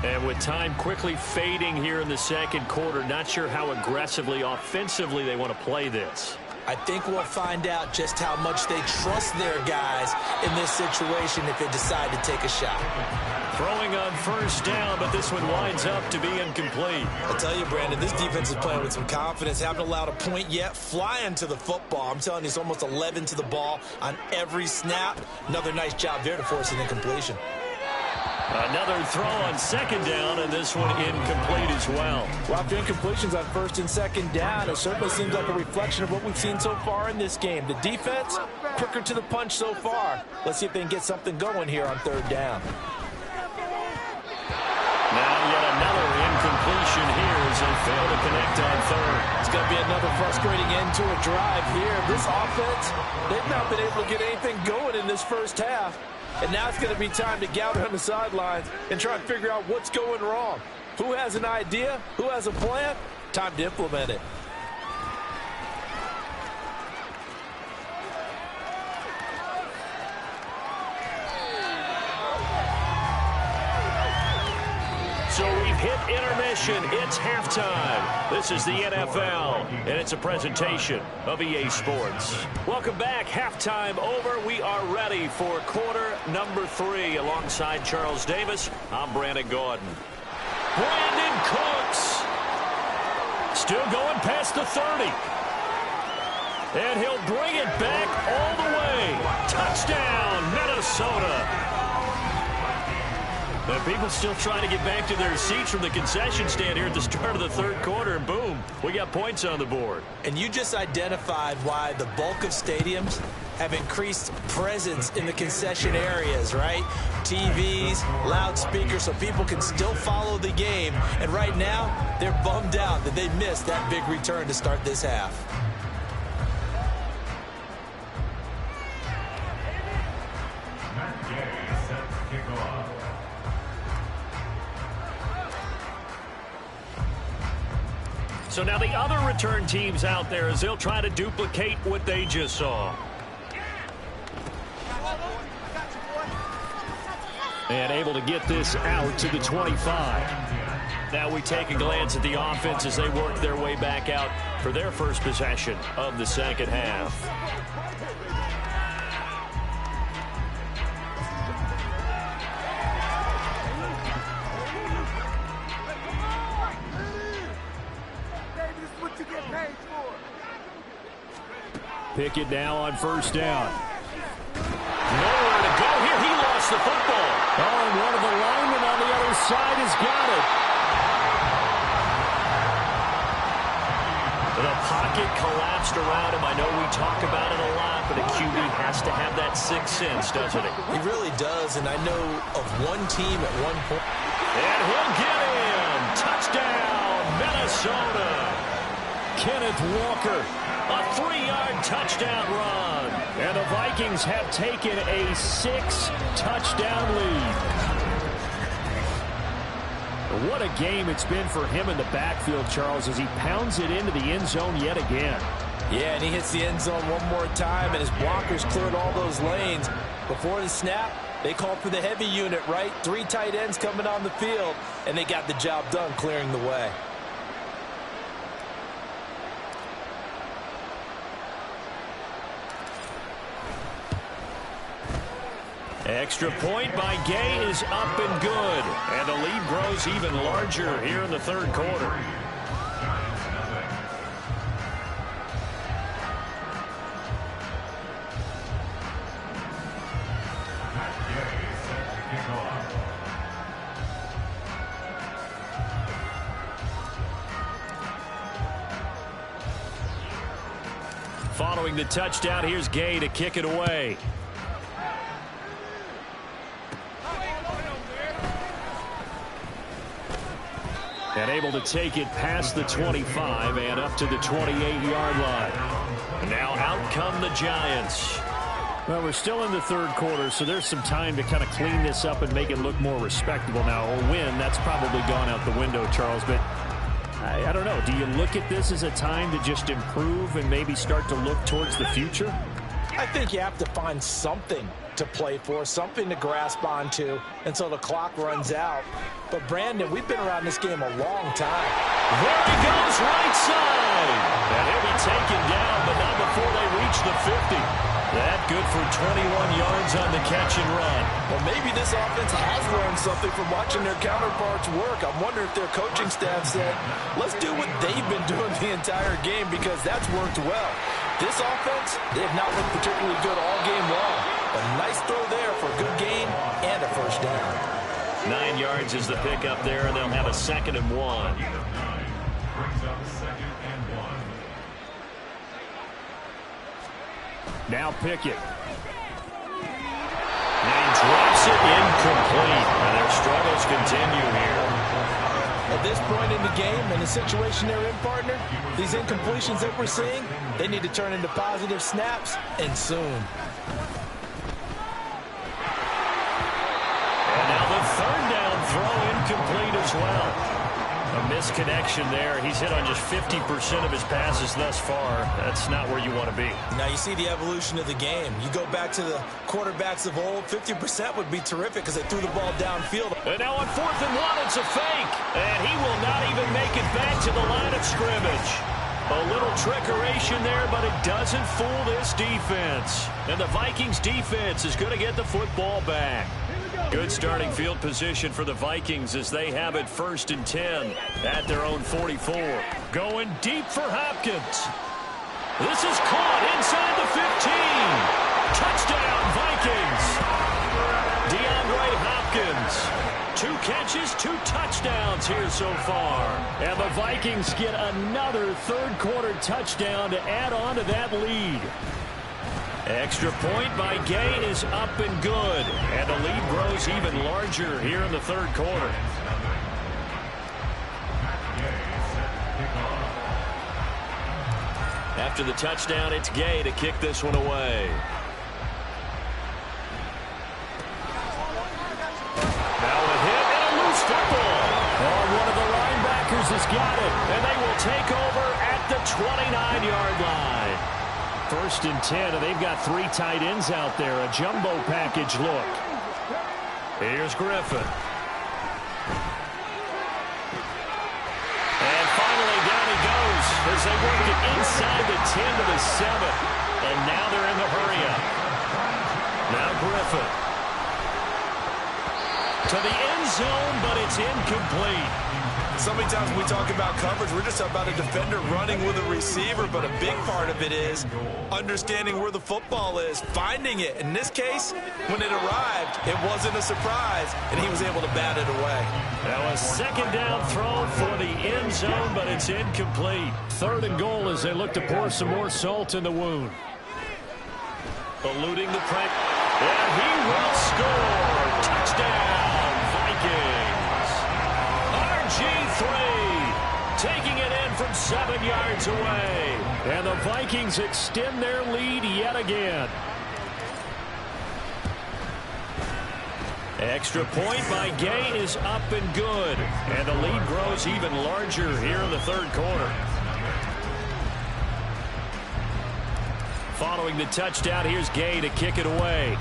And with time quickly fading here in the second quarter, not sure how aggressively, offensively they want to play this. I think we'll find out just how much they trust their guys in this situation if they decide to take a shot. Throwing on first down, but this one winds up to be incomplete. I'll tell you, Brandon, this defense is playing with some confidence. Haven't allowed a point yet. Flying to the football. I'm telling you, it's almost 11 to the ball on every snap. Another nice job there to force an incompletion. Another throw on second down, and this one incomplete as well. Well, after incompletions on first and second down, it certainly seems like a reflection of what we've seen so far in this game. The defense, quicker to the punch so far. Let's see if they can get something going here on third down. Now yet another incompletion here as they fail to connect on third. It's going to be another frustrating end to a drive here. This offense, they've not been able to get anything going in this first half. And now it's going to be time to gather on the sidelines and try and figure out what's going wrong. Who has an idea? Who has a plan? Time to implement it. So we've hit intermission. It's halftime. This is the NFL, and it's a presentation of EA Sports. Welcome back. Halftime over. We are ready for quarter number 3. Alongside Charles Davis, I'm Brandon Gordon. Brandon Cooks. Still going past the 30. And he'll bring it back all the way. Touchdown, Minnesota. And people still trying to get back to their seats from the concession stand here at the start of the third quarter, and boom, we got points on the board. And you just identified why the bulk of stadiums have increased presence in the concession areas, right? TVs, loudspeakers, so people can still follow the game. And right now, they're bummed out that they missed that big return to start this half. So now the other return teams out there as they'll try to duplicate what they just saw. And able to get this out to the 25. Now we take a glance at the offense as they work their way back out for their first possession of the second half. Pickett now on first down. Nowhere to go here. He lost the football. Oh, and one of the linemen on the other side has got it. The pocket collapsed around him. I know we talk about it a lot, but a QB has to have that sixth sense, doesn't he? He really does, and I know of one team at one point. And he'll get him. Touchdown, Minnesota. Kenneth Walker. A 3-yard touchdown run. And the Vikings have taken a 6-touchdown lead. What a game it's been for him in the backfield, Charles, as he pounds it into the end zone yet again. Yeah, and he hits the end zone one more time, and his blockers cleared all those lanes. Before the snap, they called for the heavy unit, right? 3 tight ends coming on the field, and they got the job done clearing the way. Extra point by Gay is up and good. And the lead grows even larger here in the third quarter. Following the touchdown, here's Gay to kick it away. And able to take it past the 25 and up to the 28-yard line. And now out come the Giants. Well, we're still in the third quarter, so there's some time to kind of clean this up and make it look more respectable. Now, a win, that's probably gone out the window, Charles, but I don't know. Do you look at this as a time to just improve and maybe start to look towards the future? I think you have to find something to play for, something to grasp onto until the clock runs out. But, Brandon, we've been around this game a long time. There he goes, right side. And he'll be taken down, but not before they reach the 50. That good for 21 yards on the catch and run. Well, maybe this offense has learned something from watching their counterparts work. I'm wondering if their coaching staff said, let's do what they've been doing the entire game, because that's worked well. This offense, they have not looked particularly good all game long. A nice throw there for a good gain and a first down. 9 yards is the pickup there, and they'll have a 2nd and 1. Now Pickett. And he drops it incomplete. And their struggles continue here. At this point in the game, and the situation they're in, partner, these incompletions that we're seeing, they need to turn into positive snaps, and soon. And now the 3rd down throw incomplete as well. A misconnection there. He's hit on just 50% of his passes thus far. That's not where you want to be. Now you see the evolution of the game. You go back to the quarterbacks of old, 50% would be terrific because they threw the ball downfield. And now on 4th and 1, it's a fake. And he will not even make it back to the line of scrimmage. A little trickeration there, but it doesn't fool this defense. And the Vikings defense is going to get the football back. Good starting field position for the Vikings as they have it 1st and 10 at their own 44. Going deep for Hopkins. This is caught inside the 15. Touchdown, Vikings. DeAndre Hopkins. 2 catches, 2 touchdowns here so far. And the Vikings get another third quarter touchdown to add on to that lead. Extra point by Gay is up and good. And the lead grows even larger here in the third quarter. After the touchdown, it's Gay to kick this one away. Now a hit and a loose football. Oh, one of the linebackers has got it. And they will take over at the 29-yard line. 1st and 10, and they've got 3 tight ends out there. A jumbo package look. Here's Griffin. And finally, down he goes as they work it inside the 10 to the 7. And now they're in the hurry-up. Now Griffin. To the end zone, but it's incomplete. So many times when we talk about coverage, we're just about a defender running with a receiver, but a big part of it is understanding where the football is, finding it. In this case, when it arrived, it wasn't a surprise, and he was able to bat it away. Now a 2nd down throw for the end zone, but it's incomplete. 3rd and goal as they look to pour some more salt in the wound. Eluding the pressure, and he will score. Touchdown, Vikings. RG3 taking it in from 7 yards away. And the Vikings extend their lead yet again. Extra point by Gay is up and good. And the lead grows even larger here in the third quarter. Following the touchdown, here's Gay to kick it away.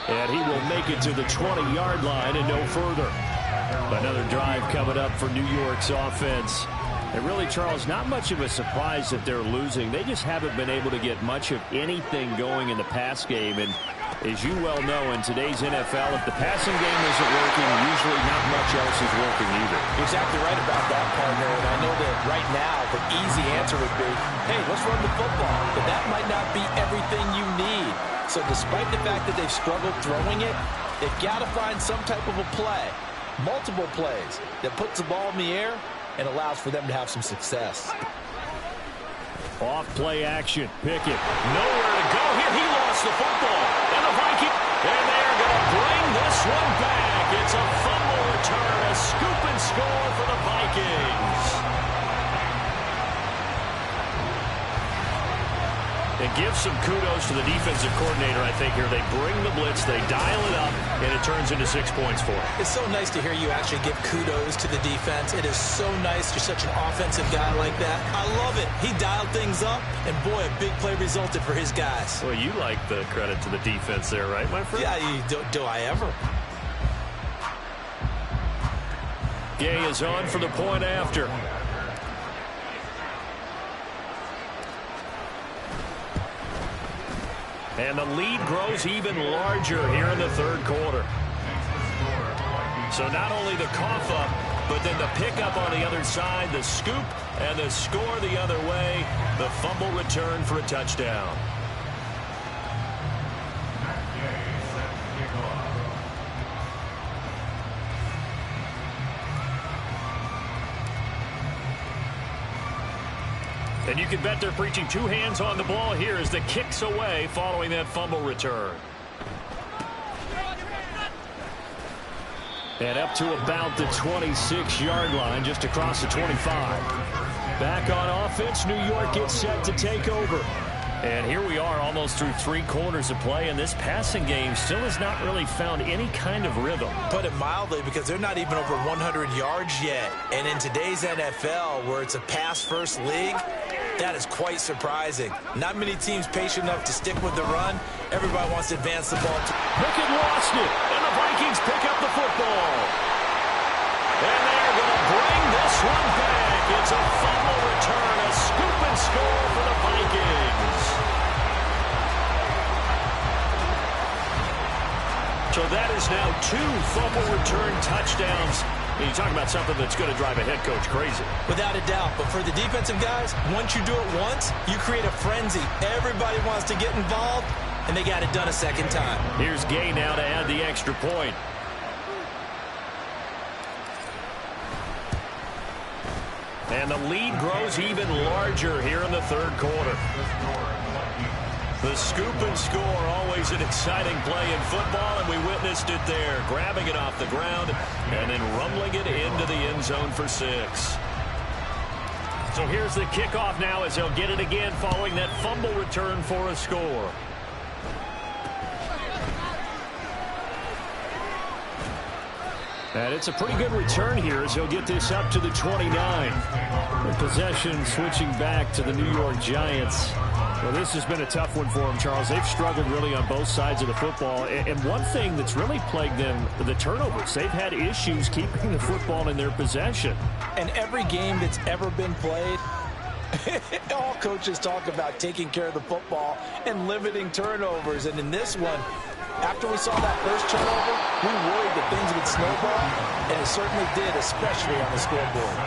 And he will make it to the 20-yard line and no further. Another drive coming up for New York's offense. And really, Charles, not much of a surprise that they're losing. They just haven't been able to get much of anything going in the pass game. And as you well know, in today's NFL, if the passing game isn't working, usually not much else is working either. Exactly right about that, partner. And I know that right now the easy answer would be, hey, let's run the football. But that might not be everything you need. So despite the fact that they've struggled throwing it, they've got to find some type of a play multiple plays that puts the ball in the air and allows for them to have some success. Off play action. Pickett. Nowhere to go here. He lost the football. And the Vikings. And they're going to bring this one back. It's a fumble return. A scoop and score for the Vikings. And give some kudos to the defensive coordinator, I think, here. They bring the blitz, they dial it up, and it turns into 6 points for them. It's so nice to hear you actually give kudos to the defense. It is so nice. You're such an offensive guy like that. I love it. He dialed things up, and boy, a big play resulted for his guys. Well, you like the credit to the defense there, right, my friend? Yeah, do I ever? Gay is on for the point after. And the lead grows even larger here in the third quarter. So not only the cough up, but then the pickup on the other side, the scoop, and the score the other way. The fumble return for a touchdown. And you can bet they're preaching two hands on the ball here as the kick's away following that fumble return. And up to about the 26-yard line, just across the 25. Back on offense, New York gets set to take over. And here we are almost through 3 quarters of play, and this passing game still has not really found any kind of rhythm. Put it mildly, because they're not even over 100 yards yet. And in today's NFL, where it's a pass-first league, that is quite surprising. Not many teams patient enough to stick with the run. Everybody wants to advance the ball. Pickett lost it, and the Vikings pick up the football. And they're going to bring this one back. It's a fumble return, a scoop and score for the Vikings. So that is now 2 fumble return touchdowns. And you talk about something that's going to drive a head coach crazy. Without a doubt. But for the defensive guys, once you do it once, you create a frenzy. Everybody wants to get involved, and they got it done a second time. Here's Gay now to add the extra point. And the lead grows even larger here in the third quarter. The scoop and score, always an exciting play in football, and we witnessed it there. Grabbing it off the ground and then rumbling it into the end zone for 6. So here's the kickoff now as they'll get it again following that fumble return for a score. And it's a pretty good return here as he'll get this up to the 29. The possession switching back to the New York Giants. Well, this has been a tough one for them, Charles. They've struggled really on both sides of the football. And one thing that's really plagued them, the turnovers. They've had issues keeping the football in their possession. And every game that's ever been played, all coaches talk about taking care of the football and limiting turnovers. And in this one, after we saw that first turnover, we worried that things would snowball, and it certainly did, especially on the scoreboard.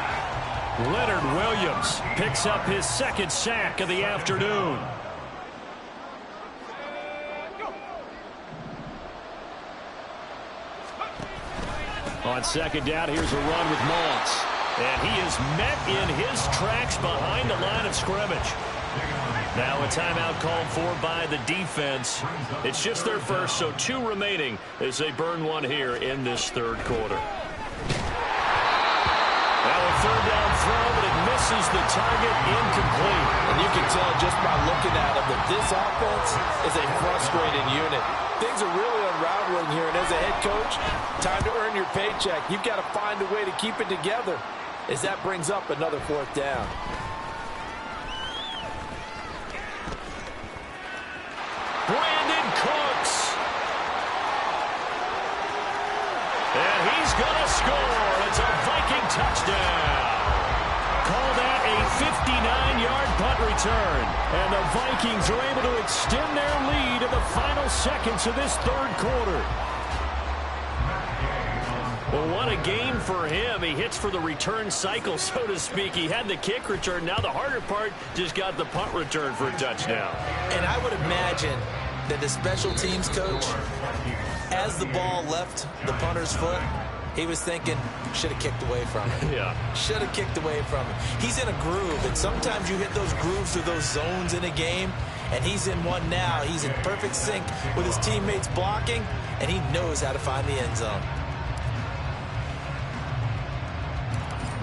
Leonard Williams picks up his second sack of the afternoon. On second down, here's a run with Moss. And he is met in his tracks behind the line of scrimmage. Now a timeout called for by the defense. It's just their first, so 2 remaining as they burn one here in this third quarter. Now a third down throw, but it misses the target, incomplete. And you can tell just by looking at them that this offense is a frustrated unit. Things are really unraveling here, and as a head coach, time to earn your paycheck. You've got to find a way to keep it together as that brings up another 4th down. Brandon Cooks. And he's going to score. It's a Viking touchdown. Call that a 59-yard punt return. And the Vikings are able to extend their lead in the final seconds of this third quarter. Well, what a game for him. He hits for the return cycle, so to speak. He had the kick return. Now the harder part, just got the punt return for a touchdown. And I would imagine that the special teams coach, as the ball left the punter's foot, He was thinking, should have kicked away from him. Yeah. Should have kicked away from him. He's in a groove, and sometimes you hit those grooves or those zones in a game, and he's in one now. He's in perfect sync with his teammates blocking, and he knows how to find the end zone.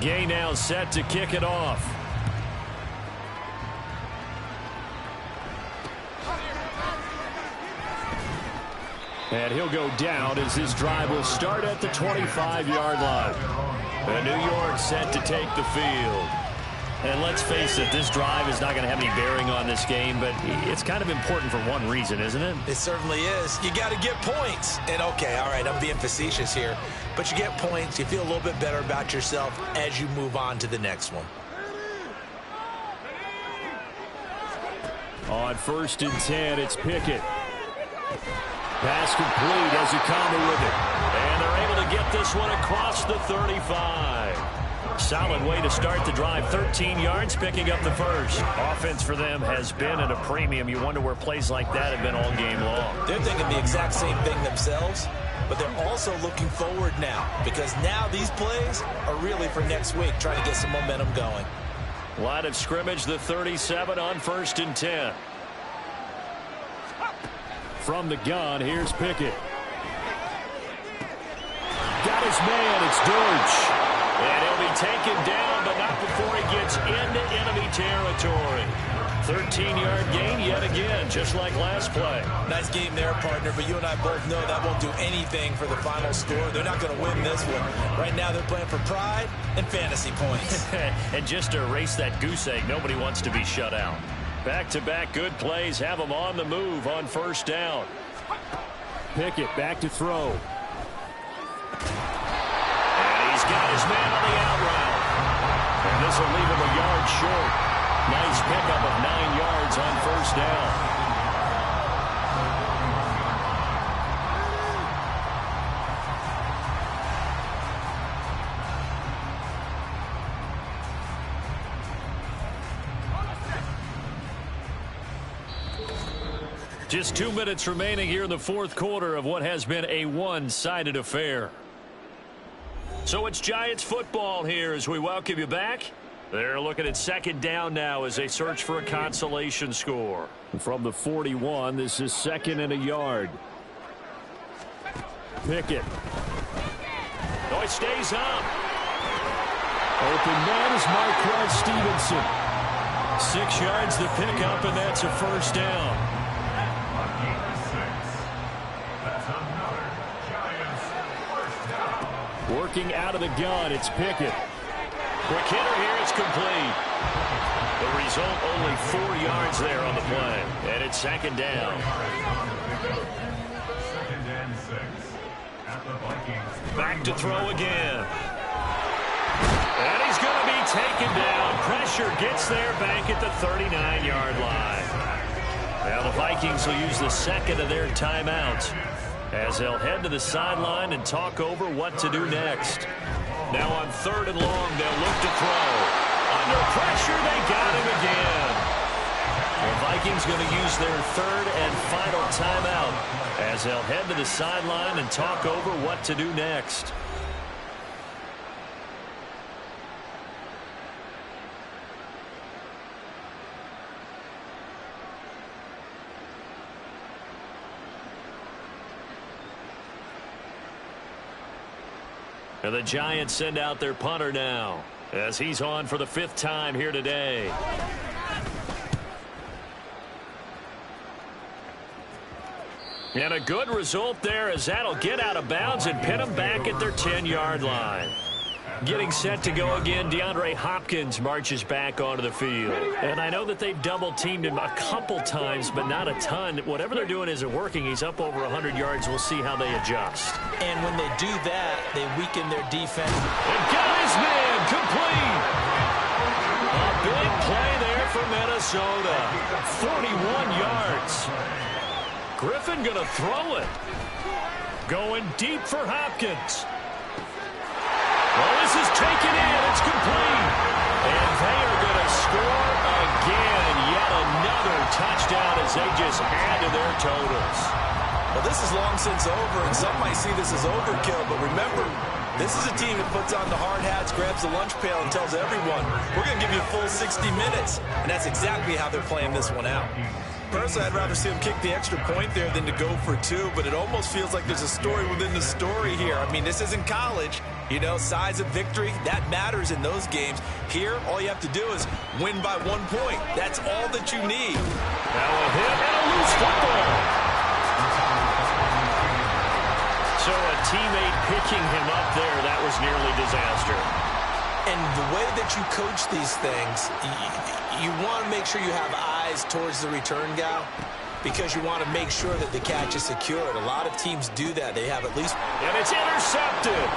Gay now set to kick it off. And he'll go down as his drive will start at the 25-yard line. And New York set to take the field. And let's face it, this drive is not going to have any bearing on this game, but it's kind of important for one reason, isn't it? It certainly is. You got to get points. And, okay, all right, I'm being facetious here. But you get points. You feel a little bit better about yourself as you move on to the next one. On 1st and 10, it's Pickett. Pass complete as Okama with it. And they're able to get this one across the 35. Solid way to start the drive. 13 yards, picking up the first. Offense for them has been at a premium. You wonder where plays like that have been all game long. They're thinking the exact same thing themselves, but they're also looking forward now, because now these plays are really for next week, trying to get some momentum going. Line of scrimmage, the 37 on 1st and 10. From the gun, here's Pickett. Got his man, it's Deutsch. And he'll be taken down, but not before he gets into enemy territory. 13-yard gain yet again, just like last play. Nice game there, partner, but you and I both know that won't do anything for the final score. They're not going to win this one. Right now they're playing for pride and fantasy points. And just to erase that goose egg, nobody wants to be shut out. Back-to-back good plays have them on the move on 1st down. Pickett back to throw. And he's got his man on the out route. And this will leave him a yard short. Nice pickup of 9 yards on 1st down. Just 2 minutes remaining here in the 4th quarter of what has been a one-sided affair. So it's Giants football here as we welcome you back. They're looking at 2nd down now as they search for a consolation score. From the 41, this is 2nd and a yard. Pickett. Oh, he stays up. Open man is Marquez Stevenson. 6 yards to pick up, and that's a 1st down. Working out of the gun, it's Pickett. Quick hitter here, it's complete. The result, only 4 yards there on the play. And it's 2nd down. Back to throw again. And he's going to be taken down. Pressure gets there back at the 39-yard line. Now the Vikings will use the 2nd of their timeouts as they'll head to the sideline and talk over what to do next. Now on 3rd and long, they'll look to throw. Under pressure, they got him again. The Vikings going to use their 3rd and final timeout as they'll head to the sideline and talk over what to do next. And the Giants send out their punter now as he's on for the 5th time here today. And a good result there as that'll get out of bounds and pin them back at their 10-yard line. Getting set to go again, DeAndre Hopkins marches back onto the field. And I know that they've double-teamed him a couple times, but not a ton. Whatever they're doing isn't working. He's up over 100 yards. We'll see how they adjust. And when they do that, they weaken their defense. And got his man complete. A big play there for Minnesota. 41 yards. Griffin going to throw it. Going deep for Hopkins. Well, this is taken in. It's complete. And they are going to score again. Yet another touchdown as they just add to their totals. Well, this is long since over, and some might see this as overkill. But remember, This is a team that puts on the hard hats, grabs the lunch pail, and tells everyone, we're going to give you a full 60 minutes. And that's exactly how they're playing this one out. Personally, I'd rather see them kick the extra point there than to go for two, but it almost feels like there's a story within the story here. I mean, this isn't college. You know, size of victory, that matters in those games. Here, all you have to do is win by 1 point. That's all that you need. Now a hit and a loose football. So a teammate picking him up there, that was nearly disaster. And the way that you coach these things, you want to make sure you have eyes towards the return guy because you want to make sure that the catch is secured. A lot of teams do that. They have at least... And it's intercepted.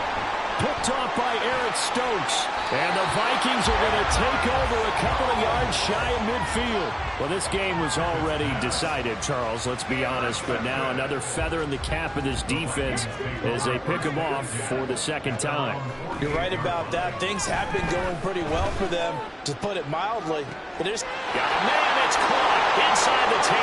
Picked off by Eric Stokes. And the Vikings are going to take over a couple of yards shy of midfield. Well, this game was already decided, Charles, let's be honest. But now another feather in the cap of this defense as they pick them off for the second time. You're right about that. Things have been going pretty well for them, to put it mildly. But there's... Got a man that's caught inside the 10.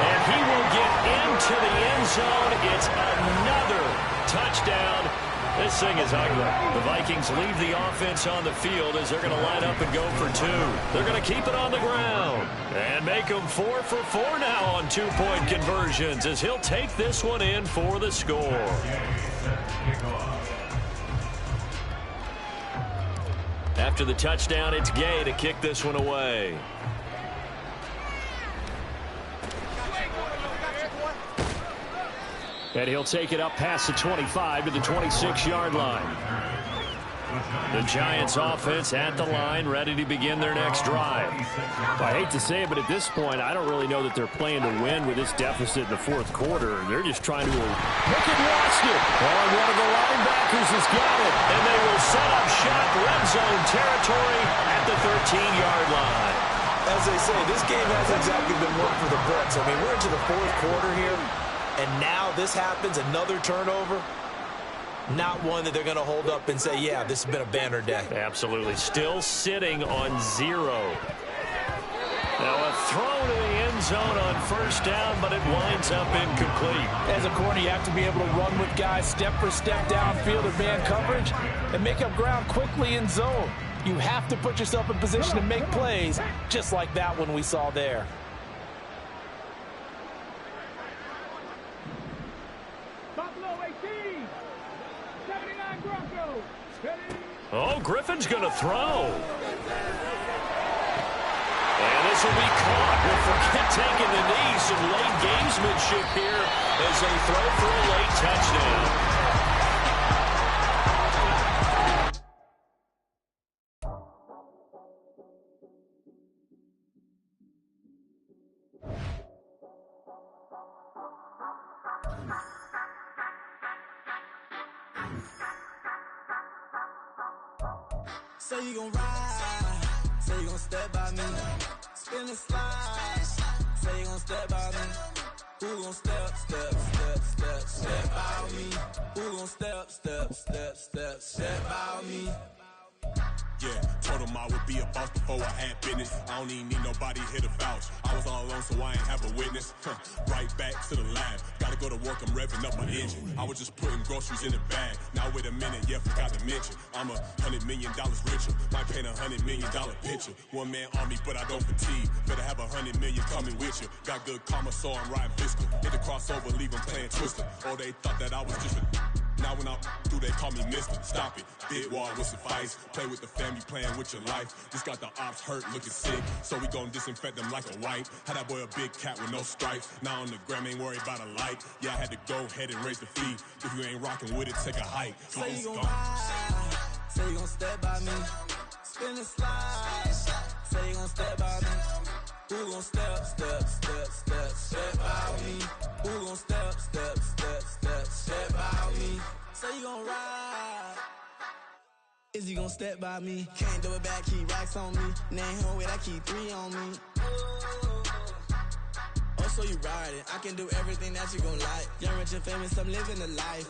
And he will get into the end zone. It's another touchdown. This thing is ugly. The Vikings leave the offense on the field as they're going to line up and go for two. They're going to keep it on the ground and make them 4 for 4 now on two-point conversions as he'll take this one in for the score. After the touchdown, it's Gay to kick this one away. And he'll take it up past the 25 to the 26-yard line. The Giants offense at the line, ready to begin their next drive. I hate to say it, but at this point, I don't really know that they're playing to win with this deficit in the fourth quarter. They're just trying to... Pickett lost it. And one of the linebackers has got it. And they will set up shop red zone territory at the 13-yard line. As they say, this game hasn't exactly been one for the books. I mean, we're into the fourth quarter here. And now this happens, another turnover. Not one that they're going to hold up and say, yeah, this has been a banner day. Absolutely. Still sitting on 0. Now a throw to the end zone on first down, but it winds up incomplete. As a corner, you have to be able to run with guys step for step downfield or man coverage and make up ground quickly in zone. You have to put yourself in position to make plays, just like that one we saw there. Oh, Griffin's going to throw. And this will be caught. We'll forget taking the knee. Some late gamesmanship here as they throw for a late touchdown. Say you gon' ride, say you gon' step by me, spin and slide, say you gon' step by me, who gon' step by me, who gon' step by me. Yeah, told him I would be a boss before I had business. I don't even need nobody here to vouch. I was all alone, so I ain't have a witness. Right back to the lab. Gotta go to work, I'm revving up my engine. I was just putting groceries in the bag. Now wait a minute, yeah, forgot to mention. I'm $100 million richer. Might paint $100 million picture. One man army, but I don't fatigue. Better have 100 million coming with you. Got good karma, so I'm riding fiscal. Hit the crossover, leave them playing Twister. Oh, they thought that I was just now when I'm through, they call me Mister. Stop it. Big wall with some fights. Play with the family, playing with your life. Just got the ops hurt, looking sick. So we gon' disinfect them like a wipe. Had that boy a big cat with no stripes. Now on the gram, ain't worried about a light. Yeah, I had to go ahead and raise the fee. If you ain't rocking with it, take a hike. Say you gon' ride, say you gon' step by me. Spin and slide, say you gon' step by me. Who gon' step by me? Who gon' step by me? Say you gon' ride. Is you gon' step by me? Can't do it back, keep racks on me. Name home with I keep 3 on me. Oh, so you riding? I can do everything that you gon' like. Young, rich, and famous, I'm living the life.